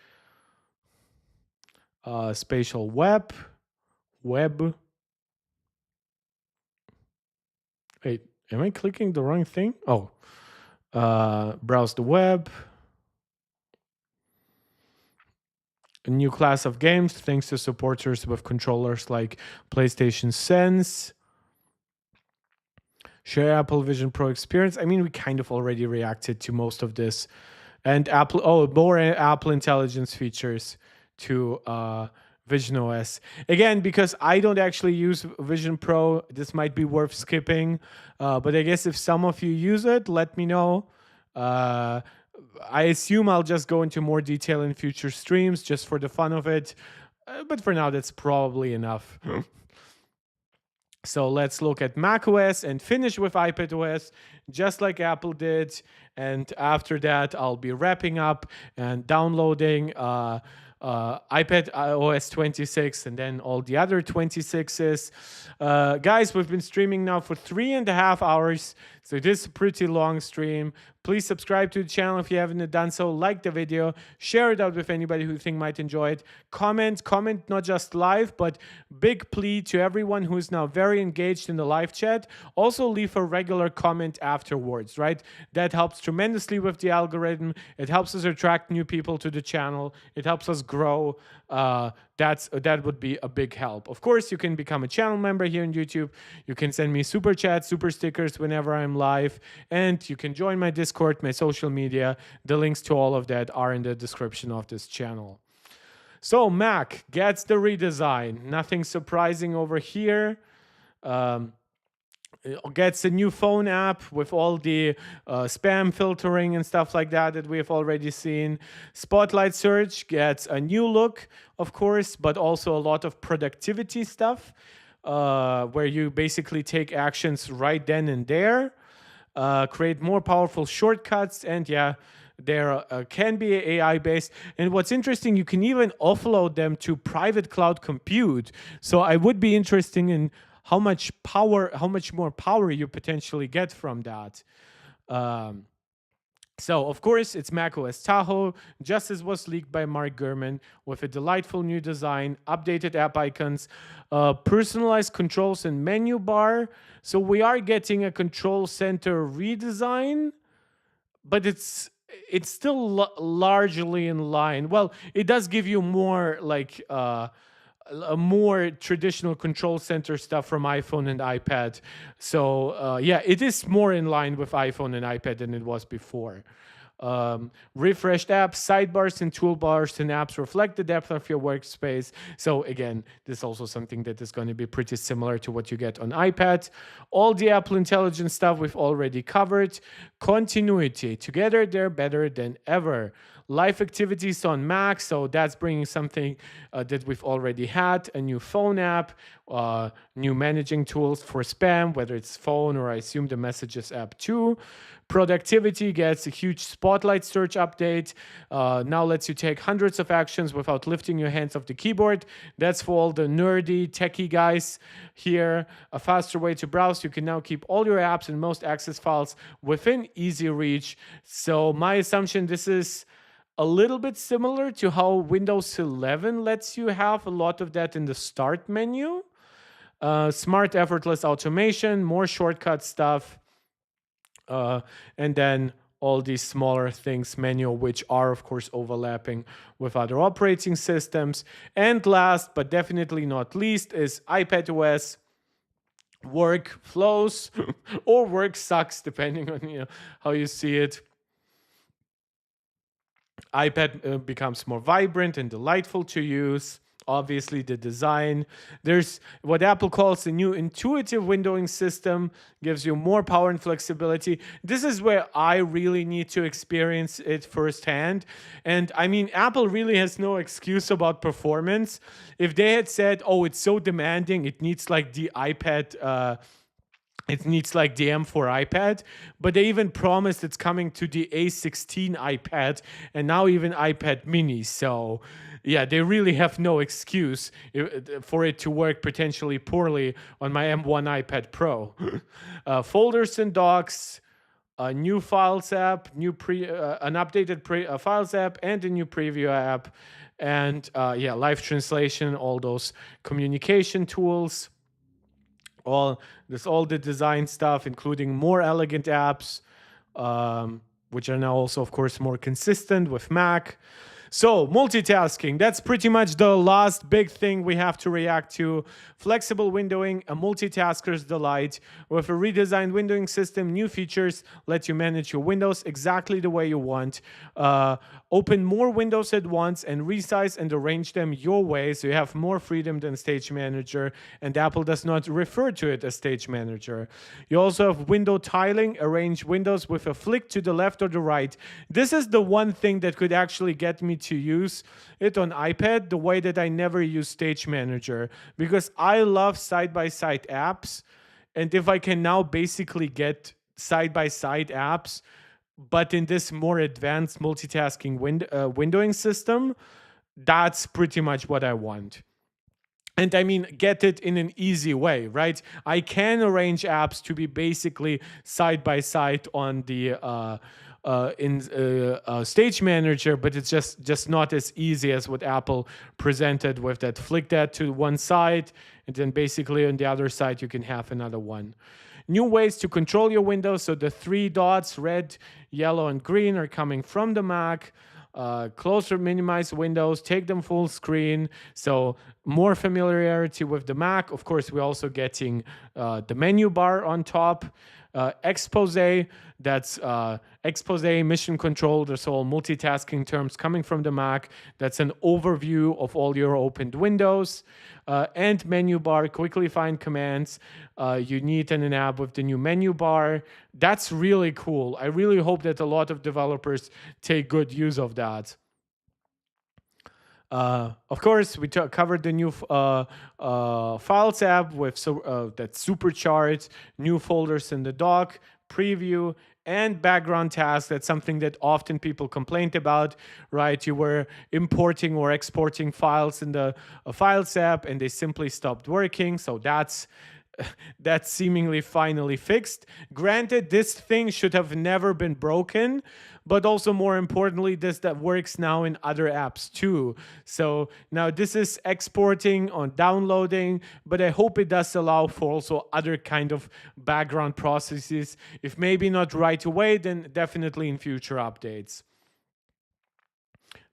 Spatial web. Wait, am I clicking the wrong thing? Oh, browse the web. A new class of games thanks to supporters with controllers like PlayStation Sense. Share Apple Vision Pro experience. I mean, we kind of already reacted to most of this. And more Apple Intelligence features to visionOS. Again, because I don't actually use Vision Pro, this might be worth skipping. But I guess if some of you use it, let me know. I assume I'll just go into more detail in future streams just for the fun of it. But for now, that's probably enough. So let's look at macOS and finish with iPadOS, just like Apple did. And after that, I'll be wrapping up and downloading iPadOS 26 and then all the other 26s. Guys, we've been streaming now for 3.5 hours. So this is a pretty long stream. Please subscribe to the channel if you haven't done so. Like the video, share it out with anybody who you think might enjoy it. Comment not just live, but big plea to everyone who is now very engaged in the live chat. Also leave a regular comment afterwards, right? That helps tremendously with the algorithm. It helps us attract new people to the channel. It helps us grow. That would be a big help. Of course, you can become a channel member here on YouTube. You can send me super chats, super stickers whenever I'm live, and you can join my Discord, my social media. The links to all of that are in the description of this channel. So Mac gets the redesign. Nothing surprising over here. It gets a new phone app with all the spam filtering and stuff like that we have already seen. Spotlight search gets a new look, of course, but also a lot of productivity stuff where you basically take actions right then and there, create more powerful shortcuts, and yeah, there can be AI-based. And what's interesting, you can even offload them to private cloud compute. So I would be interested in how much more power you potentially get from that. So, of course, it's macOS Tahoe, just as was leaked by Mark Gurman, with a delightful new design, updated app icons, personalized controls and menu bar. So we are getting a control center redesign, but it's still largely in line. Well, it does give you more like a more traditional control center stuff from iPhone and iPad. So yeah, it is more in line with iPhone and iPad than it was before. Refreshed apps, sidebars and toolbars and apps reflect the depth of your workspace. So again, this is also something that is going to be pretty similar to what you get on iPad. All the Apple Intelligence stuff we've already covered. Continuity. Together, they're better than ever. Live activities on Mac, so that's bringing something that we've already had, a new phone app, new managing tools for spam, whether it's phone or I assume the messages app too. Productivity gets a huge spotlight search update. Now lets you take hundreds of actions without lifting your hands off the keyboard. That's for all the nerdy, techie guys here. A faster way to browse. You can now keep all your apps and most access files within easy reach. So my assumption, this is a little bit similar to how Windows 11 lets you have a lot of that in the start menu. Smart, effortless automation, more shortcut stuff, and then all these smaller things menu, which are, of course, overlapping with other operating systems. And last, but definitely not least, is iPadOS. Work flows or work sucks, depending on how you see it. iPad becomes more vibrant and delightful to use. Obviously, the design. There's what Apple calls a new intuitive windowing system, gives you more power and flexibility. This is where I really need to experience it firsthand. And I mean, Apple really has no excuse about performance. If they had said, oh, it's so demanding, it needs like the iPad... it needs like the M4 iPad, but they even promised it's coming to the A16 iPad and now even iPad mini. So yeah, they really have no excuse for it to work potentially poorly on my M1 iPad Pro. Folders and docs, a new Files app, an updated Files app, and a new Preview app. And yeah, live translation, all those communication tools. All the design stuff, including more elegant apps, which are now also, of course, more consistent with Mac. So multitasking, that's pretty much the last big thing we have to react to. Flexible windowing, a multitasker's delight. With a redesigned windowing system, new features let you manage your windows exactly the way you want. Open more windows at once and resize and arrange them your way, so you have more freedom than Stage Manager, and Apple does not refer to it as Stage Manager. You also have window tiling, arrange windows with a flick to the left or the right. This is the one thing that could actually get me to use it on iPad the way that I never use Stage Manager, because I love side-by-side apps. And if I can now basically get side-by-side apps, but in this more advanced multitasking windowing system, that's pretty much what I want. And I mean, get it in an easy way, right? I can arrange apps to be basically side by side on the in Stage Manager, but it's just not as easy as what Apple presented with that. Flick that to one side, and then basically on the other side you can have another one. New ways to control your windows. So the three dots, red, yellow, and green, are coming from the Mac. Close or minimize windows, take them full screen. So more familiarity with the Mac. Of course, we're also getting the menu bar on top. Expose, that's expose, mission control, those all multitasking terms coming from the Mac. That's an overview of all your opened windows. And menu bar, quickly find commands you need in an app with the new menu bar. That's really cool. I really hope that a lot of developers take good use of that. Of course, we covered the new Files app with that supercharged new folders in the dock, preview, and background tasks. That's something that often people complained about, right? You were importing or exporting files in the Files app, and they simply stopped working. So that's seemingly finally fixed. Granted, this thing should have never been broken, but also more importantly, that works now in other apps too. So now this is exporting on downloading, but I hope it does allow for also other kind of background processes. If maybe not right away, then definitely in future updates.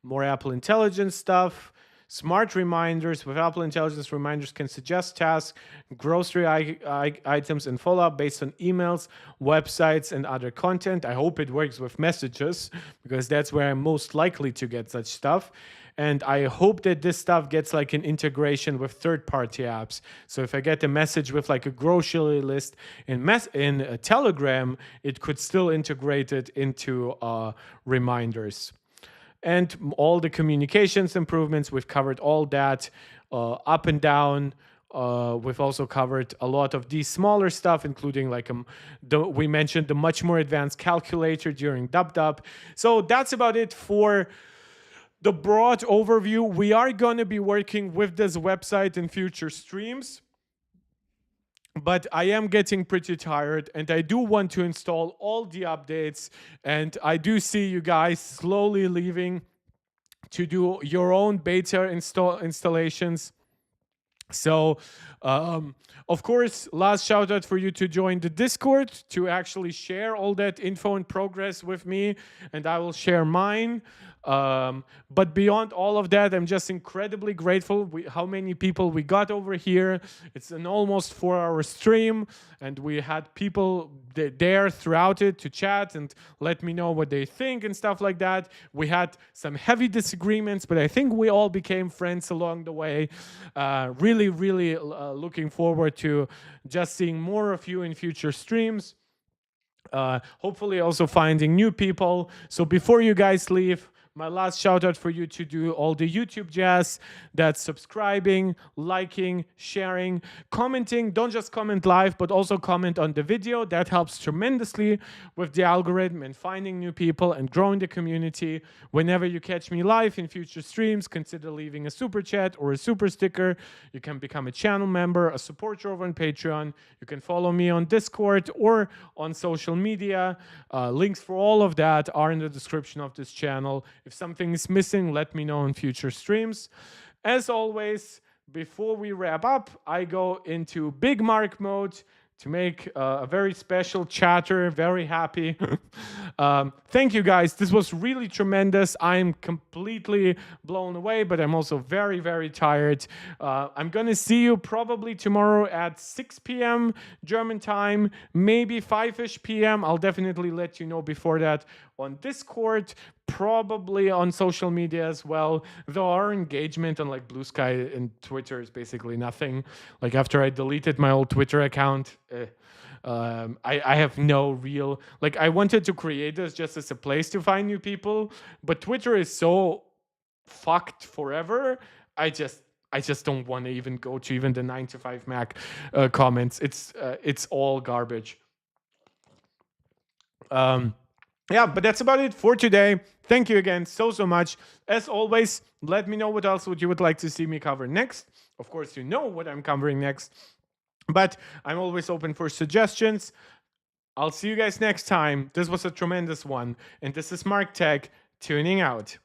More Apple Intelligence stuff. Smart reminders. With Apple Intelligence, reminders can suggest tasks, grocery items, and follow-up based on emails, websites, and other content. I hope it works with messages, because that's where I'm most likely to get such stuff. And I hope that this stuff gets like an integration with third-party apps. So if I get a message with like a grocery list in Telegram, it could still integrate it into reminders. And all the communications improvements, we've covered all that up and down. We've also covered a lot of these smaller stuff, including like we mentioned the much more advanced calculator during DubDub. So that's about it for the broad overview. We are going to be working with this website in future streams, but I am getting pretty tired, and I do want to install all the updates, and I do see you guys slowly leaving to do your own beta installations. So, of course, last shout out for you to join the Discord to actually share all that info and progress with me, and I will share mine. But beyond all of that, I'm just incredibly grateful how many people we got over here. It's an almost 4-hour stream, and we had people there throughout it to chat and let me know what they think and stuff like that. We had some heavy disagreements, but I think we all became friends along the way. Really looking forward to just seeing more of you in future streams. Hopefully also finding new people. So before you guys leave, my last shout out for you to do all the YouTube jazz. That's subscribing, liking, sharing, commenting. Don't just comment live, but also comment on the video. That helps tremendously with the algorithm and finding new people and growing the community. Whenever you catch me live in future streams, consider leaving a super chat or a super sticker. You can become a channel member, a supporter over on Patreon. You can follow me on Discord or on social media. Links for all of that are in the description of this channel. If something is missing, let me know in future streams. As always, before we wrap up, I go into Big Mark mode to make a very special chatter very happy. Thank you guys. This was really tremendous. I'm completely blown away, but I'm also very tired. I'm gonna see you probably tomorrow at 6 p.m. German time, maybe 5-ish p.m. I'll definitely let you know before that on Discord, probably on social media as well, though our engagement on like Blue Sky and Twitter is basically nothing. Like after I deleted my old Twitter account, I have no real, like I wanted to create this just as a place to find new people, but Twitter is so fucked forever. I just don't want to even go to even the 9 to 5 Mac comments. It's all garbage. Yeah, but that's about it for today. Thank you again so much. As always, let me know what else would you would like to see me cover next. Of course, you know what I'm covering next, but I'm always open for suggestions. I'll see you guys next time. This was a tremendous one, and this is Mark Tech tuning out.